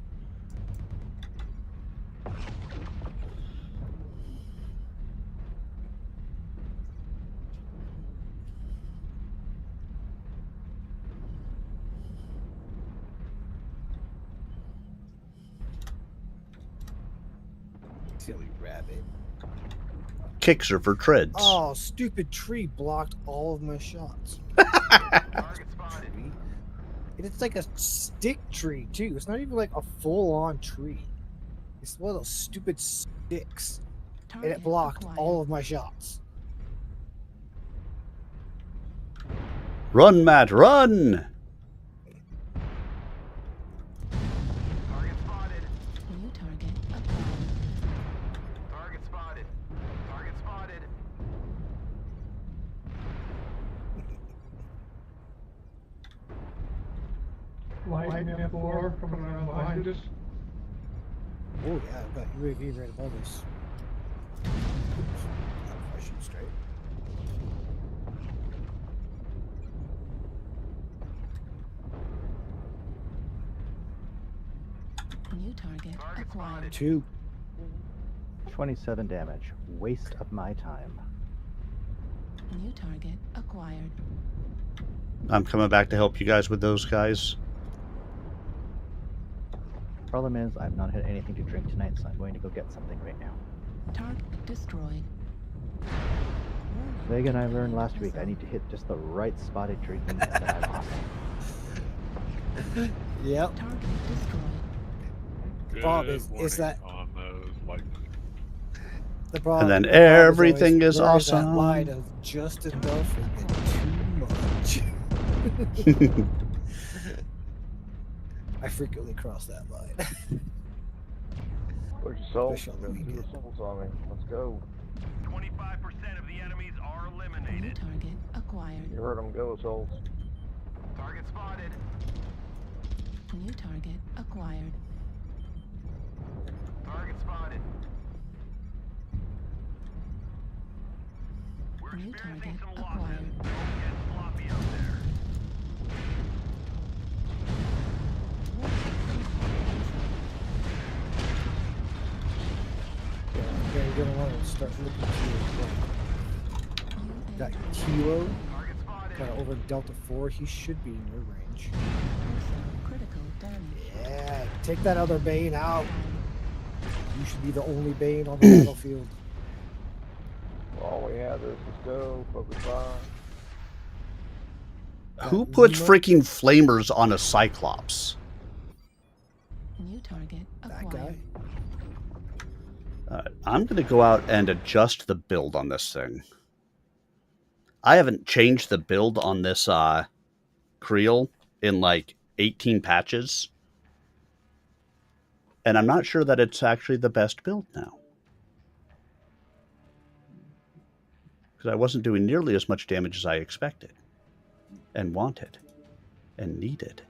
Silly rabbit. Kicks are for treads. Oh, stupid tree blocked all of my shots. And it's like a stick tree, too. It's not even like a full-on tree. It's one of those stupid sticks. And it blocked all of my shots. Run, Matt, run! Target spotted. New target acquired. Target spotted. Target spotted. Light MWO coming around behind us. Oh yeah, I've got UAV right above us. Oops. If I shoot straight. New target acquired. 2. 27 damage. Waste of my time. New target acquired. I'm coming back to help you guys with those guys. Problem is, I've not had anything to drink tonight, so I'm going to go get something right now. Target destroyed. Megan, I learned last week I need to hit just the right spot at drinking, and then I'm off. Yep. Target destroyed. Good Problem is warning that on those lightning. the problem. And then the problem always everything is where awesome. That line of just enough and then too much. I frequently cross that line. Push assault. Especially Got on the 2 weekend. assaults on me. Let's go. 25% of the enemies are New eliminated. target acquired. You heard them go, assaults. Target spotted. New target acquired. Target spotted. We're New experiencing target some losses. acquired. Don't get sloppy out there. Okay, you're gonna want to start looking to your right. Got Kilo. Target spotted. Kind of over Delta 4. He should be in your range. Critical damage. Yeah, take that other Bane out. You should be the only Bane on the battlefield. All we have is let's go. Focus fire. Who puts freaking flamers on a Cyclops? New target That acquired. guy. I'm going to go out and adjust the build on this thing. I haven't changed the build on this Creel in like 18 patches. And I'm not sure that it's actually the best build now. Because I wasn't doing nearly as much damage as I expected. And wanted. And needed.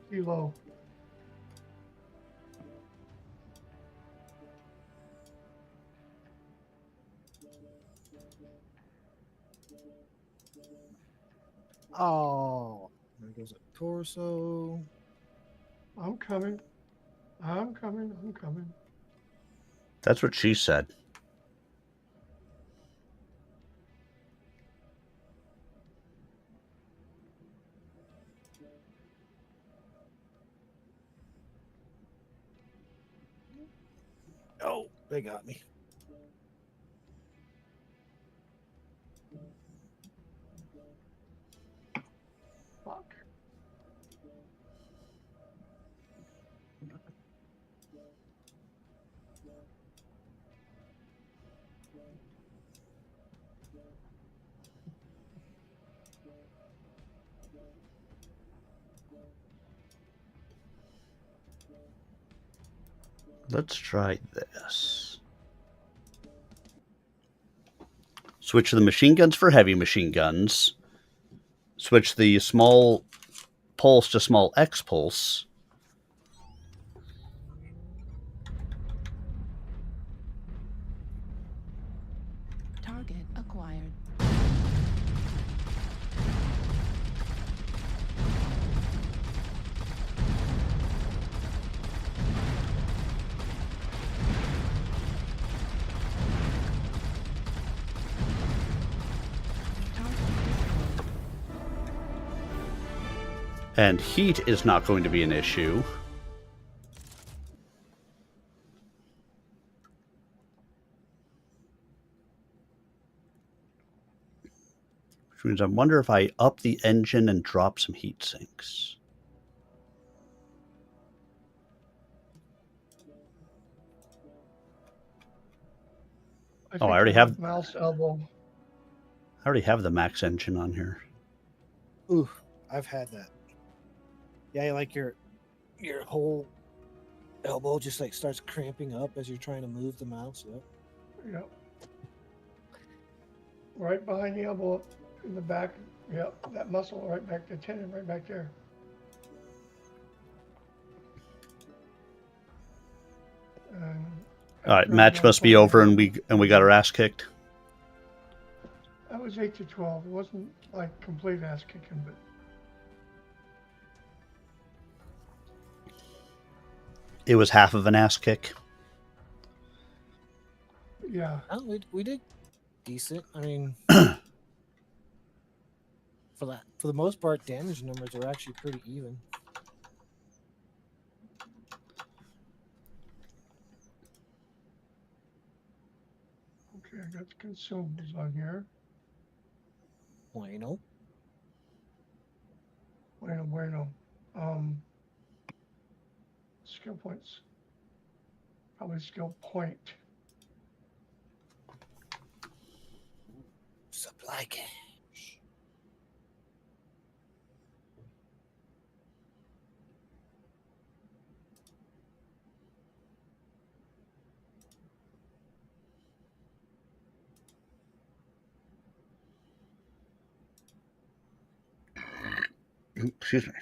Kilo. Oh, there goes a torso. I'm coming. I'm coming. I'm coming. That's what she said. Oh, they got me. Fuck. Let's try this. Switch the machine guns for heavy machine guns. Switch the small pulse to small X pulse. Target acquired. And heat is not going to be an issue. Which means I wonder if I up the engine and drop some heat sinks. I Oh, I already have mouse elbow. I already have the max engine on here. Ooh, I've had that. Yeah, like your whole elbow just like starts cramping up as you're trying to move the mouse. Yep. Yep. Right behind the elbow, in the back. Yep, that muscle right back, the tendon right back there. All right, match must be over, and we got our ass kicked. That was 8-12. It wasn't like complete ass kicking, but It was half of an ass kick. yeah. Oh, we did decent. I mean, for the most part, damage numbers are actually pretty even. Okay, I got the consumables on here. Bueno. Bueno. Skill points. Probably skill point. Supply cache. Excuse me.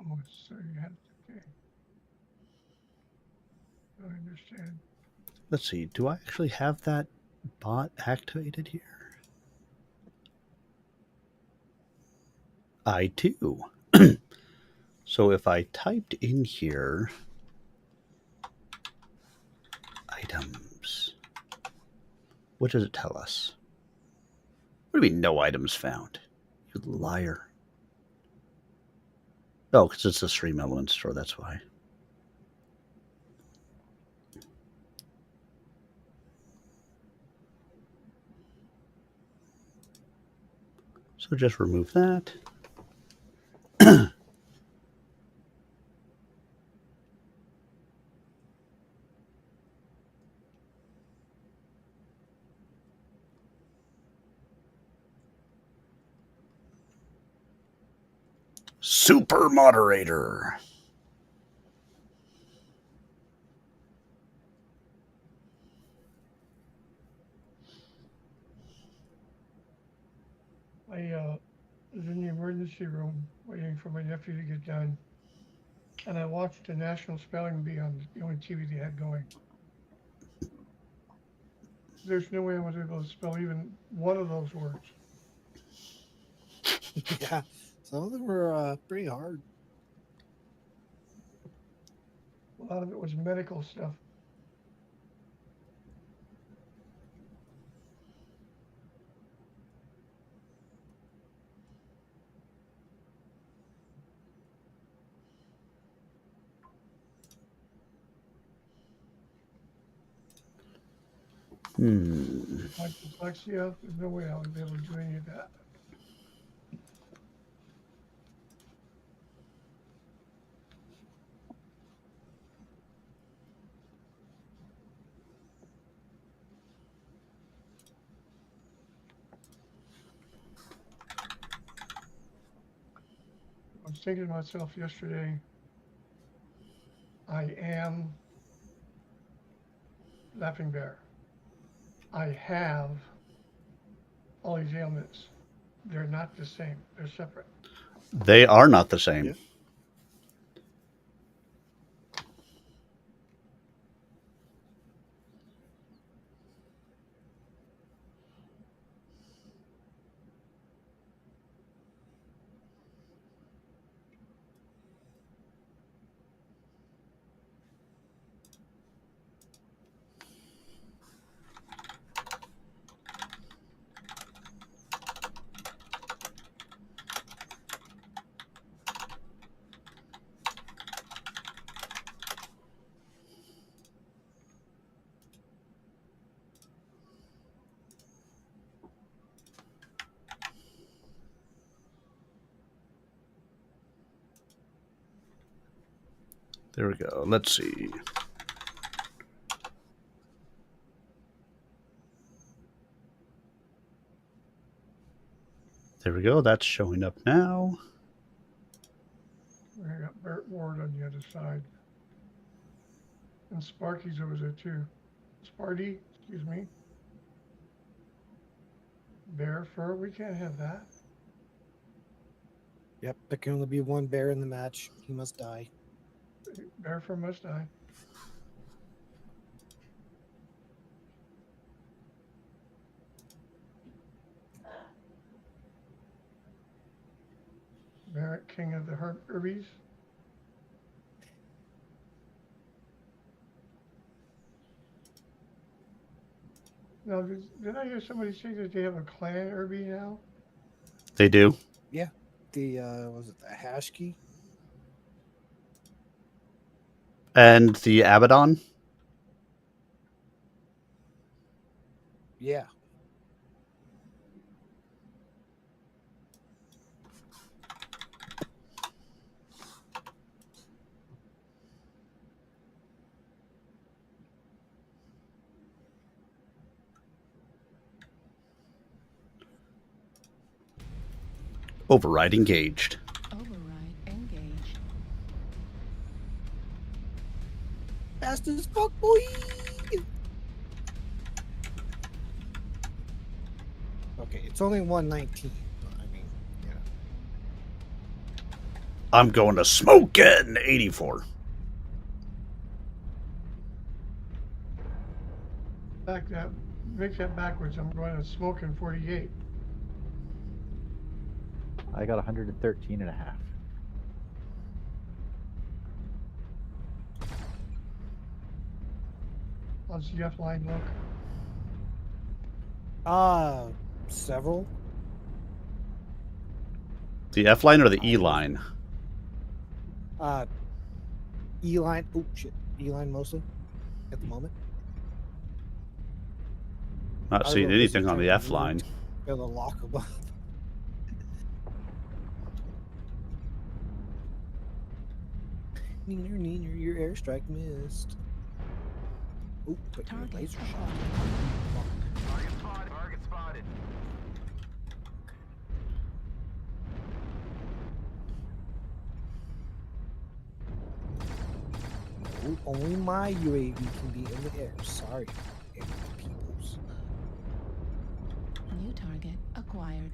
Oh, so you had okay. I understand. Let's see. Do I actually have that bot activated here? I do. So if I typed in here items, what does it tell us? What do you mean no items found? You liar. Oh, because it's a Stream Element store, that's why. So just remove that. Super moderator. I was in the emergency room waiting for my nephew to get done, and I watched the National Spelling Bee on the only TV they had going. There's no way I was able to spell even one of those words. Yeah, some of them were pretty hard. A lot of it was medical stuff. My dyslexia, there's no way I would be able to do any of that. was thinking to myself yesterday, I am Laughing Bear. I have all these ailments. They're not the same. They're separate. They are not the same. Yeah. There we go. Let's see. There we go. That's showing up now. We got Bert Ward on the other side. And Sparky's over there too. Sparty, excuse me. Bear fur, we can't have that. Yep, there can only be one bear in the match. He must die. Bear fur must die. Barrett, king of the Herbies. Now, did I hear somebody say that they have a clan Herbie now? They do. Yeah, the was it the hash key? And the Abaddon? Yeah. Override engaged. Override engaged. Fast as fuck, boy! Okay, it's only 119. I mean, yeah. I'm going to smoking 84. Make that backwards. I'm going to smoking 48. I got 113 and a half. How's the F line look? Several. The F line or the E line? E line. Oh shit. E line mostly at the moment. Not seeing anything on the F line. They're the lock above. Neener, your airstrike missed. Oh, but your laser shot. Target spotted. Target spotted. Oh, only my UAV can be in the air. Sorry, peoples. New target acquired.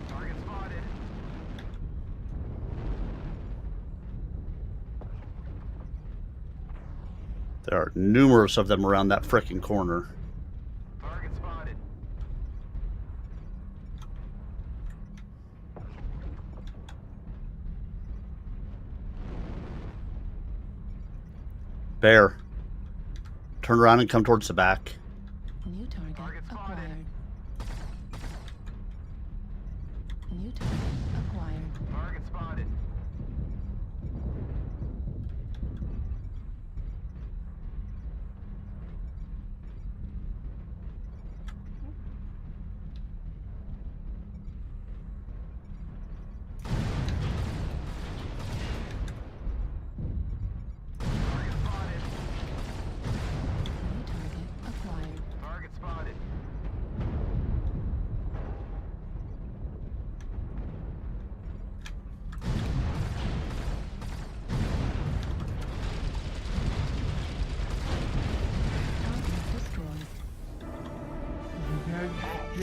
Target spotted. There are numerous of them around that frickin' corner. Target spotted. Bear, turn around and come towards the back. New target acquired. New target acquired. Target spotted.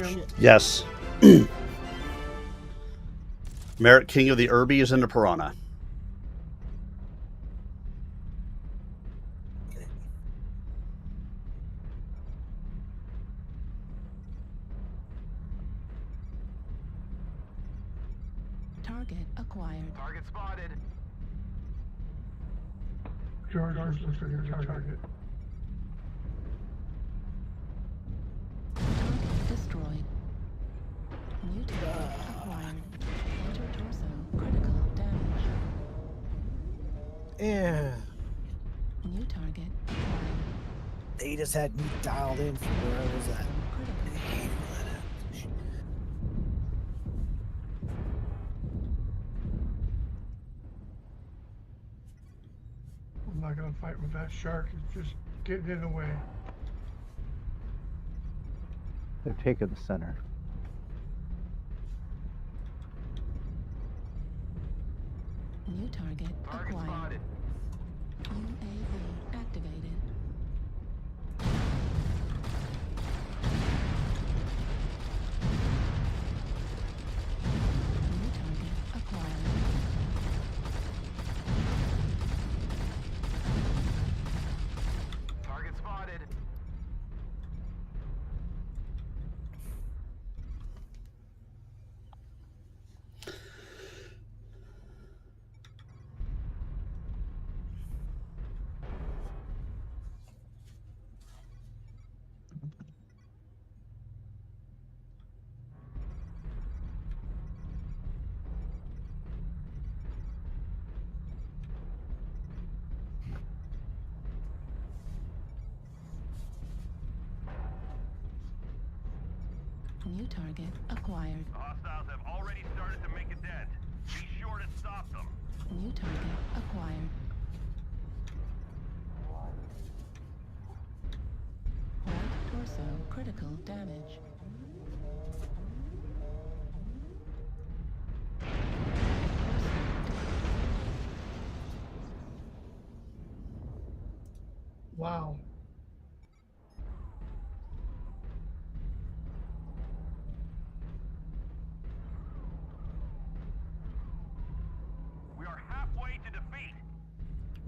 him. Yes. Merritt, King of the Irby, is into Piranha. Target acquired. Target spotted. George looks for your target. Target destroyed. New target acquired. Enter torso. Critical damage. Yeah. New target acquired. They just had me dialed in from where I was at. Critical. I'm not gonna fight with that shark. It's just getting in the way. They're taking the center. New target acquired. UAV activated. New target acquired. Target spotted. New target acquired. Hostiles have already started to make a dent. Be sure to stop them. New target acquired. Right torso critical damage. Wow. We are halfway to defeat.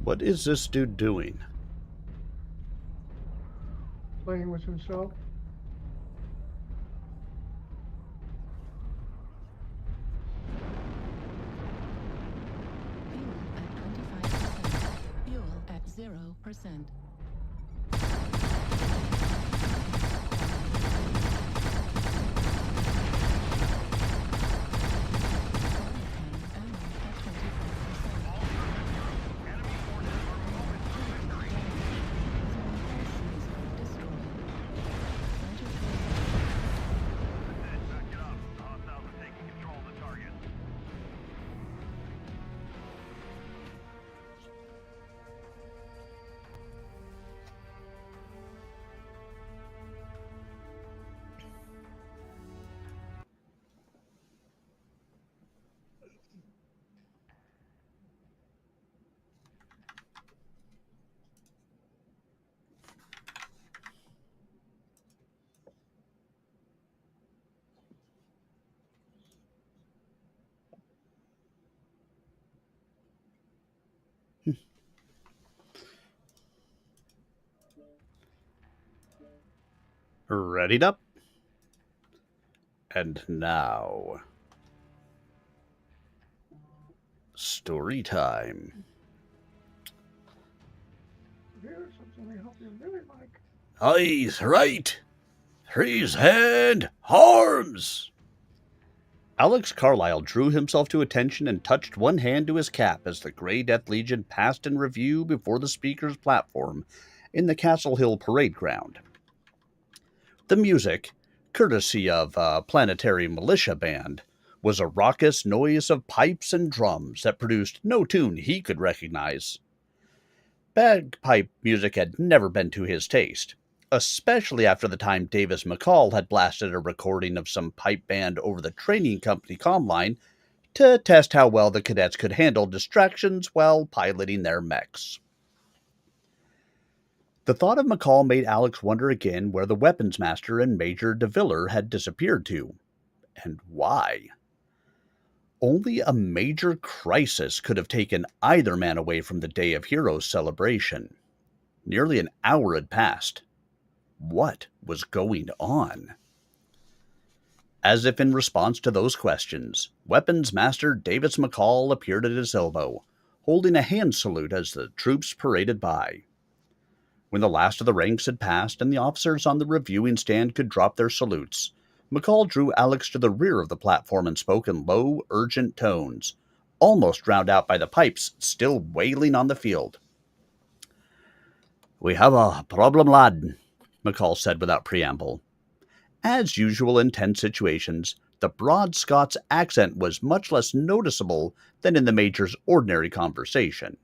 What is this dude doing? Playing with himself. Fuel at 25%. Fuel at 0%. Back it up. The hostiles are taking control of the target. Readied up. And now, story time. Here's something I hope you really like. Eyes right. Freeze hand arms. Alex Carlyle drew himself to attention and touched one hand to his cap as the Grey Death Legion passed in review before the speaker's platform in the Castle Hill Parade Ground. The music, courtesy of a Planetary Militia Band, was a raucous noise of pipes and drums that produced no tune he could recognize. Bagpipe music had never been to his taste, especially after the time Davis McCall had blasted a recording of some pipe band over the training company commline to test how well the cadets could handle distractions while piloting their mechs. The thought of McCall made Alex wonder again where the weapons master and Major DeViller had disappeared to, and why. Only a major crisis could have taken either man away from the Day of Heroes celebration. Nearly an hour had passed. What was going on? As if in response to those questions, Weapons Master Davis McCall appeared at his elbow, holding a hand salute as the troops paraded by. When the last of the ranks had passed and the officers on the reviewing stand could drop their salutes, McCall drew Alex to the rear of the platform and spoke in low, urgent tones, almost drowned out by the pipes still wailing on the field. "We have a problem, lad," McCall said without preamble. As usual in tense situations, the broad Scots accent was much less noticeable than in the Major's ordinary conversation.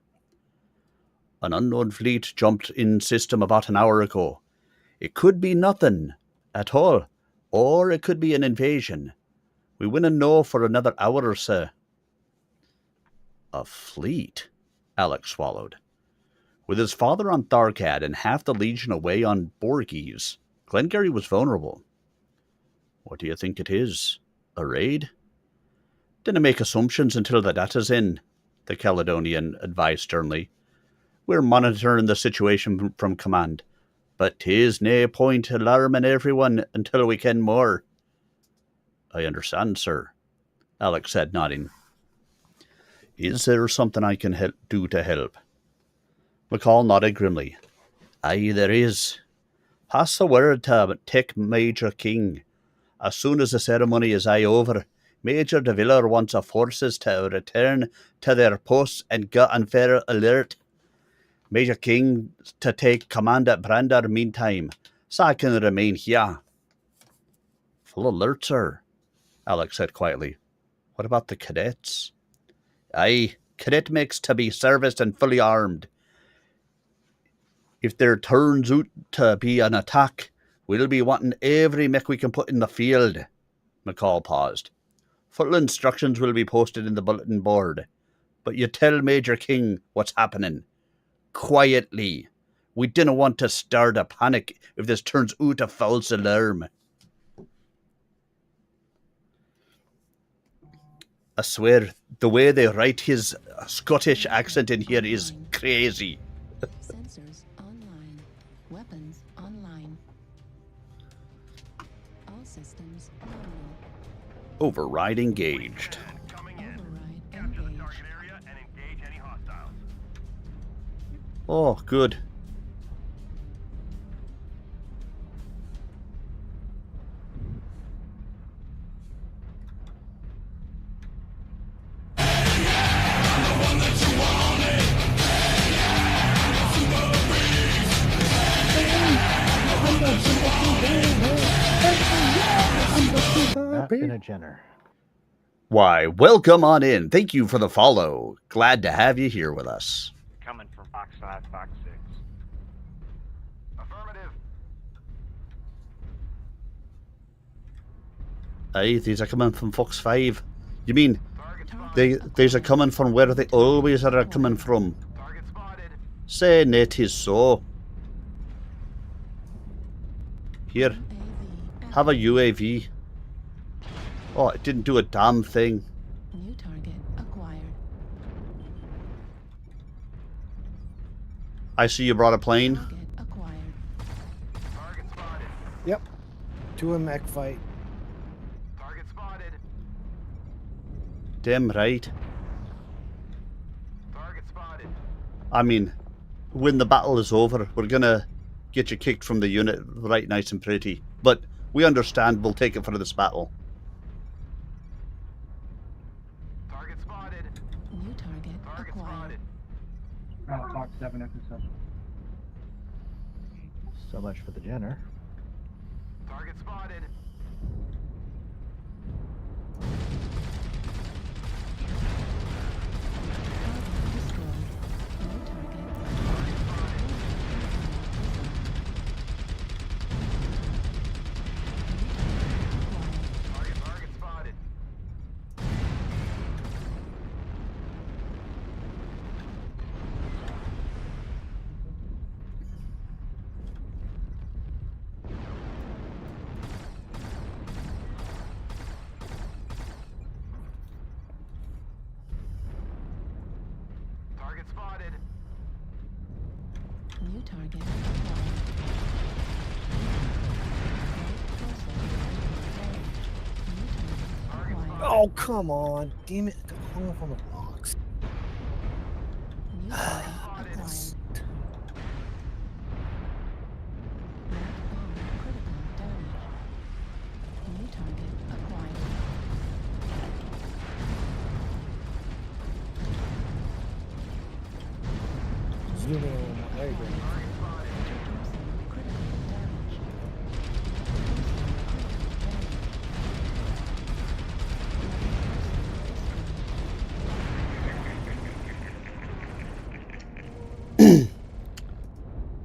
"An unknown fleet jumped in system about an hour ago. It could be nothing at all, or it could be an invasion. We wouldn't know for another hour or so." A fleet? Alex swallowed. With his father on Tharkad and half the Legion away on Borgies, Glengarry was vulnerable. "What do you think it is? A raid?" "Dinna make assumptions until the data's in," the Caledonian advised sternly. "We're monitoring the situation from command, but 'tis nae point alarming everyone until we ken more." "I understand, sir," Alex said, nodding. "Is there something I can do to help?" McCall nodded grimly. "Aye, there is. Pass the word to Tech Major King. As soon as the ceremony is over, Major DeViller wants our forces to return to their posts and get on fair alert. Major King to take command at Brander meantime, so I can remain here." "Full alert, sir," Alex said quietly. "What about the cadets?" "Aye, cadet mechs to be serviced and fully armed. If there turns out to be an attack, we'll be wanting every mech we can put in the field." McCall paused. "Full instructions will be posted in the bulletin board, but you tell Major King what's happening. Quietly. We didn't want to start a panic if this turns out a false alarm." "I swear, the way they write his Scottish accent in here is crazy." Sensors online. Weapons online. All systems nominal. Override engaged. Oh, good. Not been a Jenner. Why, welcome on in. Thank you for the follow. Glad to have you here with us. Coming from Fox 5, Fox 6. Affirmative. Aye, these are coming from Fox 5. You mean these are coming from where they always are coming from? Say it is so. Here, have a UAV. Oh, it didn't do a damn thing. New target acquired. I see you brought a plane. Target acquired. Target spotted. Yep. To a mech fight. Target spotted. Damn right. Target spotted. I mean, when the battle is over, we're gonna get you kicked from the unit right nice and pretty. But we understand, we'll take it for this battle. Target spotted. New target acquired. Fox 7 episode. So much for the Jenner. Target spotted. Target spotted. New target acquired. Oh, come on. Damn it. I got hung up on the rocks. New target acquired. Critical damage. New target acquired. Zoom in on my there you go.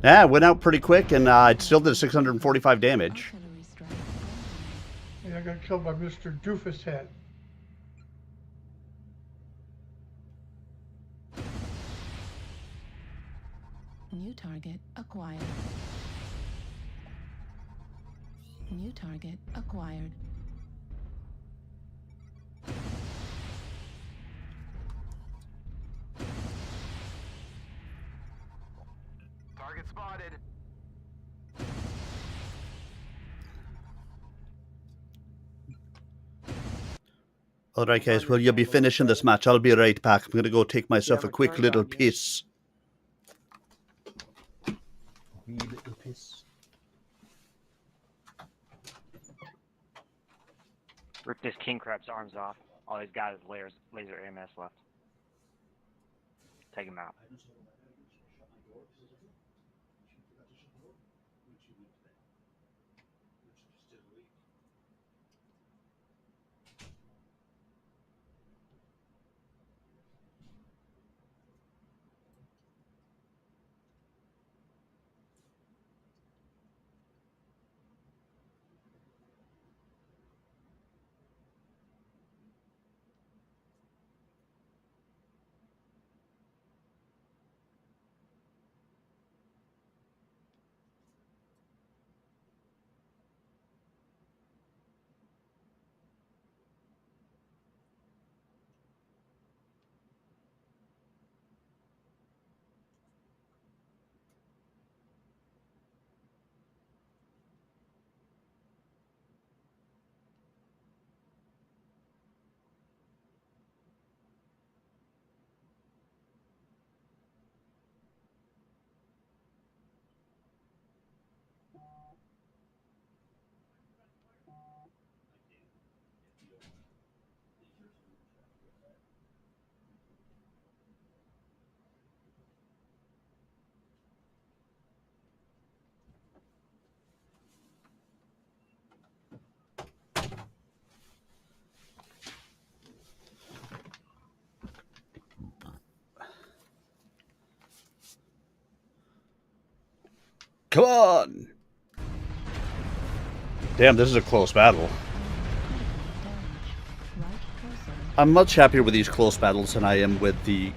Yeah, it went out pretty quick, and it still did 645 damage. Yeah, I got killed by Mr. Doofus Head. New target acquired. New target acquired. Target spotted. Alright guys, well you'll be finishing this match. I'll be right back. I'm gonna go take myself a quick little piss. Wee little piss. Rip this king crab's arms off. All he's got is laser AMS left. Take him out. Come on! Damn, this is a close battle. I'm much happier with these close battles than I am with the,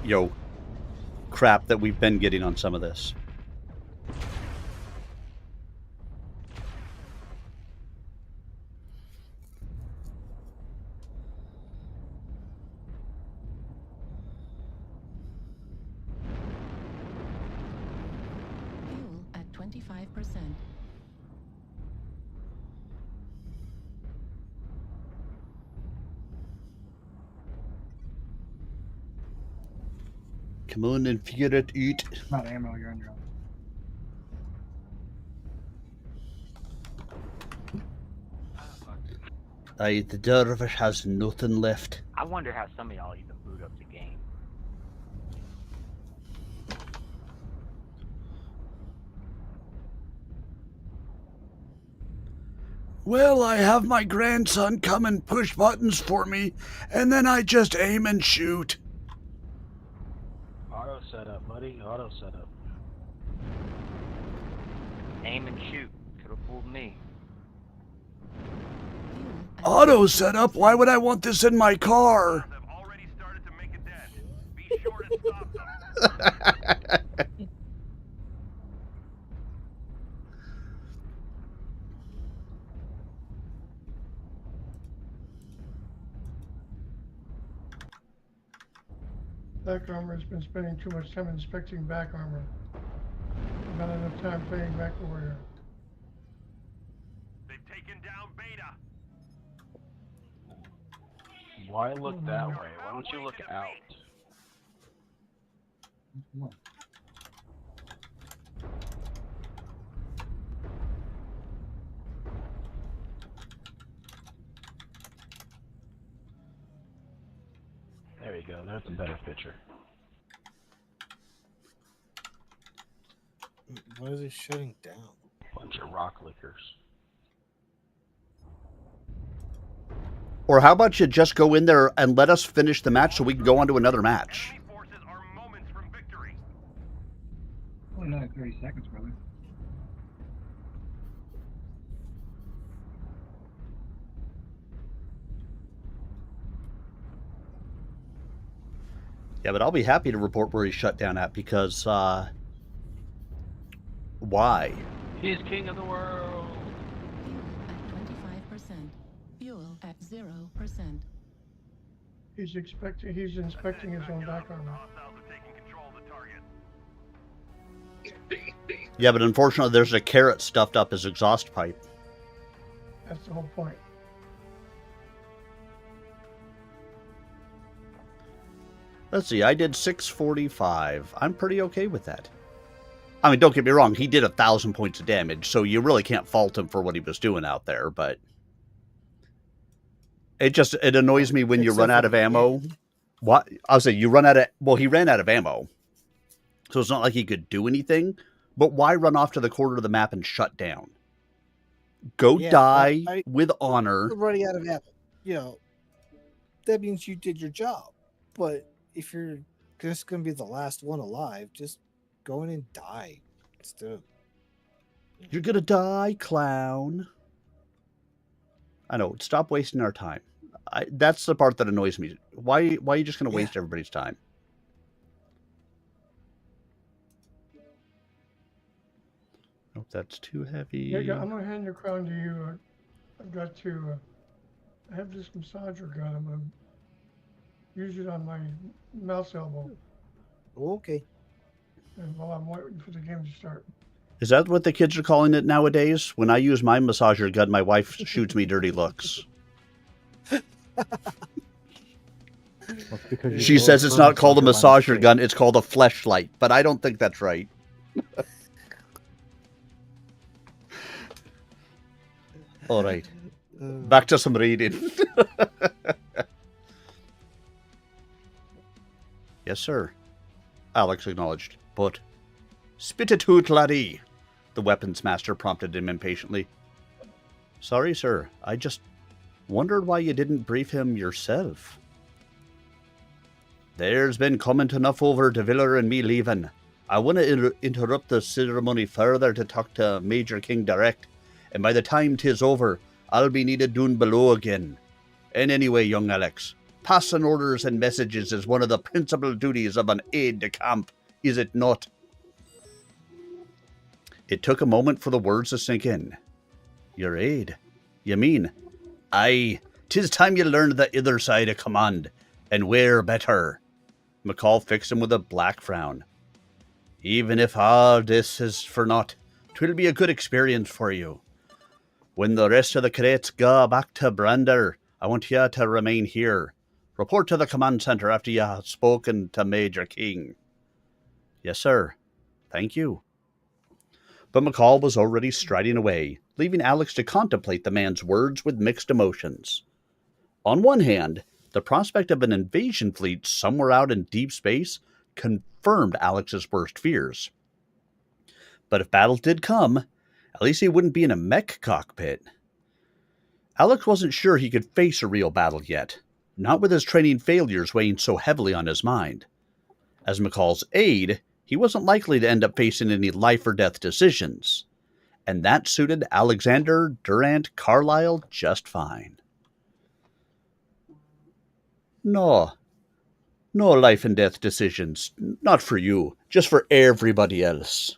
crap that we've been getting on some of this. Fuel at 25%. Come on and figure it out. Not ammo, you're on your own. Aye, the dervish has nothing left. I wonder how some of y'all even boot up the game. Well, I have my grandson come and push buttons for me, and then I just aim and shoot. Auto setup, buddy. Auto setup. Aim and shoot. Could have fooled me. Auto setup? Why would I want this in my car? They've already started to make a dent. Be sure to stop them. Back armor has been spending too much time inspecting back armor. not enough time playing MechWarrior. They've taken down Beta. Why look that way? Why don't you look out? There you go. That's a better picture. Why is it shutting down? Bunch of rock lickers. Or how about you just go in there and let us finish the match so we can go on to another match? Enemy forces are moments from victory. Only another 30 seconds, brother. Yeah, but I'll be happy to report where he's shut down at because, why? He's king of the world. Fuel at 25%. Fuel at 0%. He's inspecting his own back armor. Hostiles are taking control of the target. Yeah, but unfortunately there's a carrot stuffed up his exhaust pipe. That's the whole point. Let's see, I did 645. I'm pretty okay with that. I mean, don't get me wrong, he did 1,000 points of damage, so you really can't fault him for what he was doing out there, but it annoys me when you run out of ammo. What? I'll say you run out of, well, he ran out of ammo. So it's not like he could do anything, but why run off to the corner of the map and shut down? Go die with honor. Running out of ammo. You know, that means you did your job. But if you're just going to be the last one alive, just go in and die instead of... You're going to die, clown. I know. Stop wasting our time. That's the part that annoys me. Why are you just going to waste everybody's time? Oh, that's too heavy. Yeah, I'm going to hand the crown to you. I've got to... I have this massager gun. I'm going to use it on my mouse elbow. Okay. And while I'm waiting for the game to start. Is that what the kids are calling it nowadays? When I use my massager gun, my wife shoots me dirty looks. She says it's not called a massager gun, it's called a fleshlight, but I don't think that's right. All right. Back to some reading. Yes, sir. Alex acknowledged. But, spit it out, laddie, the weapons master prompted him impatiently. Sorry, sir. I just wondered why you didn't brief him yourself. There's been comment enough over De Viller and me leaving. I want to interrupt the ceremony further to talk to Major King direct, and by the time 'tis over, I'll be needed down below again. And anyway, young Alex, passing orders and messages is one of the principal duties of an aide-de-camp, is it not? It took a moment for the words to sink in. Your aide? You mean? Aye, 'tis time you learned the other side of command, and where better. McCall fixed him with a black frown. Even if all this is for naught, 'twill be a good experience for you. When the rest of the cadets go back to Brander, I want you to remain here. Report to the command center after you have spoken to Major King. Yes, sir. Thank you. But McCall was already striding away, leaving Alex to contemplate the man's words with mixed emotions. On one hand, the prospect of an invasion fleet somewhere out in deep space confirmed Alex's worst fears. But if battle did come, at least he wouldn't be in a mech cockpit. Alex wasn't sure he could face a real battle yet, not with his training failures weighing so heavily on his mind. As McCall's aide, he wasn't likely to end up facing any life-or-death decisions, and that suited Alexander Durant Carlyle just fine. No life-and-death decisions, not for you, just for everybody else.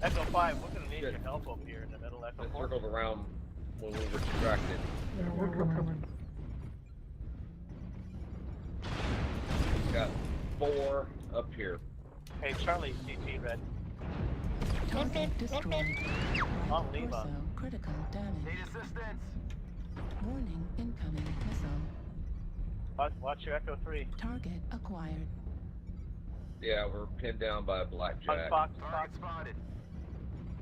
Echo 5, we're gonna need your help over here in the middle, Echo They 4. circled around when we were distracted. Yeah, we're coming. Got 4 up here. Hey, Charlie, CT red. Target destroyed. Right On Lima. torso, critical damage. Need assistance. Warning, incoming missile. Watch your Echo 3. Target acquired. Yeah, we're pinned down by a On blackjack. Fox, Target spotted.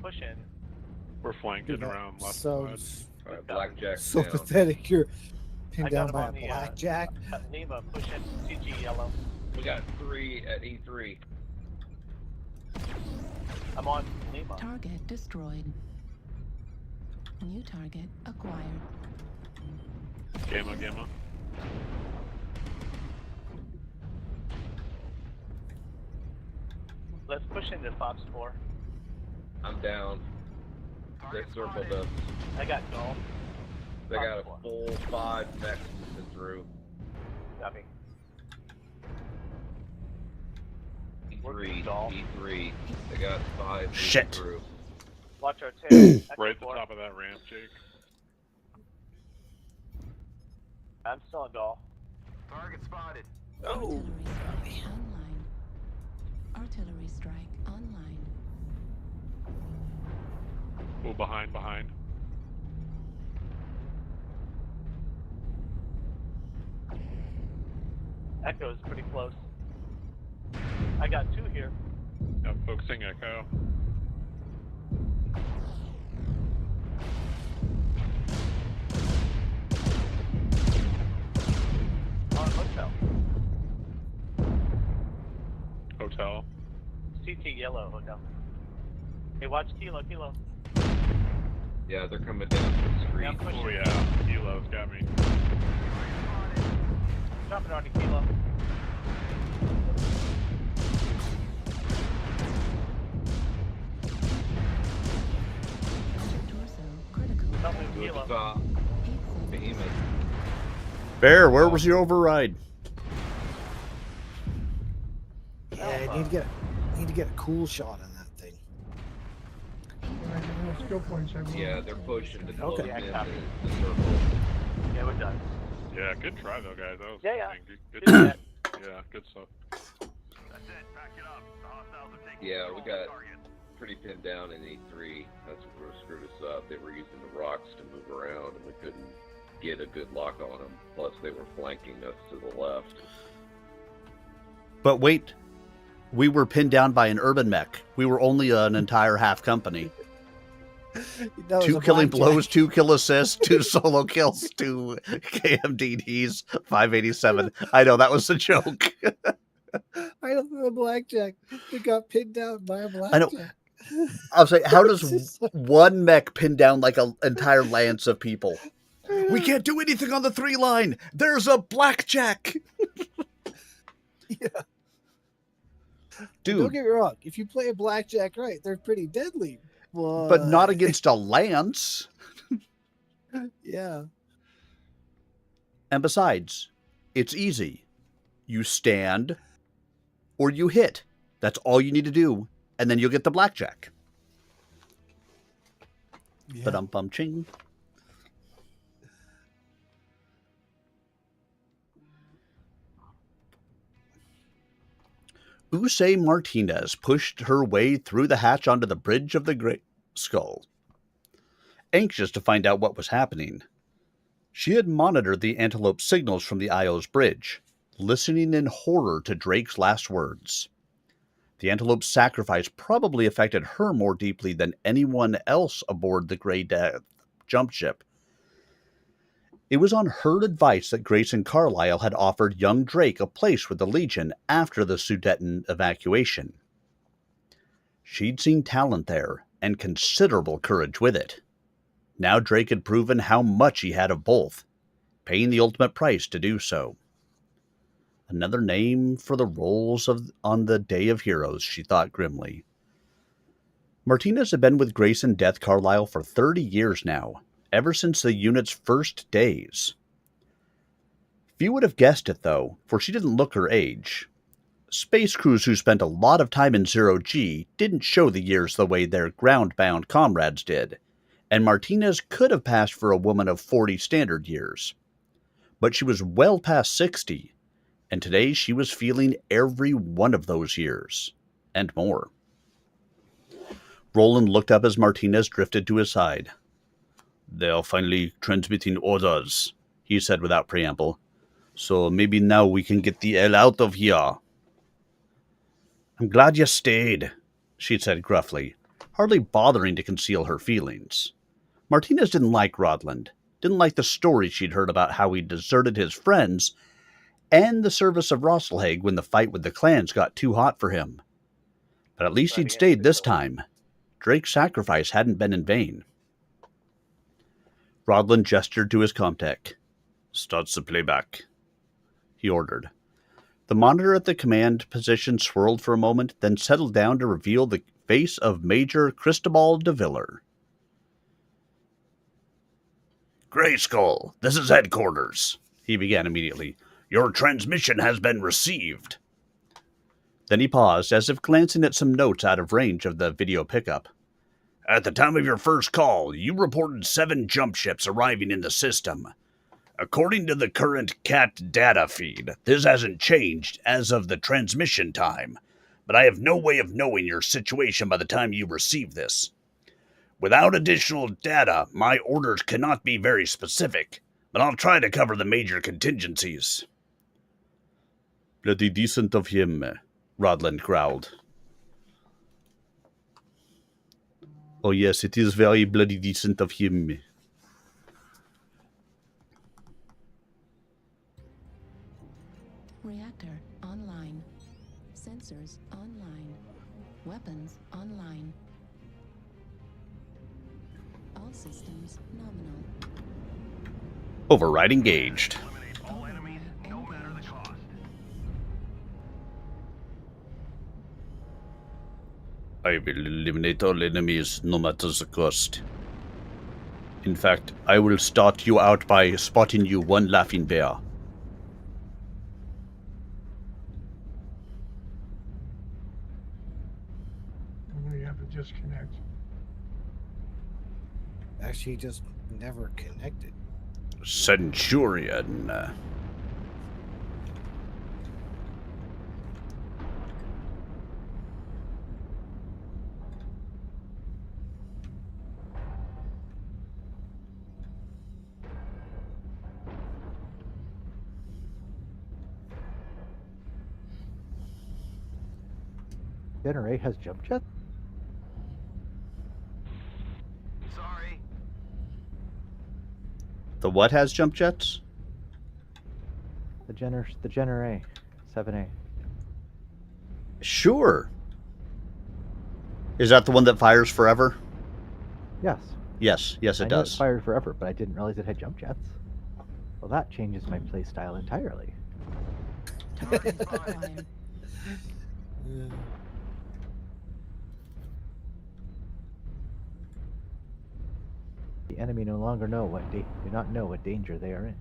push in. We're flanking around left So, side. Alright, blackjack's so down. pathetic. You're I pinned got down him by a on the, blackjack. Lima, push in. CG yellow. We got 3 at E3. I'm on Lima. Target destroyed. New target acquired. Gamma. Let's push into Fox 4. I'm down. They circled us. I got Gull. They got a full 5 mechs moving through. Copy. E3. E3. They got 5 moving Shit. through. Watch our tail. Right at the top of that ramp, Jake. I'm still on Gull. Target spotted. Oh. Artillery strike online. Artillery strike online. Oh, behind. Echo is pretty close. I got 2 here. Yeah, focusing Echo. On Hotel. Hotel. CT yellow Hotel. Hey, watch Kilo. Yeah, they're coming down the street. Yeah, I'm pushing. Oh yeah, Kilo's got me. Jumping on the Kilo. Torso critical. Don't move To the Kilo. top. Behemoth. Bear, where was your override? Yeah, I need to get a cool shot on that thing. When I get enough skill points, I will. Yeah, they're pushing to close Okay. in Yeah, copy. the circle. Yeah, we're done. Yeah, good try though, guys. That was Yeah. good. Yeah. Yeah, good stuff. That's it. Back it up. The hostiles are taking Yeah, we control of got the target. pretty pinned down in E3. That's what screwed us up. They were using the rocks to move around, and we couldn't get a good lock on them. Plus, they were flanking us to the left. But wait, we were pinned down by an urban mech. We were only an entire half company. That was 2 a killing blackjack. blows, 2 kill assists, 2 solo kills, 2 KMDDs, 587. I know, that was a joke. I don't know a blackjack. It got pinned down by a blackjack. I know. I was like, how does one mech pin down like an entire lance of people? We can't do anything on the 3 line. There's a blackjack. Yeah. Dude. Don't get me wrong. If you play a blackjack right, they're pretty deadly. But not against a lance. Yeah. And besides, it's easy. You stand or you hit. That's all you need to do. And then you'll get the blackjack. Yeah. Ba-dum-bum-ching. Usay Martinez pushed her way through the hatch onto the bridge of the Great Skull, anxious to find out what was happening. She had monitored the Antelope signals from the IO's bridge, listening in horror to Drake's last words. The Antelope's sacrifice probably affected her more deeply than anyone else aboard the Grey Death jump ship. It was on her advice that Grace and Carlisle had offered young Drake a place with the Legion after the Sudeten evacuation. She'd seen talent there, and considerable courage with it. Now Drake had proven how much he had of both, paying the ultimate price to do so. Another name for the roles on the Day of Heroes, she thought grimly. Martinez had been with Grace and Death Carlisle for 30 years now, ever since the unit's first days. Few would have guessed it, though, for she didn't look her age. Space crews who spent a lot of time in Zero-G didn't show the years the way their ground-bound comrades did, and Martinez could have passed for a woman of 40 standard years. But she was well past 60, and today she was feeling every one of those years, and more. Roland looked up as Martinez drifted to his side. "They are finally transmitting orders," he said without preamble. "So maybe now we can get the hell out of here." "I'm glad you stayed," she said gruffly, hardly bothering to conceal her feelings. Martinez didn't like Rodland, didn't like the story she'd heard about how he deserted his friends and the service of Rosselhaig when the fight with the clans got too hot for him. But at least he'd stayed this time. Drake's sacrifice hadn't been in vain. Rodland gestured to his comtech. "Starts the playback," he ordered. The monitor at the command position swirled for a moment, then settled down to reveal the face of Major Cristobal de Viller. "Grayskull, this is headquarters," he began immediately. "Your transmission has been received." Then he paused, as if glancing at some notes out of range of the video pickup. "At the time of your first call, you reported 7 jump ships arriving in the system. According to the current CAT data feed, this hasn't changed as of the transmission time, but I have no way of knowing your situation by the time you receive this. Without additional data, my orders cannot be very specific, but I'll try to cover the major contingencies." "Bloody decent of him," Rodland growled. "Oh yes, it is very bloody decent of him." Reactor online. Sensors online. Weapons online. All systems nominal. Override engaged. "I will eliminate all enemies, no matter the cost. In fact, I will start you out by spotting you one laughing bear." We have to disconnect. Actually, just never connected. "Centurion." Generate has jump jets? Sorry. The what has jump jets? The Generate 7A. Sure. Is that the one that fires forever? Yes. Yes, it I knew does. It fired forever, but I didn't realize it had jump jets. Well, that changes my playstyle entirely. The enemy no longer do not know what danger they are in.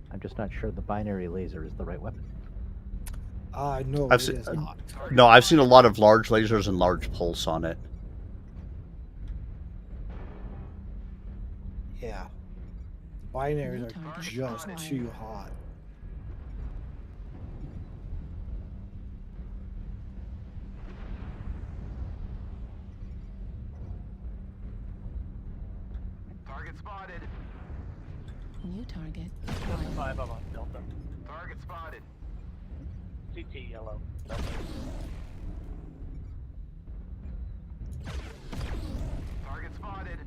I'm just not sure the binary laser is the right weapon. No, I've it seen, is not. No, I've seen a lot of large lasers and large pulse on it. Yeah. Binaries are just too hot. Target spotted. New target. 5 up on Delta. Target spotted. CT yellow. Delta. Target spotted.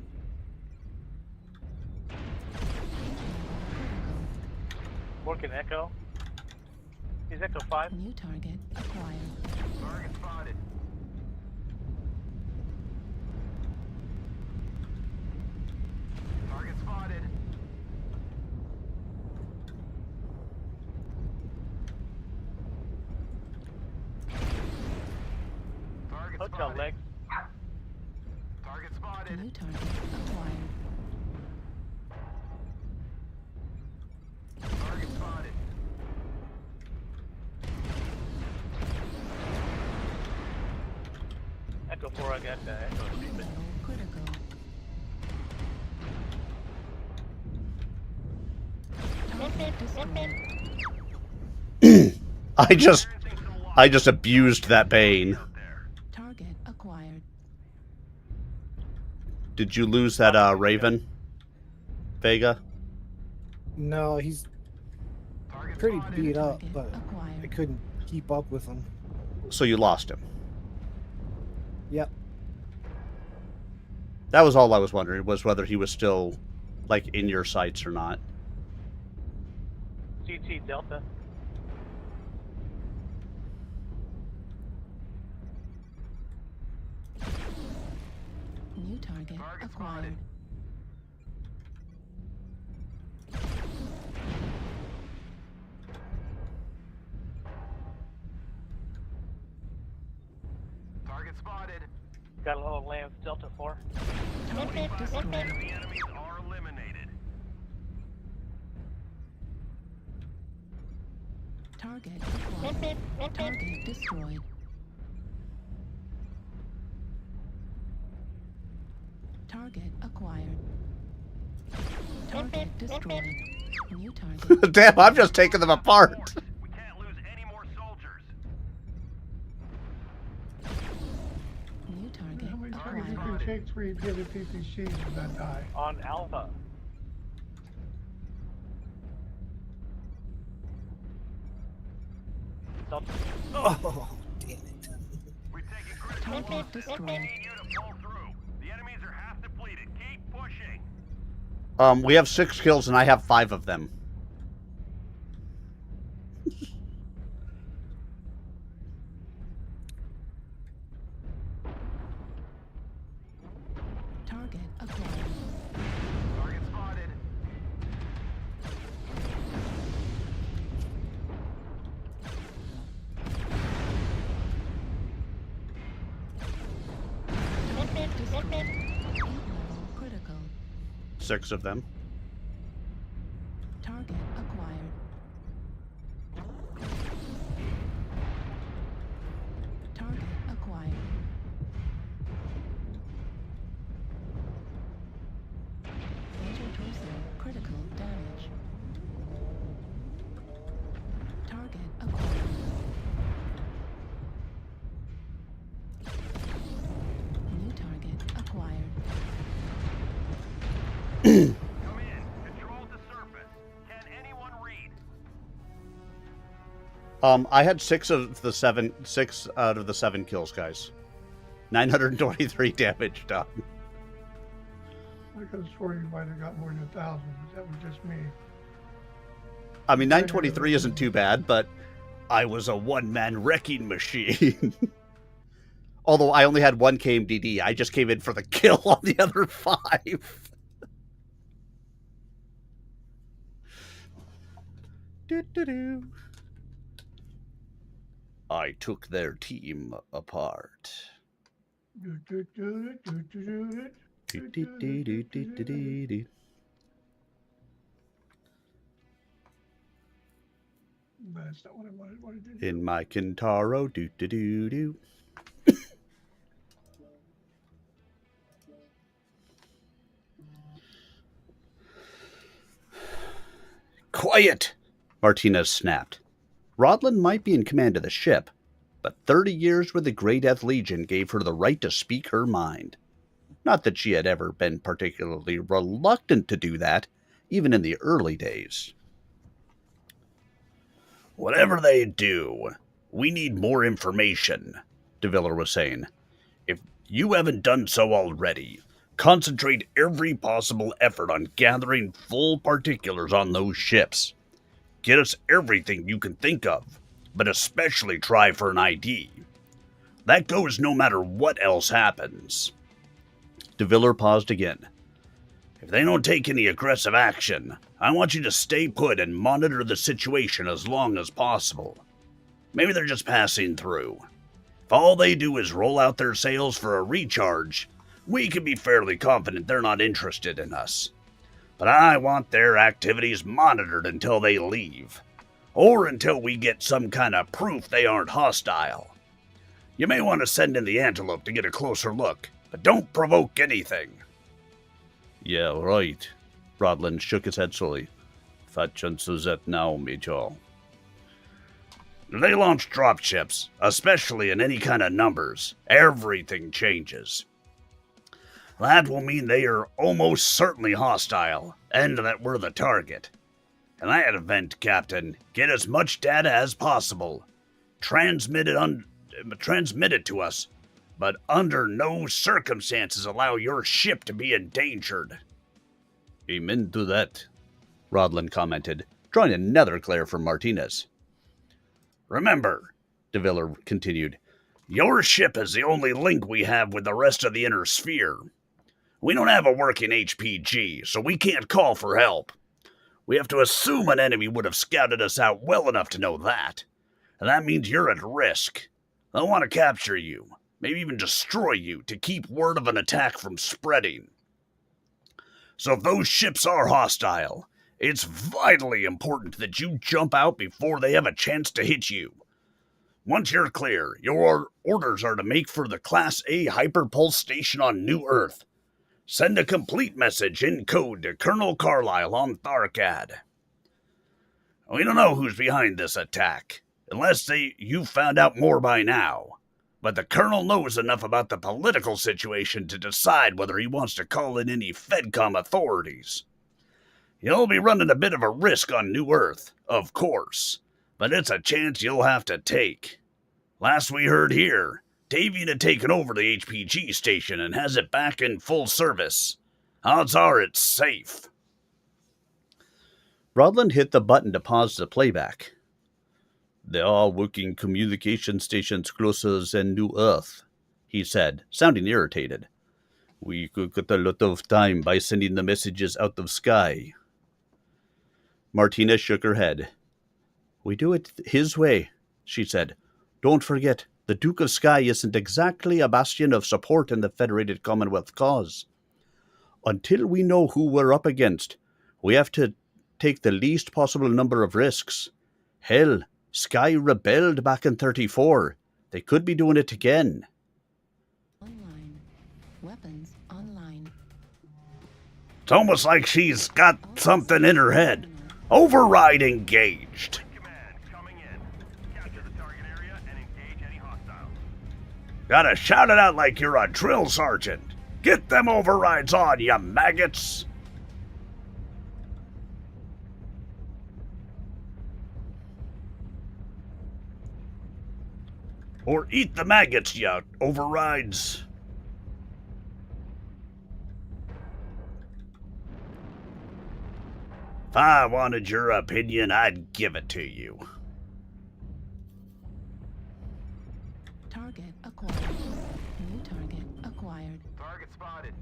Working Echo. He's Echo 5. New target acquired. Target spotted. Target spotted. Hook Intel leg. Target spotted. New target acquired. Target spotted. Echo 4, I got that. Echo critical. I just abused that Bane. Target acquired. Did you lose that Raven, Vega? No, he's pretty beat up, but I couldn't keep up with him. So you lost him. Yep. That was all I was wondering, was whether he was still, like, in your sights or not. CT Delta. New target acquired. Target spotted. Got a little Lance Delta 4. Target destroyed. The enemies are eliminated. Target acquired. Target destroyed. Target acquired. Target destroyed. New target. Damn, I'm just taking them apart. We can't lose any more soldiers. New target How many acquired. times you can take 3 pivot PPCs and not die? On Alpha. Delta. Oh, damn it. We've taken critical Target destroyed. We need you to pull through. The enemies are half depleted. Keep pushing. We have 6 kills and I have 5 of them. Target acquired. Target spotted. Target destroyed. Heat level critical. 6 of them. Target acquired. Target acquired. Major torso critical damage. Target acquired. New target acquired. Come in. Control the surface. Can anyone read? I had 6 of the 7, 6 out of the 7 kills, guys. 923 damage done. I could have sworn you might have got more than 1,000, but that was just me. I mean, 923 isn't too bad, but I was a one-man wrecking machine. Although I only had 1 KMDD, I just came in for the kill on the other 5. Do-do-do. I took their team apart. Do-do-do-do-do-do-do. That's not what I wanted. What I did. In my Kintaro, do-do-do-do. Quiet! Martinez snapped. Rodlin might be in command of the ship, but 30 years with the Great Death Legion gave her the right to speak her mind. Not that she had ever been particularly reluctant to do that, even in the early days. Whatever they do, we need more information, DeViller was saying. If you haven't done so already, concentrate every possible effort on gathering full particulars on those ships. Get us everything you can think of, but especially try for an ID. That goes no matter what else happens. DeViller paused again. If they don't take any aggressive action, I want you to stay put and monitor the situation as long as possible. Maybe they're just passing through. If all they do is roll out their sails for a recharge, we can be fairly confident they're not interested in us. But I want their activities monitored until they leave, or until we get some kind of proof they aren't hostile. You may want to send in the Antelope to get a closer look, but don't provoke anything. Yeah, right. Rodland shook his head slowly. Fat chances that now, Major. They launch dropships, especially in any kind of numbers. Everything changes. That will mean they are almost certainly hostile, and that we're the target. In that event, Captain, get as much data as possible. Transmit it to us, but under no circumstances allow your ship to be endangered. Amen to that, Rodland commented, drawing another glare from Martinez. Remember, De Viller continued, your ship is the only link we have with the rest of the inner sphere. We don't have a working HPG, so we can't call for help. We have to assume an enemy would have scouted us out well enough to know that. And that means you're at risk. They'll want to capture you, maybe even destroy you, to keep word of an attack from spreading. So if those ships are hostile, it's vitally important that you jump out before they have a chance to hit you. Once you're clear, your orders are to make for the Class A Hyperpulse Station on New Earth. Send a complete message in code to Colonel Carlisle on Tharkad. We don't know who's behind this attack, unless you've found out more by now. But the Colonel knows enough about the political situation to decide whether he wants to call in any FedCom authorities. You'll be running a bit of a risk on New Earth, of course, but it's a chance you'll have to take. Last we heard here, Davian had taken over the HPG station and has it back in full service. Odds are it's safe. Rodland hit the button to pause the playback. There are working communication stations closer than New Earth, he said, sounding irritated. We could get a lot of time by sending the messages out of sky. Martina shook her head. We do it his way, she said. Don't forget, the Duke of Sky isn't exactly a bastion of support in the Federated Commonwealth cause. Until we know who we're up against, we have to take the least possible number of risks. Hell, Sky rebelled back in 34. They could be doing it again. Online. Weapons online. It's almost like she's got something in her head. Override engaged. Gotta shout it out like you're a drill sergeant. Get them overrides on, you maggots. Or eat the maggots, you overrides. If I wanted your opinion, I'd give it to you. Target acquired. New target acquired. Target spotted.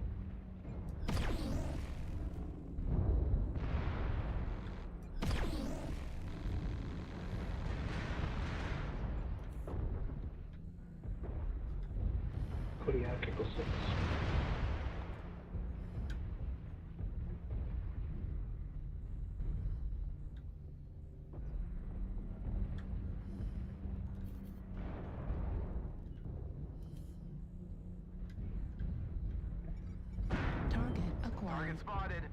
Kodiak equals 6. Target acquired. Target spotted.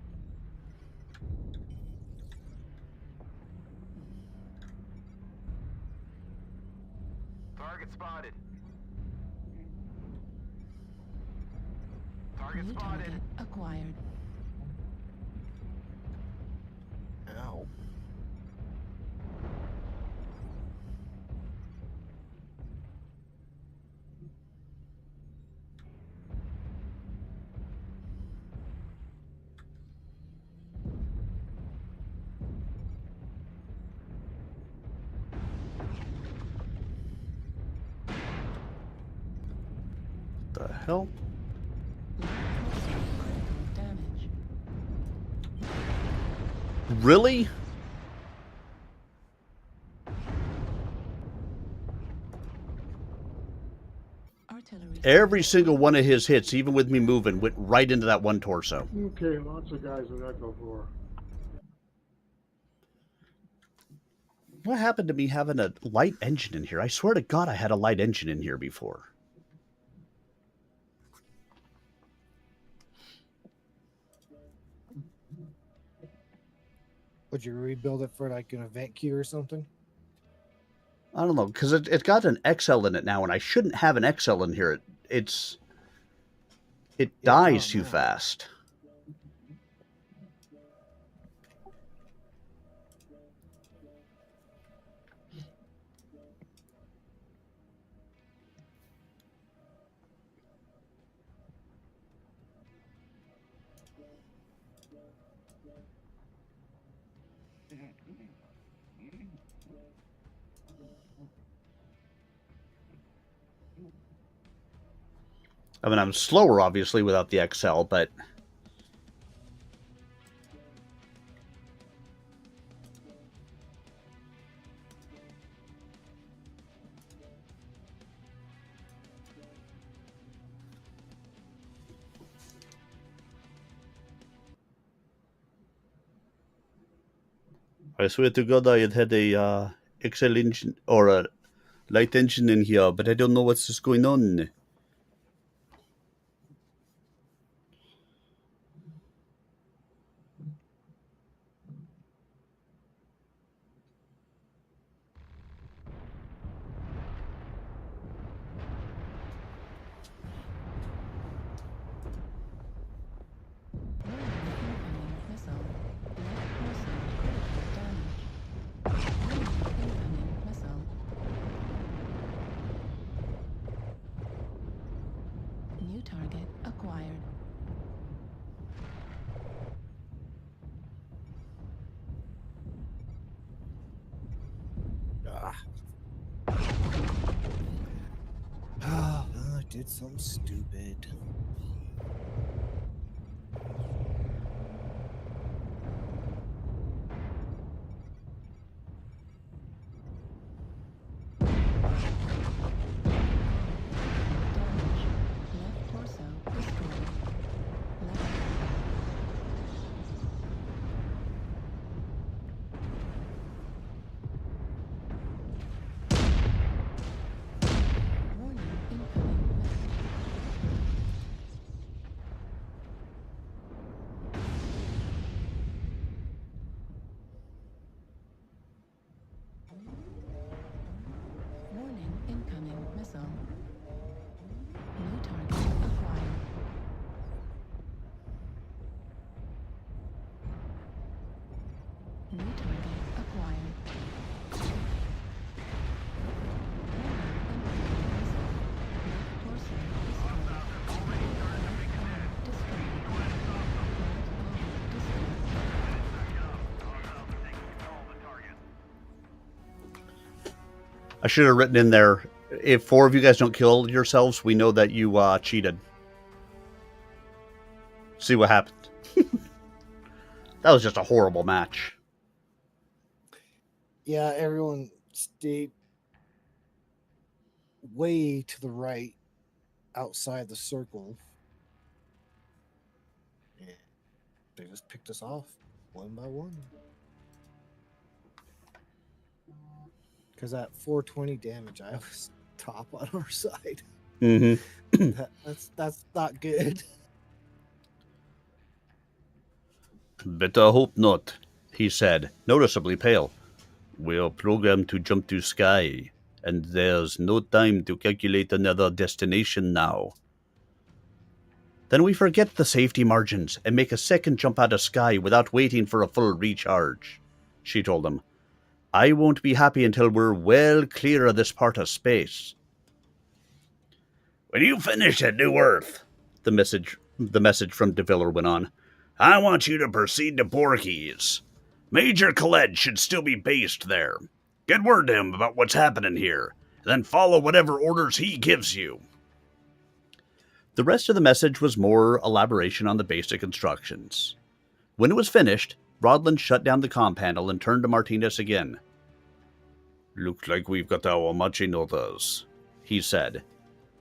Target spotted. Target New spotted. target acquired. Ow. The hell? Damage. Really? Artillery. Every single one of his hits, even with me moving, went right into that one torso. Okay, lots of guys with Echo 4. What happened to me having a light engine in here? I swear to God I had a light engine in here before. Would you rebuild it for like an event queue or something? I don't know, because it's got an XL in it now, and I shouldn't have an XL in here. It dies too fast. I mean, I'm slower, obviously, without the XL, but... I swear to God I had a XL engine, or a light engine in here, but I don't know what's going on. New target acquired. Oh, I did something stupid. Warning, incoming missile. New target acquired. New target acquired. I should have written in there, if 4 of you guys don't kill yourselves, we know that you cheated. See what happened. That was just a horrible match. Yeah, everyone stayed way to the right outside the circle. And they just picked us off one by one. Because at 420 damage, I was top on our side. Mm-hmm. That's not good. Better hope not, he said, noticeably pale. We're programmed to jump to sky, and there's no time to calculate another destination now. Then we forget the safety margins and make a second jump out of sky without waiting for a full recharge, she told him. I won't be happy until we're well clear of this part of space. When you finish at New Earth, the message from DeViller went on, I want you to proceed to Porky's. Major Khaled should still be based there. Get word to him about what's happening here, and then follow whatever orders he gives you. The rest of the message was more elaboration on the basic instructions. When it was finished, Rodland shut down the comm panel and turned to Martinez again. Looks like we've got our marching orders, he said.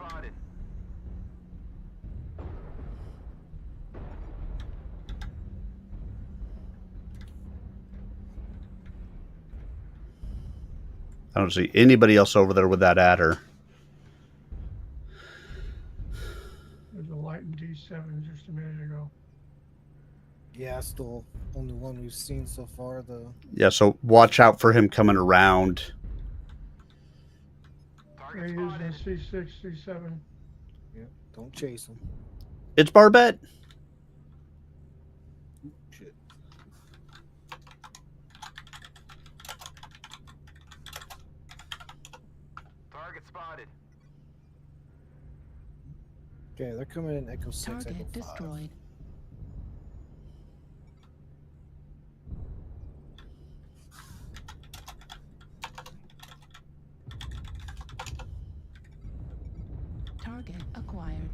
spotted. I don't see anybody else over there with that adder. There's a light in D7 just a minute ago. Yeah, still only one we've seen so far, though. Yeah, so watch out for him coming around. There he is in C6, C7. Yeah, don't chase him. It's Barbette. Shit. Target spotted. Okay, they're coming in Echo 6, Target Echo 5. destroyed. Target acquired.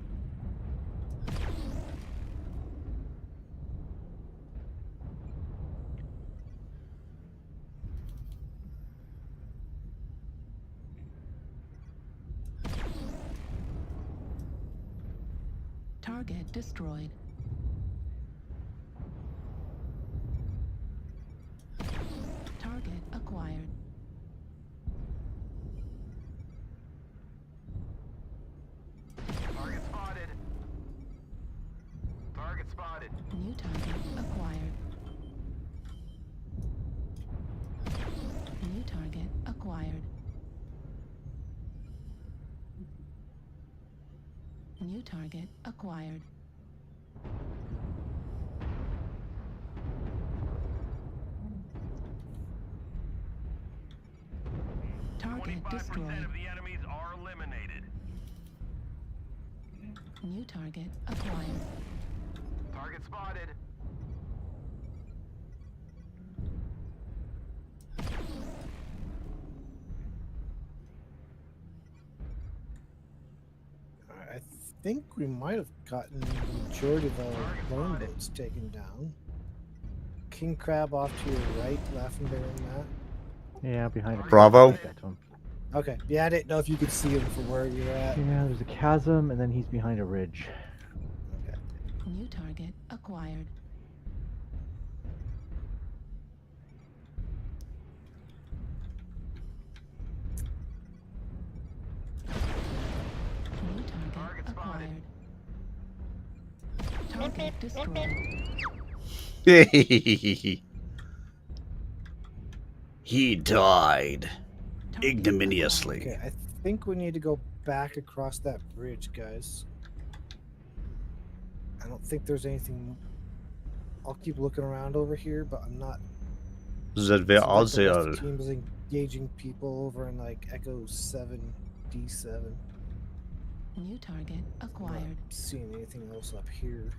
Target destroyed. Target acquired. Target spotted. Target spotted. New target acquired. New target acquired. New target acquired. Target 25% destroyed. of the enemies are eliminated. New target acquired. Target spotted. I think we might have gotten the majority of our lone boats taken down. King Crab off to your right, laughing bear in that. Yeah, behind it. Bravo. Get to him. Okay, yeah, I didn't know if you could see him from where you're at. Yeah, there's a chasm, and then he's behind a ridge. Okay. New target acquired. New target acquired. Target destroyed. He died ignominiously. Okay, I think we need to go back across that bridge, guys. I don't think there's anything. I'll keep looking around over here, but I'm not. That Seems wäre like auch the rest of sehr. the team is engaging people over in like Echo 7, D7. New target I'm acquired. not seeing anything else up here.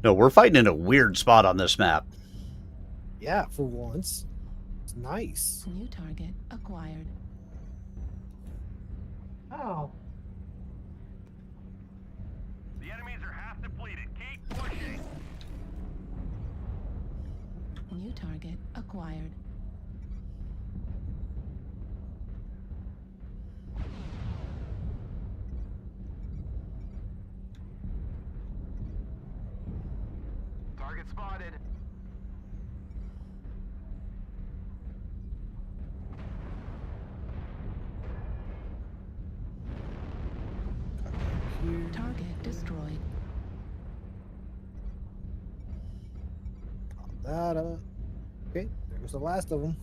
No, we're fighting in a weird spot on this map. Yeah, for once. It's nice. New target acquired. Oh, The enemies are half depleted. Keep pushing. New target acquired. Target spotted. Here. Target destroyed. That okay, there's the last of them.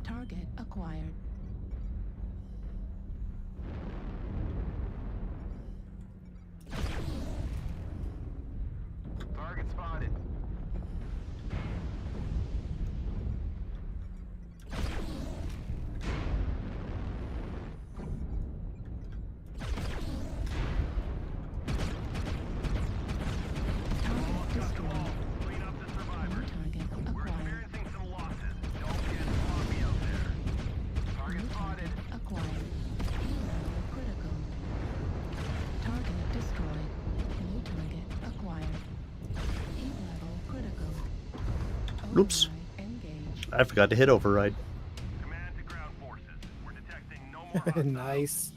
Target acquired. Target spotted. Target destroyed. Clean up the New survivors. target We're acquired. experiencing some losses. Don't get sloppy out there. Target New spotted. target acquired. Level critical. Target destroyed. New target acquired. Heat level critical. Oops. Override engaged. I forgot to hit override. Command to Nice.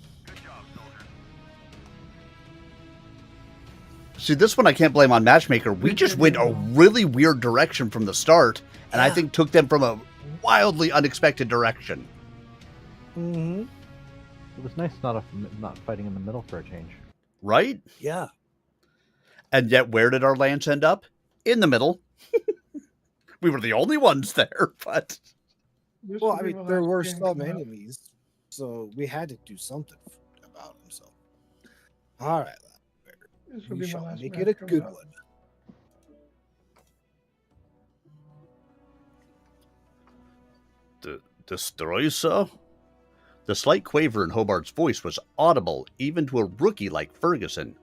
See, this one I can't blame on Matchmaker. We just went a really weird direction from the start, and I think took them from a wildly unexpected direction. Mm-hmm. It was nice not fighting in the middle for a change. Right? Yeah. And yet, where did our lance end up? In the middle. We were the only ones there, but... Well, I mean, there were some enemies, so we had to do something about them. So, all right, we shall make it a good one. Destroy, sir? The slight quaver in Hobart's voice was audible even to a rookie like Ferguson.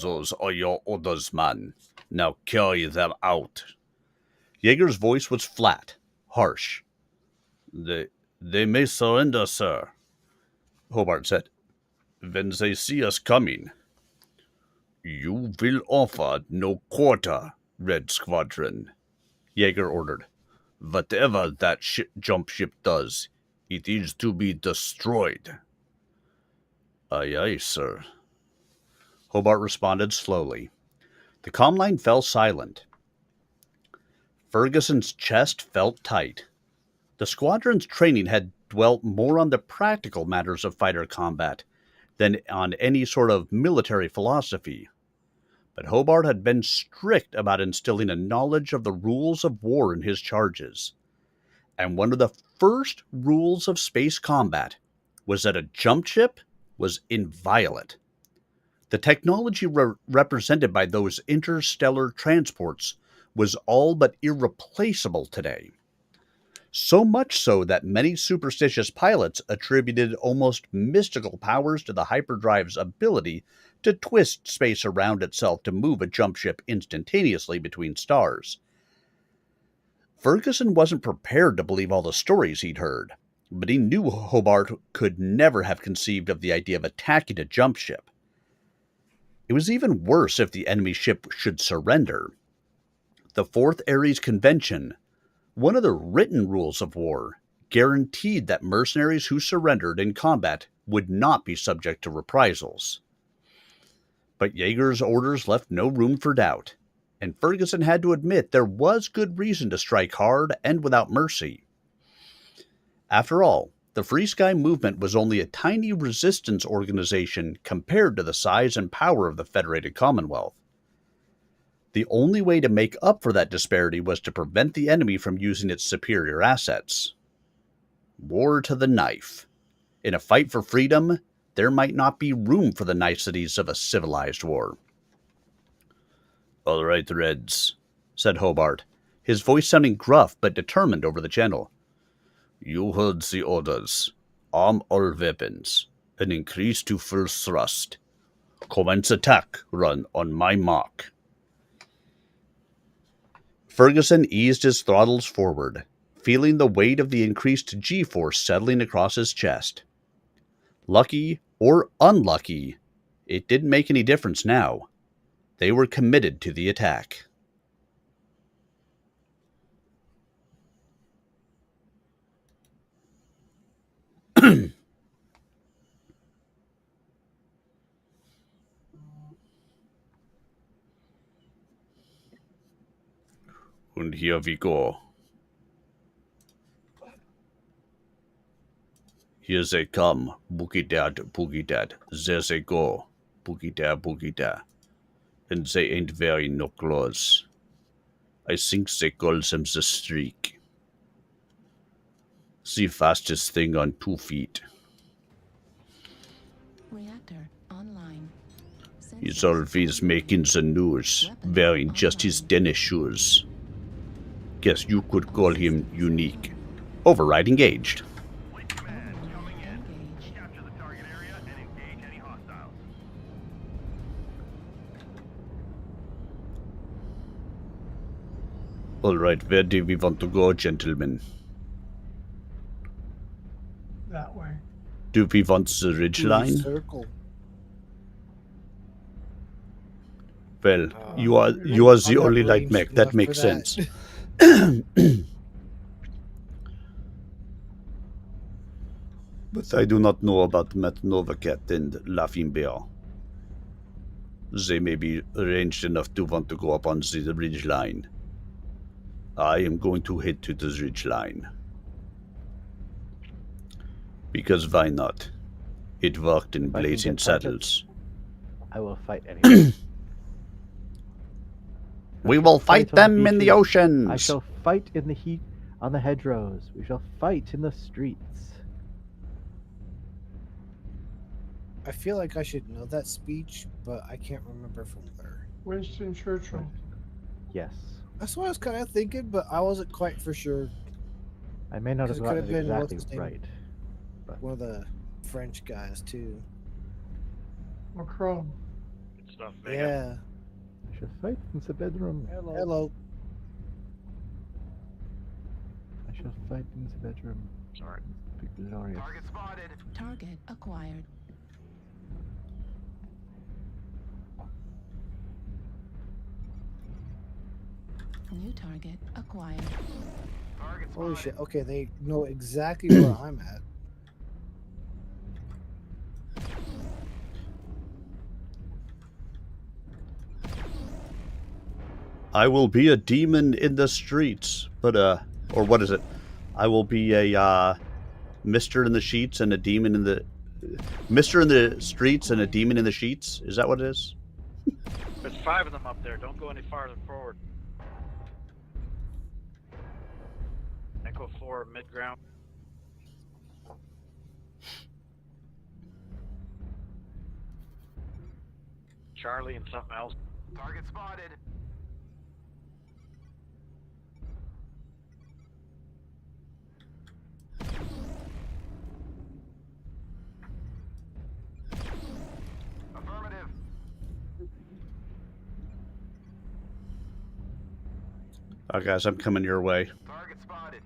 Those are your orders, man. Now carry them out. Jaeger's voice was flat, harsh. They may surrender, sir, Hobart said, when they see us coming. You will offer no quarter, Red Squadron, Jaeger ordered. Whatever that jump ship does, it is to be destroyed. Aye, aye, sir. Hobart responded slowly. The comm line fell silent. Ferguson's chest felt tight. The squadron's training had dwelt more on the practical matters of fighter combat than on any sort of military philosophy. But Hobart had been strict about instilling a knowledge of the rules of war in his charges. And one of the first rules of space combat was that a jump ship was inviolate. The technology represented by those interstellar transports was all but irreplaceable today. So much so that many superstitious pilots attributed almost mystical powers to the hyperdrive's ability to twist space around itself to move a jump ship instantaneously between stars. Ferguson wasn't prepared to believe all the stories he'd heard, but he knew Hobart could never have conceived of the idea of attacking a jump ship. It was even worse if the enemy ship should surrender. The Fourth Ares Convention, one of the written rules of war, guaranteed that mercenaries who surrendered in combat would not be subject to reprisals. But Jaeger's orders left no room for doubt, and Ferguson had to admit there was good reason to strike hard and without mercy. After all, the Free Sky Movement was only a tiny resistance organization compared to the size and power of the Federated Commonwealth. The only way to make up for that disparity was to prevent the enemy from using its superior assets. War to the knife. In a fight for freedom, there might not be room for the niceties of a civilized war. All right, Reds, said Hobart, his voice sounding gruff but determined over the channel. You heard the orders. Arm all weapons, and increase to full thrust. Commence attack run on my mark. Ferguson eased his throttles forward, feeling the weight of the increased G-force settling across his chest. Lucky or unlucky, it didn't make any difference now. They were committed to the attack. And here we go. Here they come, boogie dad, boogie dad. There they go, boogie dad, boogie dad. And they ain't wearing no clothes. I think they call them the streak. The fastest thing on 2 feet. Reactor online. He's always making the news, wearing just his tennis shoes. Guess you could call him unique. Override engaged. Alright, where do we want to go, gentlemen? That way. Do we want the ridge line? Circle. Well, you are the only light mech. That makes sense. But I do not know about Metnovacat and Laughing Bear. They may be arranged enough to want to go up on the ridge line. I am going to head to the ridge line. Because why not? It worked in If I can Blazing get targets, Saddles. I will fight anyone. We will fight on them in the beaches. oceans! I shall fight in the heat on the hedgerows. We shall fight in the streets. I feel like I should know that speech, but I can't remember from where. Winston Churchill. Yes. That's what I was kind of thinking, but I wasn't quite for sure. I may not have 'Cause it gotten could it have been exactly what's his name? right. But One of the French guys too. Macron. Good stuff, Vega. Yeah. I shall fight in the bedroom. Hello. I shall fight in the bedroom. Sorry. Be glorious. Target spotted. Target acquired. New target acquired. Target Holy spotted. shit. Okay, they know exactly where I'm at. I will be a demon in the streets, but or what is it? I will be a Mister in the sheets and a demon in the Mister in the streets and a demon in the sheets. Is that what it is? There's 5 of them up there. Don't go any farther forward. Echo 4 mid-ground. Charlie and something else. Target spotted. Affirmative. Oh, guys, I'm coming your way. Target spotted.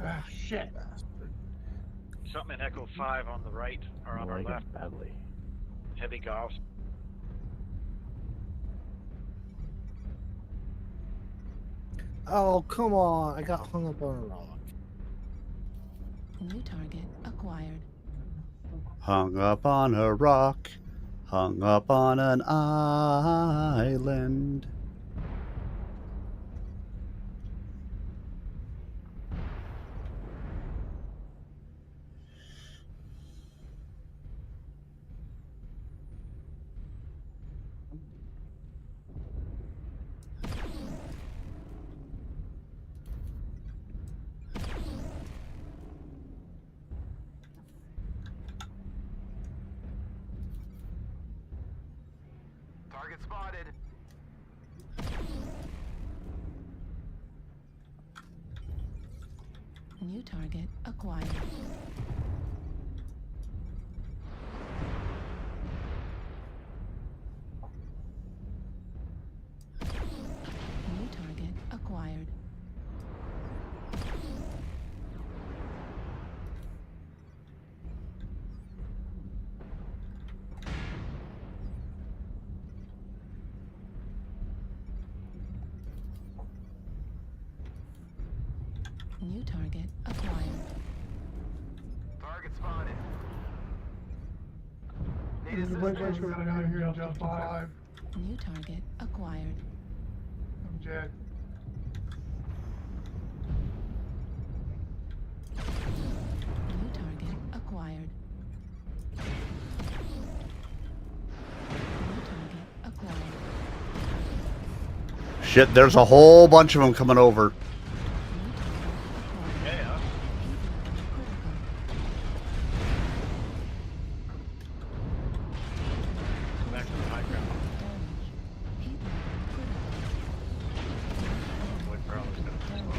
Ah, shit. Something in Echo 5 on the right or on our Like it left. badly. Heavy golf. Oh, come on. I got hung up on a rock. New target acquired. Hung up on a rock, hung up on an island. Target spotted. New target acquired. New target acquired. New target acquired. Target spotted. Need There's a bunch of assistance. guys down here in Delta 5. New target acquired. I'm dead. New target acquired. New target acquired. Shit, there's a whole bunch of them coming over. Yeah. Go back to the high ground. Wait for all those guys to spawn.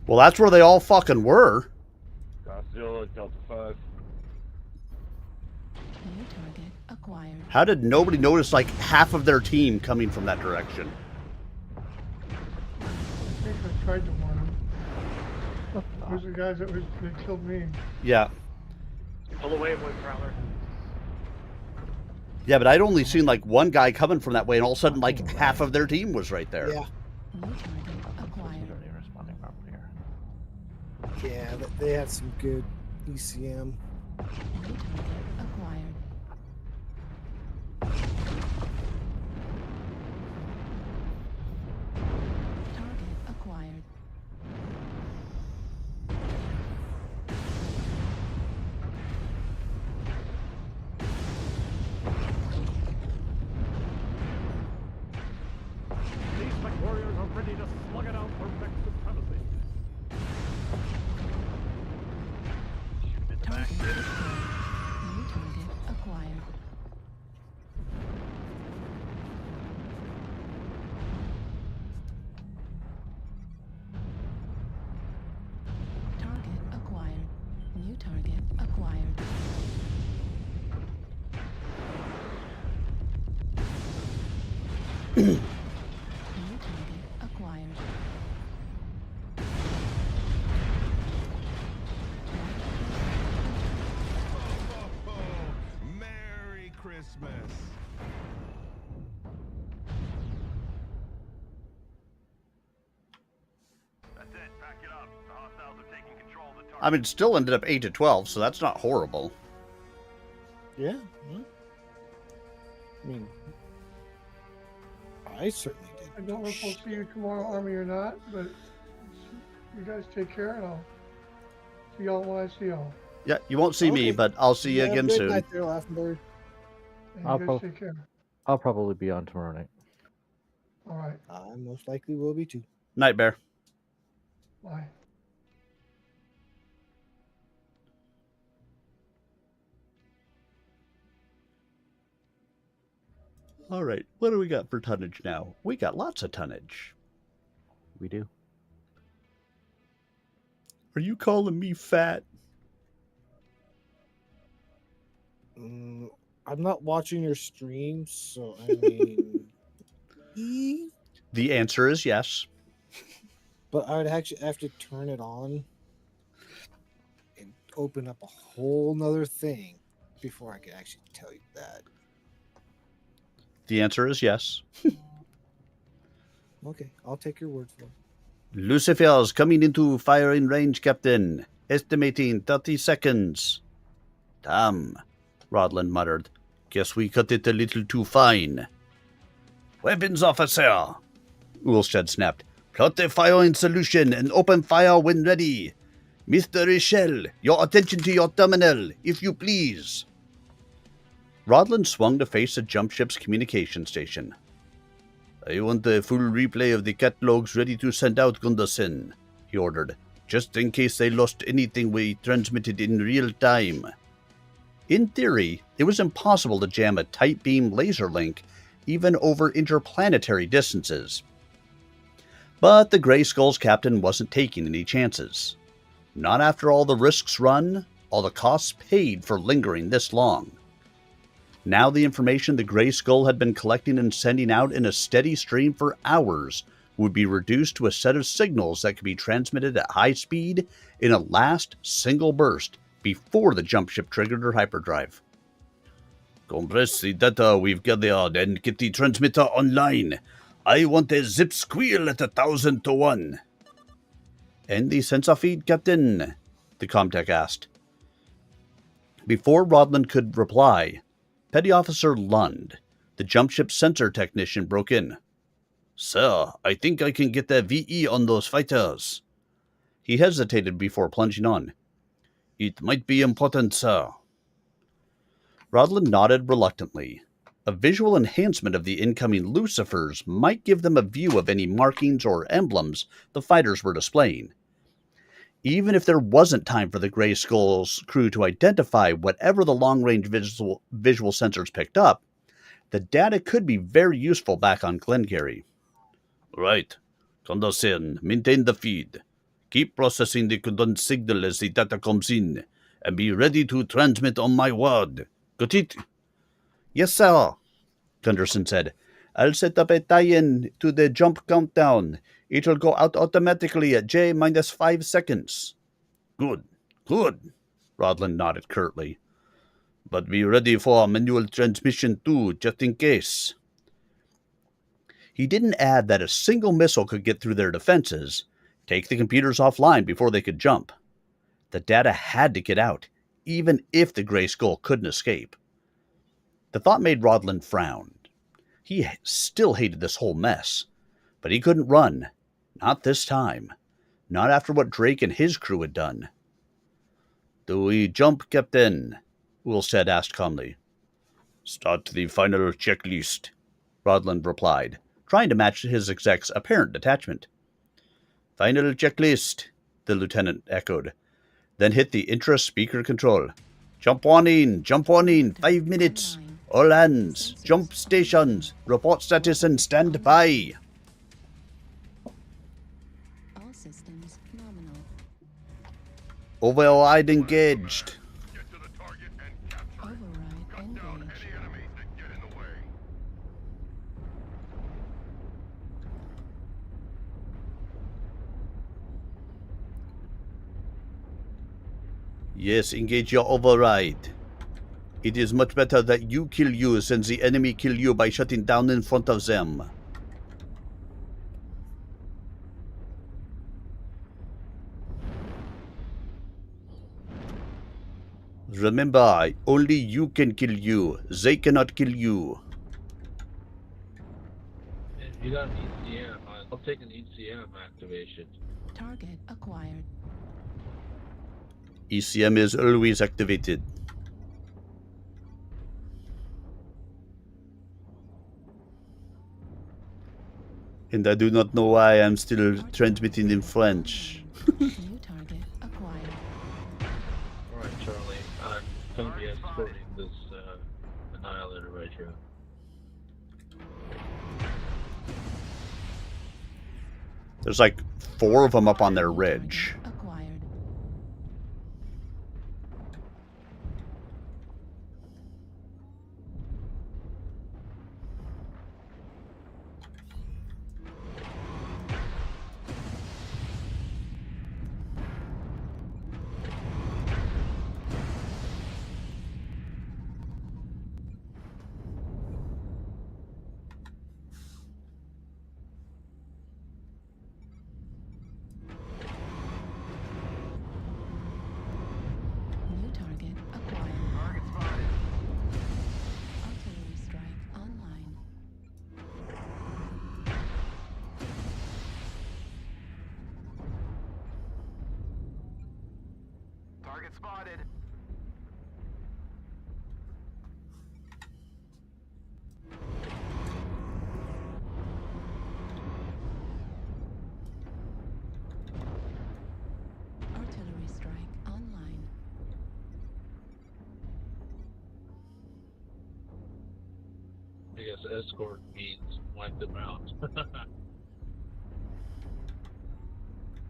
Well, that's where they all fucking were. Godzilla, Delta 5. New target acquired. How did nobody notice like half of their team coming from that direction? I think I tried to warn him. Those are the guys that killed me. Yeah. Pull away, Wood Prowler. Yeah, but I'd only seen like one guy coming from that way, and all of a sudden, like half of their team was right there. Yeah. New target acquired. Already responding properly here. Yeah, they had some good ECM. New target acquired. Target acquired. These MechWarriors are ready to slug it out for Mech supremacy. Target destroyed. New target acquired. Target acquired. New target acquired. New target acquired. Merry Christmas. That's it. Pack it up. The hostiles are taking control of the target. I mean, it still ended up 8-12, so that's not horrible. Yeah. I mean, I certainly did. I don't know if we'll see you tomorrow, Army, or not, but you guys take care, and I'll see y'all when I see y'all. Yeah, you won't see me, but I'll see you again good soon. night there, Laufenberg. And I'll you guys prob- take care. I'll probably be on tomorrow night. All right. I most likely will be too. Night, Bear. Bye. All right, what do we got for tonnage now? We got lots of tonnage. We do. Are you calling me fat? I'm not watching your stream, so I mean, The answer is yes. but I would actually have to turn it on and open up a whole nother thing before I could actually tell you that. The answer is yes. Okay, I'll take your word for it. Lucifer's coming into firing range, Captain. Estimating 30 seconds. Damn, Rodland muttered. Guess we cut it a little too fine. Weapons, officer! Ulstead snapped. Plot the firing solution and open fire when ready. Mr. Richel, your attention to your terminal, if you please. Rodland swung to face the jump ship's communication station. I want a full replay of the catalogs ready to send out, Gunderson, he ordered, just in case they lost anything we transmitted in real time. In theory, it was impossible to jam a tight beam laser link even over interplanetary distances. But the Grey Skull's captain wasn't taking any chances. Not after all the risks run, all the costs paid for lingering this long. Now the information the Grey Skull had been collecting and sending out in a steady stream for hours would be reduced to a set of signals that could be transmitted at high speed in a last single burst before the jump ship triggered her hyperdrive. Compress the data we've gathered and get the transmitter online. I want a zip squeal at 1,000 to 1. And the sensor feed, Captain? The Comtech asked. Before Rodland could reply, Petty Officer Lund, the jump ship sensor technician, broke in. Sir, I think I can get a VE on those fighters. He hesitated before plunging on. It might be important, sir. Rodland nodded reluctantly. A visual enhancement of the incoming Lucifers might give them a view of any markings or emblems the fighters were displaying. Even if there wasn't time for the Grey Skull's crew to identify whatever the long-range visual sensors picked up, the data could be very useful back on Glengarry. Right. Condorcet, maintain the feed. Keep processing the condensed signal as the data comes in, and be ready to transmit on my word. Got it? Yes, sir, Gunderson said. I'll set up a tie-in to the jump countdown. It'll go out automatically at J-5 seconds. Good, Rodland nodded curtly. But be ready for manual transmission too, just in case. He didn't add that a single missile could get through their defenses, take the computers offline before they could jump. The data had to get out, even if the Grey Skull couldn't escape. The thought made Rodland frown. He still hated this whole mess, but he couldn't run. Not this time. Not after what Drake and his crew had done. "Do we jump, Captain?" Ulstead asked calmly. "Start the final checklist," Rodland replied, trying to match his exec's apparent detachment. "Final checklist," the lieutenant echoed, then hit the intra-speaker control. "Jump warning, 5 minutes. All hands, jump stations, report status and stand by." All systems nominal. Override engaged. Override engaged. Yes, engage your override. It is much better that you kill you than the enemy kill you by shutting down in front of them. Remember, only you can kill you. They cannot kill you. If you got an ECM, I'll take an ECM activation. Target acquired. ECM is always activated. And I do not know why I'm still transmitting in French. New target acquired. Alright, Charlie. I'm going to be escorting this Annihilator right here. There's like 4 of them up on their ridge. Acquired. New target acquired. Target spotted. Artillery strike online. Target spotted. Artillery strike online. I guess escort means wipe them out.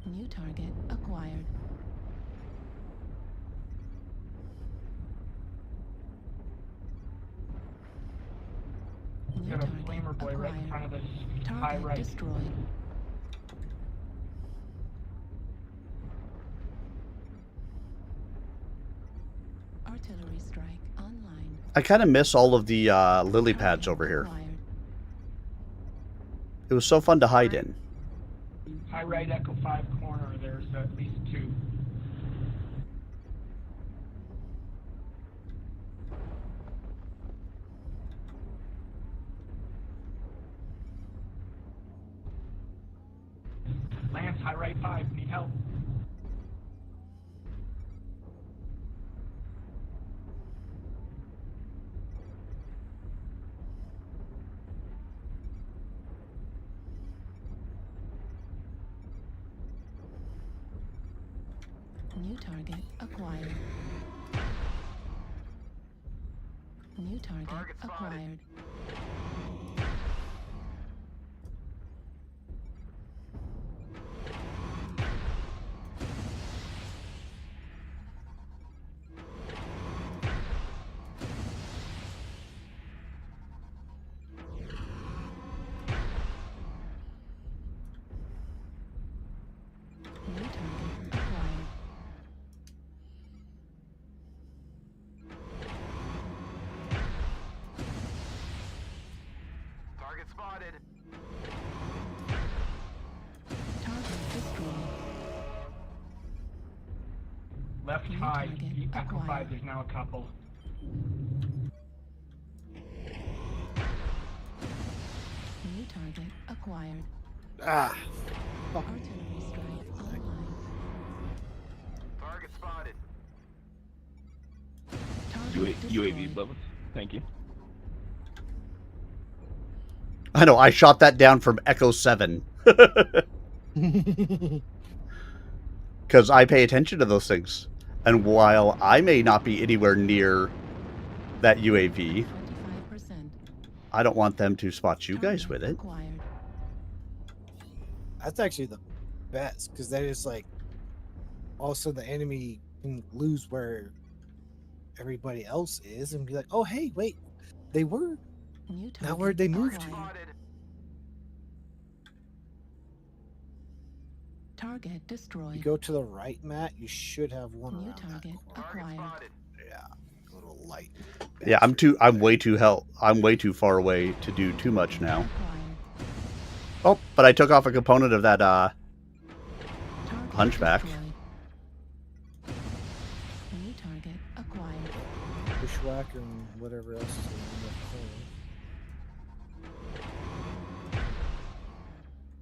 New target acquired. New Got a target flamer boy right in front of us. High Target right. destroyed. Artillery strike online. I kind of miss all of the lily pads over here. Acquired. It was so fun to hide in. High right, Echo 5 corner. There's at least 2. Lance, high right 5. Need help. New target acquired. New target acquired. New target acquired. Target destroyed. Left New high, target Echo 5, acquired. there's now a couple. New target acquired. Ah. Artillery strike online. Target spotted. Target UAV destroyed. above us. Thank you. I know, I shot that down from Echo 7. Because I pay attention to those things. And while I may not be anywhere near that UAV, 25%. I don't want them to spot you guys with it. Acquired. That's actually the best, because then it's like, also the enemy can lose where everybody else is and be like, oh, hey, wait, they were. New Now where'd they move to? Target destroyed. You go to the right, Matt, you should have one New around target that corner. acquired. Yeah, a little light. Yeah, I'm way too far away to do too much now. Oh, but I took off a component of that hunchback. Destroyed. New target acquired. Bushwhacker and whatever else is in that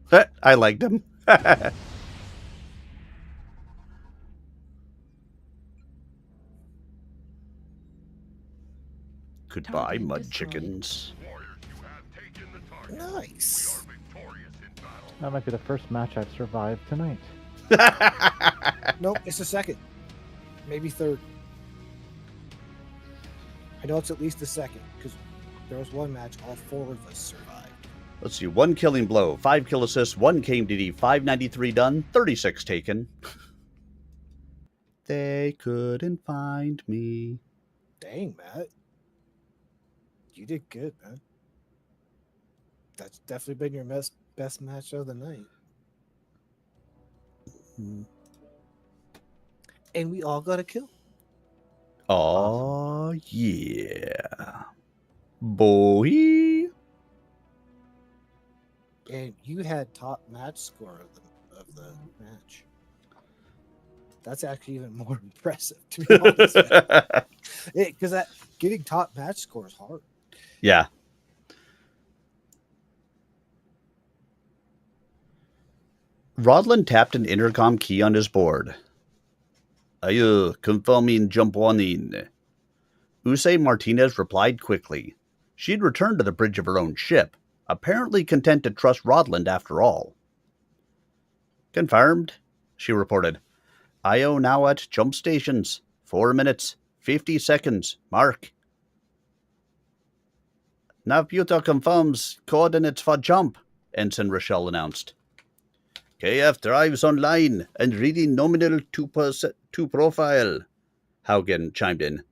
corner. I liked him. Goodbye, Target mud destroyed. chickens. Nice. That might be the first match I've survived tonight. Nope, it's the second. Maybe third. I know it's at least the second, because there was one match all 4 of us survived. Let's see, 1 killing blow, 5 kill assists, 1 KMDD, 593 done, 36 taken. They couldn't find me. Dang, Matt. You did good, man. That's definitely been your best match of the night. And we all got a kill. Oh, yeah. Boy. And you had top match score of the match. That's actually even more impressive, to be honest. Because getting top match score is hard. Yeah. Rodland tapped an intercom key on his board. Are you confirming jump warning? Usay Martinez replied quickly. She had returned to the bridge of her own ship, apparently content to trust Rodland after all. Confirmed, she reported. IO now at jump stations. 4 minutes, 50 seconds, mark. Navbuta confirms coordinates for jump, Ensign Rochelle announced. KF drives online and reading nominal to profile, Haugen chimed in.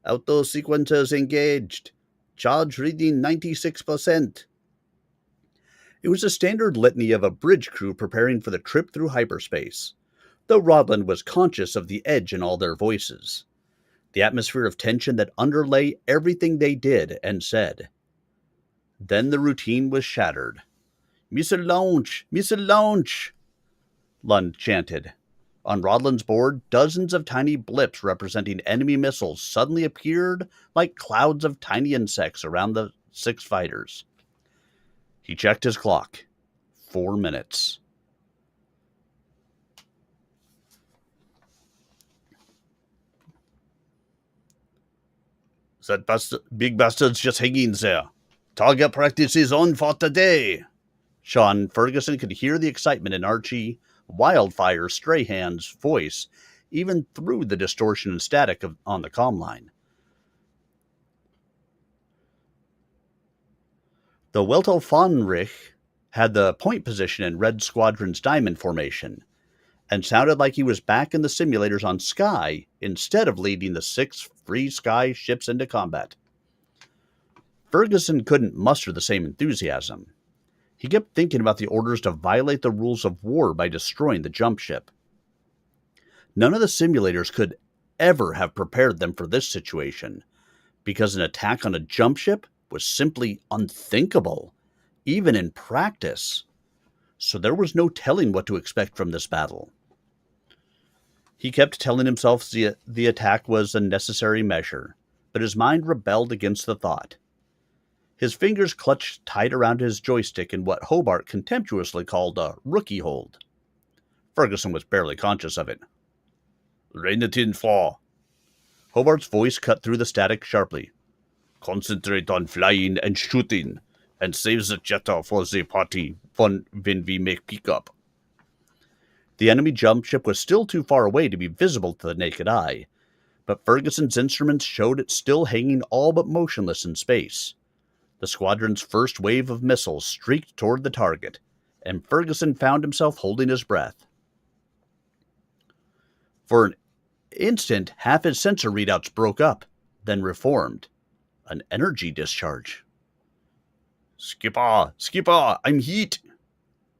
Auto sequencers engaged. Charge reading 96%. It was a standard litany of a bridge crew preparing for the trip through hyperspace, though Rodland was conscious of the edge in all their voices, the atmosphere of tension that underlay everything they did and said. Then the routine was shattered. Missile launch! Missile launch! Lund chanted. On Rodland's board, dozens of tiny blips representing enemy missiles suddenly appeared like clouds of tiny insects around the 6 fighters. He checked his clock. 4 minutes. That big bastard's just hanging there. Target practice is on for today. Sean Ferguson could hear the excitement in Archie Wildfire Strahan's voice, even through the distortion and static on the comm line. The Welto Fonrich had the point position in Red Squadron's diamond formation, and sounded like he was back in the simulators on Sky instead of leading the 6 free Sky ships into combat. Ferguson couldn't muster the same enthusiasm. He kept thinking about the orders to violate the rules of war by destroying the jump ship. None of the simulators could ever have prepared them for this situation, because an attack on a jump ship was simply unthinkable, even in practice, so there was no telling what to expect from this battle. He kept telling himself the attack was a necessary measure, but his mind rebelled against the thought. His fingers clutched tight around his joystick in what Hobart contemptuously called a rookie hold. Ferguson was barely conscious of it. "Rein it in, Flaw." Hobart's voice cut through the static sharply. "Concentrate on flying and shooting, and save the chatter for the party when we make pickup." The enemy jump ship was still too far away to be visible to the naked eye, but Ferguson's instruments showed it still hanging all but motionless in space. The squadron's first wave of missiles streaked toward the target, and Ferguson found himself holding his breath. For an instant, half his sensor readouts broke up, then reformed. An energy discharge. "Skipper! Skipper! I'm hit!"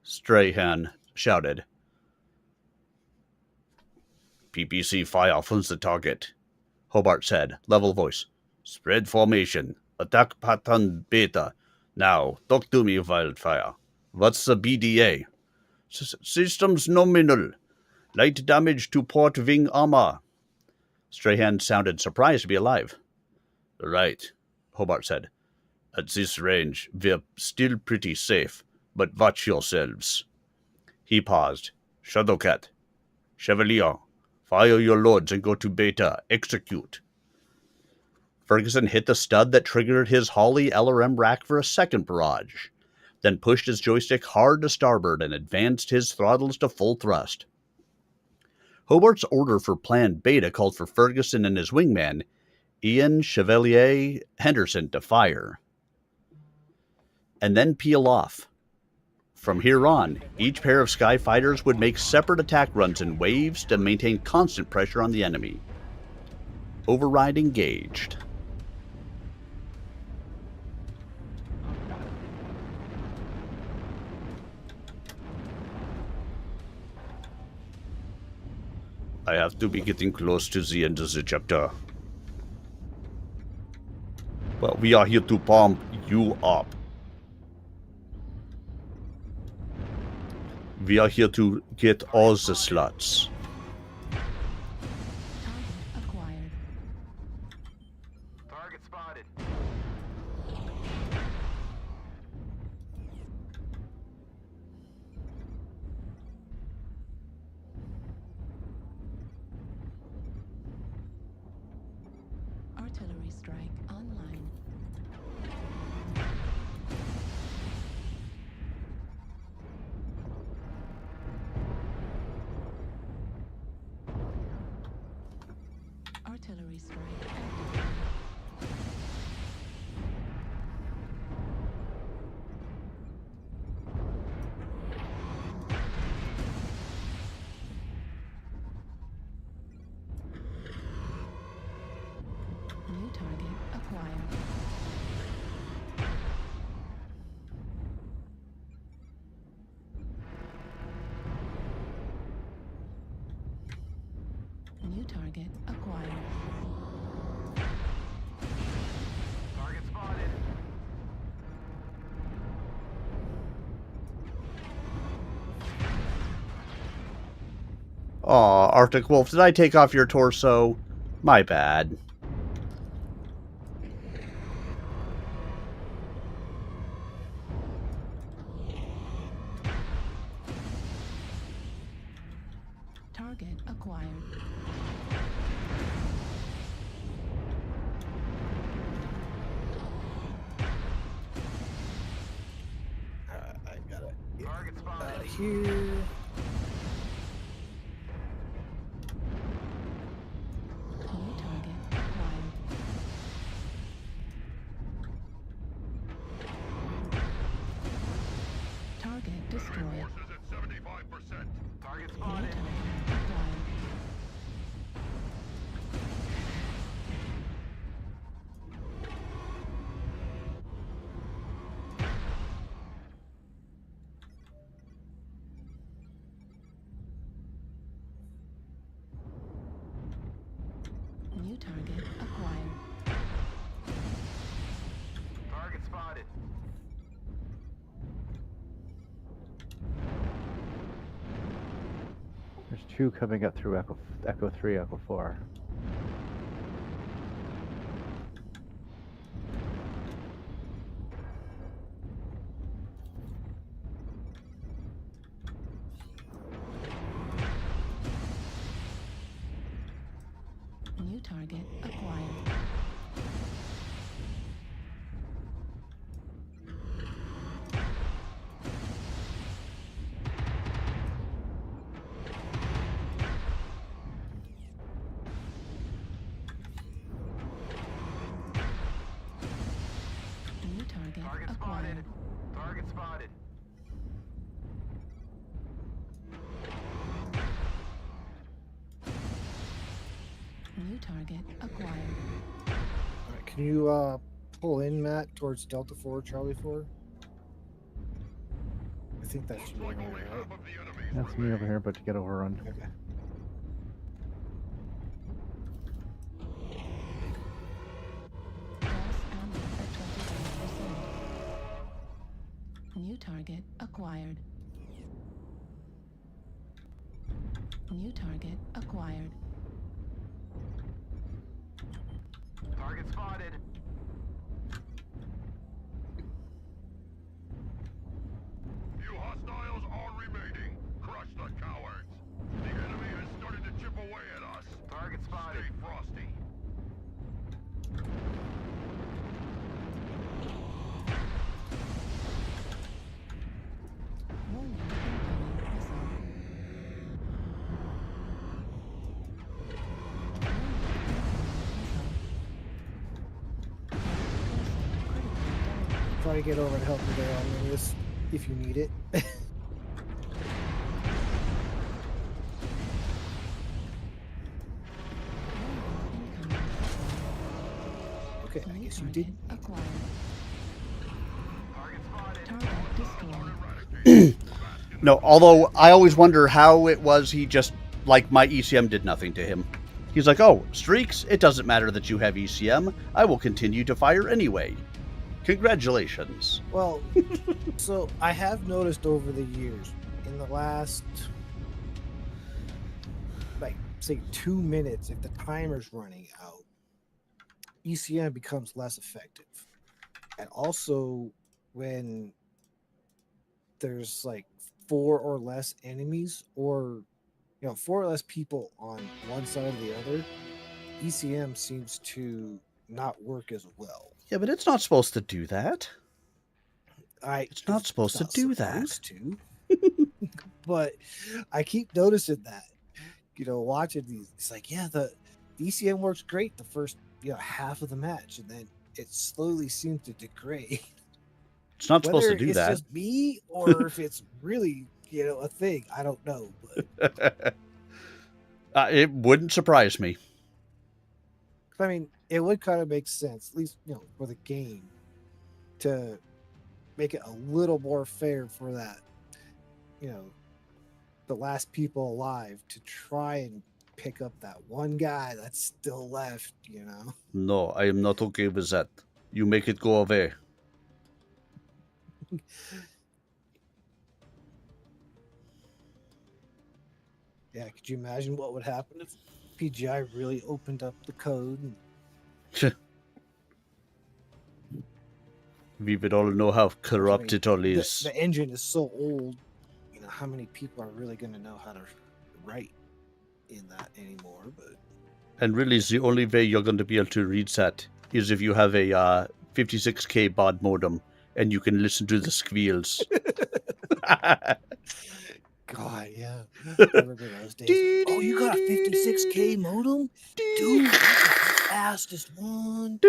Strahan shouted. "PPC fire from the target," Hobart said, level voice. "Spread formation. Attack pattern beta. Now, talk to me, Wildfire. What's the BDA? Systems nominal. Light damage to port wing armor." Strahan sounded surprised to be alive. "Right," Hobart said. "At this range, we're still pretty safe, but watch yourselves." He paused. "Shadowcat. Chevalier, fire your loads and go to beta. Execute." Ferguson hit the stud that triggered his Hawley LRM rack for a second barrage, then pushed his joystick hard to starboard and advanced his throttles to full thrust. Hobart's order for Plan Beta called for Ferguson and his wingman, Ian Chevalier Henderson, to fire, and then peel off. From here on, each pair of Skyfighters would make separate attack runs in waves to maintain constant pressure on the enemy. Override engaged. I have to be getting close to the end of the chapter. Well, we are here to pump you up. We are here to get all the slots. Acquired. Target spotted. Artillery strike online. Artillery strike activated. New target acquired. New target acquired. Target spotted. Aw, Arctic Wolf, did I take off your torso? My bad. Target acquired. I got it. Target spotted. Here. New target acquired. Target destroyed. Forces at 75%. Target New spotted. target acquired. New target acquired. Target spotted. There's 2 coming up through Echo 3, Echo 4. New target acquired. New target acquired. Target spotted. New target acquired. Alright, can you pull in, Matt, towards Delta 4, Charlie 4? I think that's you over there, right? That's me over here, but to get overrun. Okay. Gas ammo at 25%. New target acquired. New target acquired. Target spotted. Few hostiles are remaining. Crush the cowards. The enemy has started to chip away at us. Target spotted. Stay frosty. Warning, incoming missile. Try to get over to help me there on this if you need it. Okay, I guess you did. Acquired. Target destroyed. No, although I always wonder how it was he just, like, my ECM did nothing to him. He's like, oh, streaks, it doesn't matter that you have ECM. I will continue to fire anyway. Congratulations. Well, so I have noticed over the years, in the last, like, say 2 minutes, if the timer's running out, ECM becomes less effective. And also, when there's like 4 or less enemies, or 4 or less people on one side or the other, ECM seems to not work as well. Yeah, but it's not supposed to do that. It's not supposed to do that. To. But I keep noticing that, watching these. It's like, yeah, the ECM works great the first half of the match, and then it slowly seems to degrade. It's not supposed to do Whether that. it's just me or if it's really a thing, I don't know. But It wouldn't surprise me. I mean, it would kind of make sense, at least for the game, to make it a little more fair for that, the last people alive to try and pick up that one guy that's still left. No, I am not okay with that. You make it go away. Yeah, could you imagine what would happen if PGI really opened up the code? We would all know how corrupt it all is. The engine is so old. How many people are really going to know how to write in that anymore? But And really, the only way you're going to be able to read that is if you have a 56K baud modem and you can listen to the squeals. God, yeah. I remember those days. Oh, you got a 56K modem? Dude, that's the fastest one.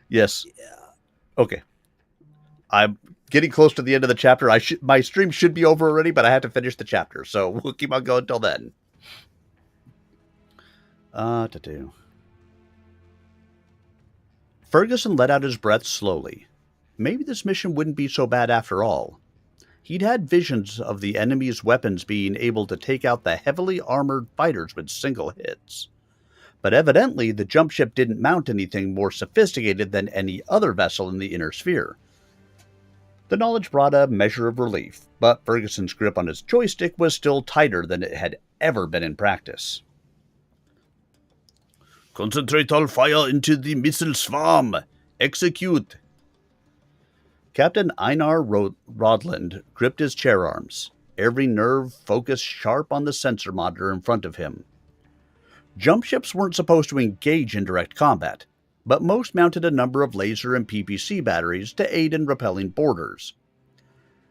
Yes. Yeah. Okay. I'm getting close to the end of the chapter. My stream should be over already, but I have to finish the chapter, so we'll keep on going till then. Ferguson let out his breath slowly. Maybe this mission wouldn't be so bad after all. He'd had visions of the enemy's weapons being able to take out the heavily armored fighters with single hits. But evidently, the jump ship didn't mount anything more sophisticated than any other vessel in the inner sphere. The knowledge brought a measure of relief, but Ferguson's grip on his joystick was still tighter than it had ever been in practice. Concentrate all fire into the missile swarm. Execute. Captain Einar Rodland gripped his chair arms, every nerve focused sharp on the sensor monitor in front of him. Jump ships weren't supposed to engage in direct combat, but most mounted a number of laser and PPC batteries to aid in repelling boarders.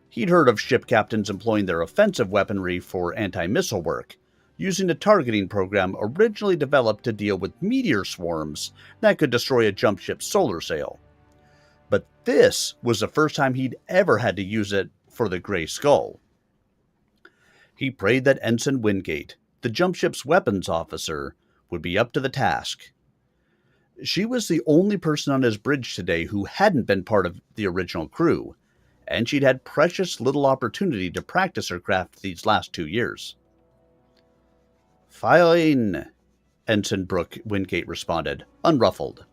He'd heard of ship captains employing their offensive weaponry for anti-missile work, using a targeting program originally developed to deal with meteor swarms that could destroy a jump ship's solar sail. But this was the first time he'd ever had to use it for the Grey Skull. He prayed that Ensign Wingate, the jump ship's weapons officer, would be up to the task. She was the only person on his bridge today who hadn't been part of the original crew, and she'd had precious little opportunity to practice her craft these last 2 years. Fine, Ensign Brooke Wingate responded, unruffled.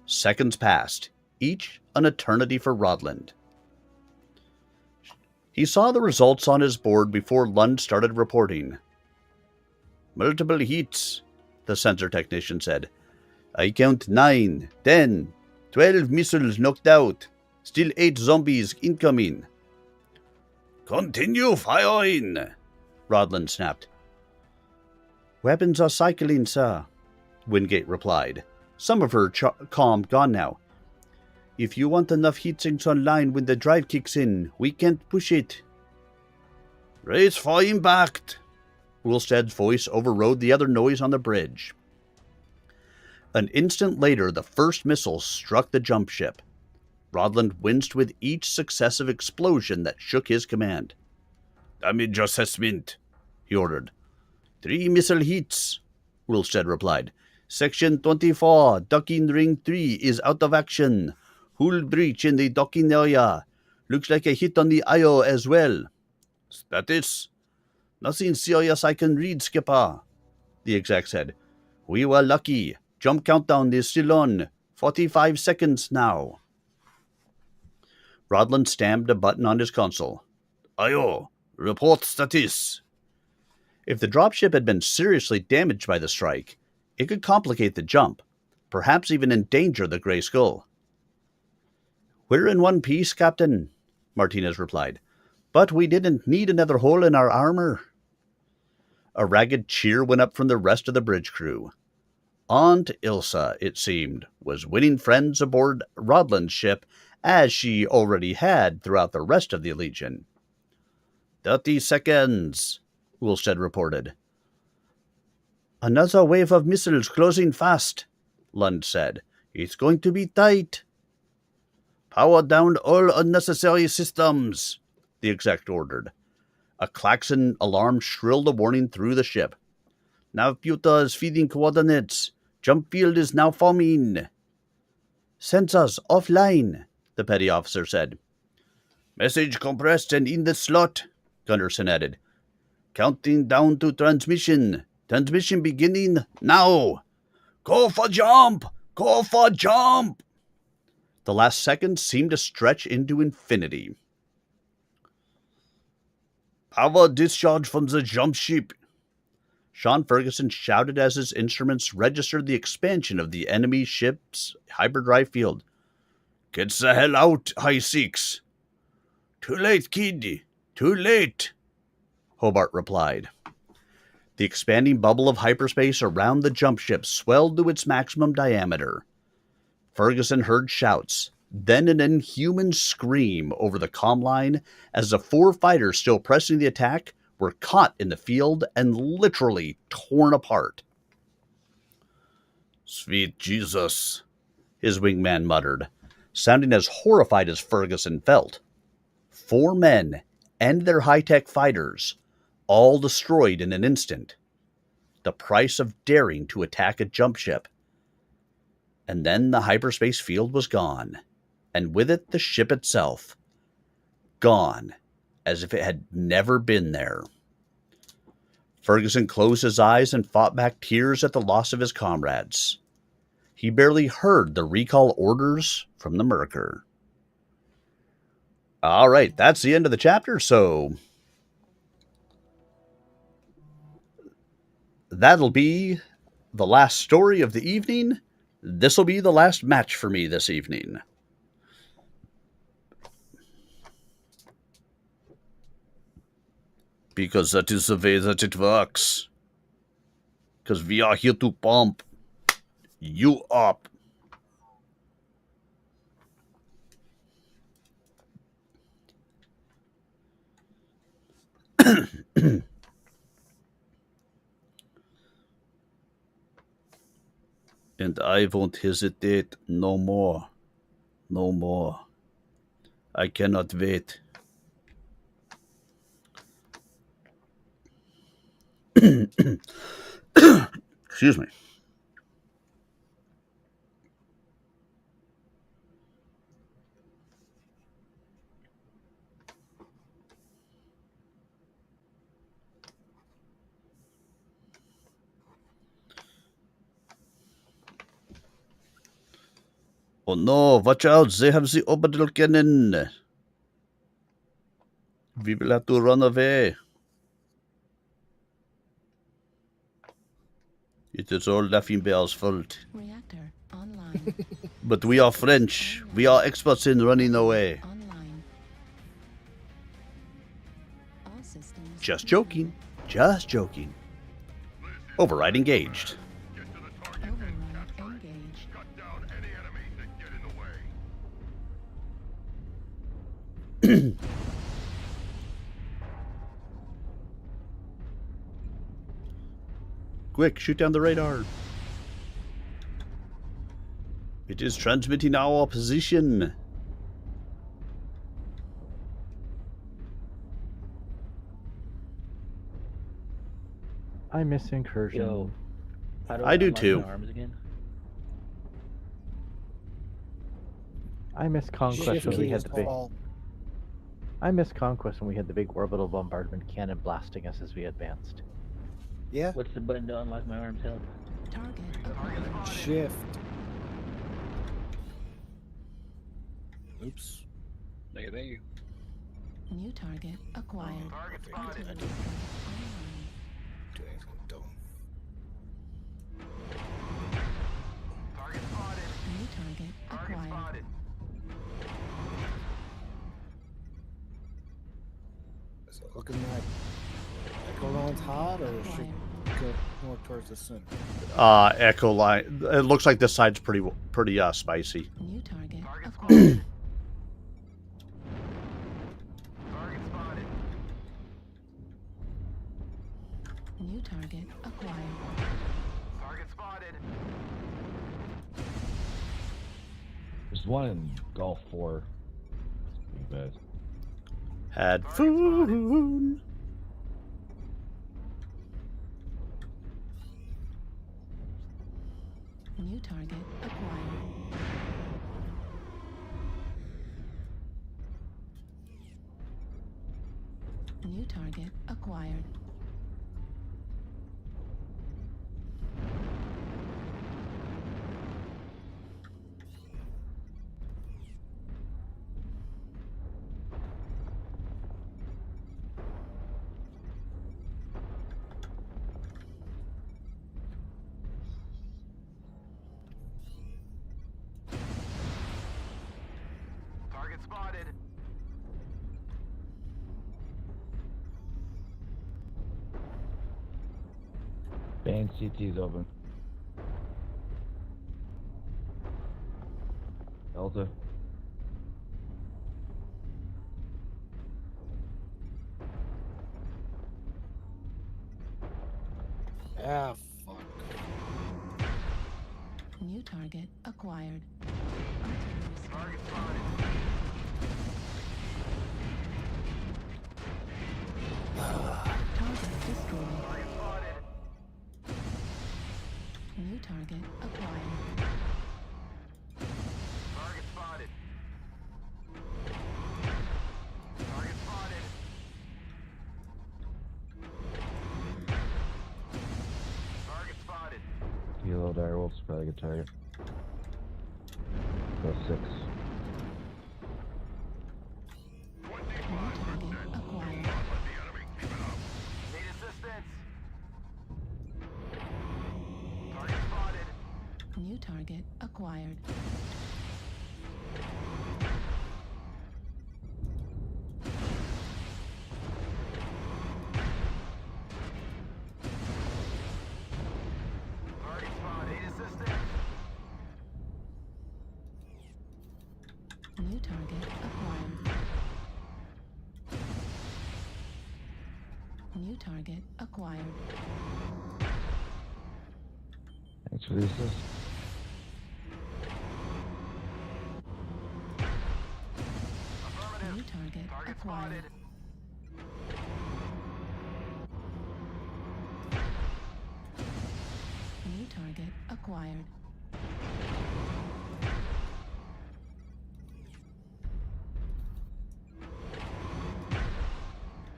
Seconds passed, each an eternity for Rodland. He saw the results on his board before Lund started reporting. Multiple hits, the sensor technician said. I count 9, 10, 12 missiles knocked out. Still 8 zombies incoming. Continue firing, Rodland snapped. Weapons are cycling, sir, Wingate replied, some of her calm gone now. If you want enough heatsinks online when the drive kicks in, we can't push it. Raise flying back, Woolstead's voice overrode the other noise on the bridge. An instant later, the first missile struck the jump ship. Rodland winced with each successive explosion that shook his command. Damage assessment, he ordered. 3 missile hits, Woolstead replied. Section 24, docking ring 3 is out of action. Hull breach in the docking area. Looks like a hit on the IO as well. Status? Nothing serious I can read, Skipper, the exec said. We were lucky. Jump countdown is still on. 45 seconds now. Rodland stamped a button on his console. IO, report status. If the dropship had been seriously damaged by the strike, it could complicate the jump, perhaps even endanger the Grey Skull. We're in one piece, Captain, Martinez replied, but we didn't need another hole in our armor. A ragged cheer went up from the rest of the bridge crew. Aunt Ilsa, it seemed, was winning friends aboard Rodland's ship, as she already had throughout the rest of the Legion. 30 seconds, Woolstead reported. Another wave of missiles closing fast, Lund said. It's going to be tight. Power down all unnecessary systems, the exec ordered. A klaxon alarm shrilled a warning through the ship. Navigator is feeding coordinates. Jump field is now forming. Sensors offline, the petty officer said. Message compressed and in the slot, Gunderson added. Counting down to transmission. Transmission beginning now. Go for jump! Go for jump! The last seconds seemed to stretch into infinity. Power discharge from the jump ship. Sean Ferguson shouted as his instruments registered the expansion of the enemy ship's hyperdrive field. Get the hell out, High Six. Too late, kid. Too late, Hobart replied. The expanding bubble of hyperspace around the jump ship swelled to its maximum diameter. Ferguson heard shouts, then an inhuman scream over the comm line as the 4 fighters still pressing the attack were caught in the field and literally torn apart. Sweet Jesus, his wingman muttered, sounding as horrified as Ferguson felt. 4 men and their high-tech fighters, all destroyed in an instant. The price of daring to attack a jump ship. And then the hyperspace field was gone, and with it the ship itself. Gone, as if it had never been there. Ferguson closed his eyes and fought back tears at the loss of his comrades. He barely heard the recall orders from the Merker. All right, that's the end of the chapter. So that'll be the last story of the evening. This will be the last match for me this evening. Because that is the way that it works. Because we are here to pump you up. And I won't hesitate no more. No more. I cannot wait. Excuse me. Oh no, watch out, they have the orbital cannon. We will have to run away. It is all Laughing Bear's fault. Reactor online. But we are French. We are experts in running away. Online. All systems. Just joking. Just joking. Override engaged. Override engaged. Cut down any enemies that get in the way. Quick, shoot down the radar. It is transmitting our position. I miss incursion. Yo, I do too. I miss conquest when we had the big. All. I miss conquest when we had the big orbital bombardment cannon blasting us as we advanced. Yeah. What's the button to unlock my arms held? Target. Shift. Oops. Thank you. New target acquired. Target spotted. Online. Target spotted. New target Target acquired. spotted. Is it looking like Echo Line's hot, or should we go more towards the center? Echo line. It looks like this side's pretty spicy. New target Target acquired. spotted. Target spotted. New target acquired. Target spotted. There's one in Gulf 4. You guys. Had food. New target acquired. New target acquired. Target spotted. Band CT's open. Delta. Ah, fuck. New target acquired. Target spotted. Target destroyed. Target spotted. New target acquired. Target spotted. Target spotted. Target spotted. Kilo direwolf's probably a good target. Go 6. acquired. New target acquired. New target acquired. Thanks for the assist. New target acquired. New target acquired.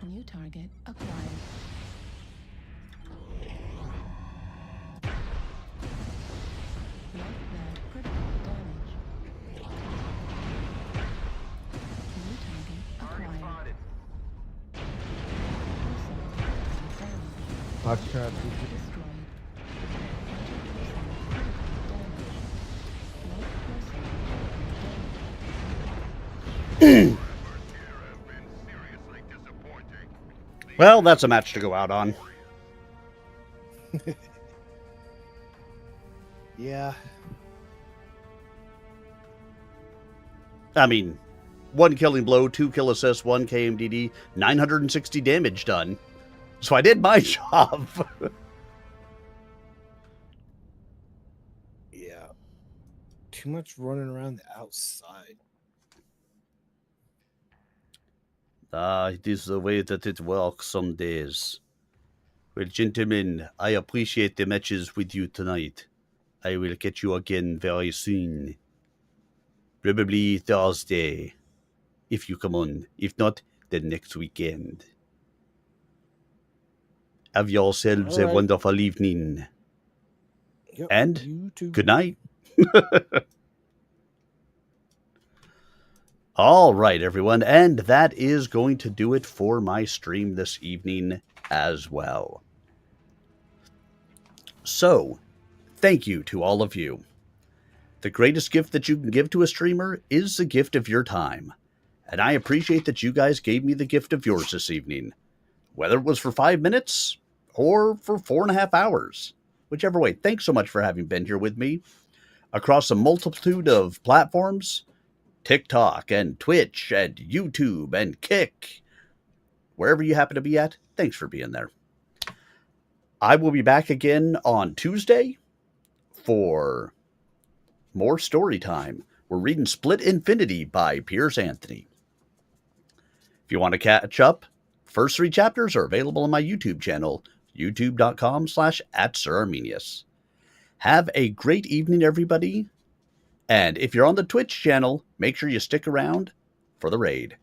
New target acquired. Light lead critical damage. New target acquired. Foxtrot, Destroyed. Well, that's a match to go out on. Yeah. I mean, 1 killing blow, 2 kill assists, 1 KMDD, 960 damage done. So I did my job. Yeah. Too much running around the outside. It is the way that it works some days. Well, gentlemen, I appreciate the matches with you tonight. I will catch you again very soon. Probably Thursday, if you come on. If not, then next weekend. Have yourselves a Alright. wonderful evening. Yep, And you too. good night. All right, everyone. And that is going to do it for my stream this evening as well. So, thank you to all of you. The greatest gift that you can give to a streamer is the gift of your time. And I appreciate that you guys gave me the gift of yours this evening. Whether it was for 5 minutes or for 4.5 hours. Whichever way, thanks so much for having been here with me. Across a multitude of platforms, TikTok and Twitch and YouTube and Kick. Wherever you happen to be at, thanks for being there. I will be back again on Tuesday for more story time. We're reading Split Infinity by Piers Anthony. If you want to catch up, first 3 chapters are available on my YouTube channel, youtube.com/@SirArminius. Have a great evening, everybody. And if you're on the Twitch channel, make sure you stick around for the raid.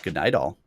Good night, all.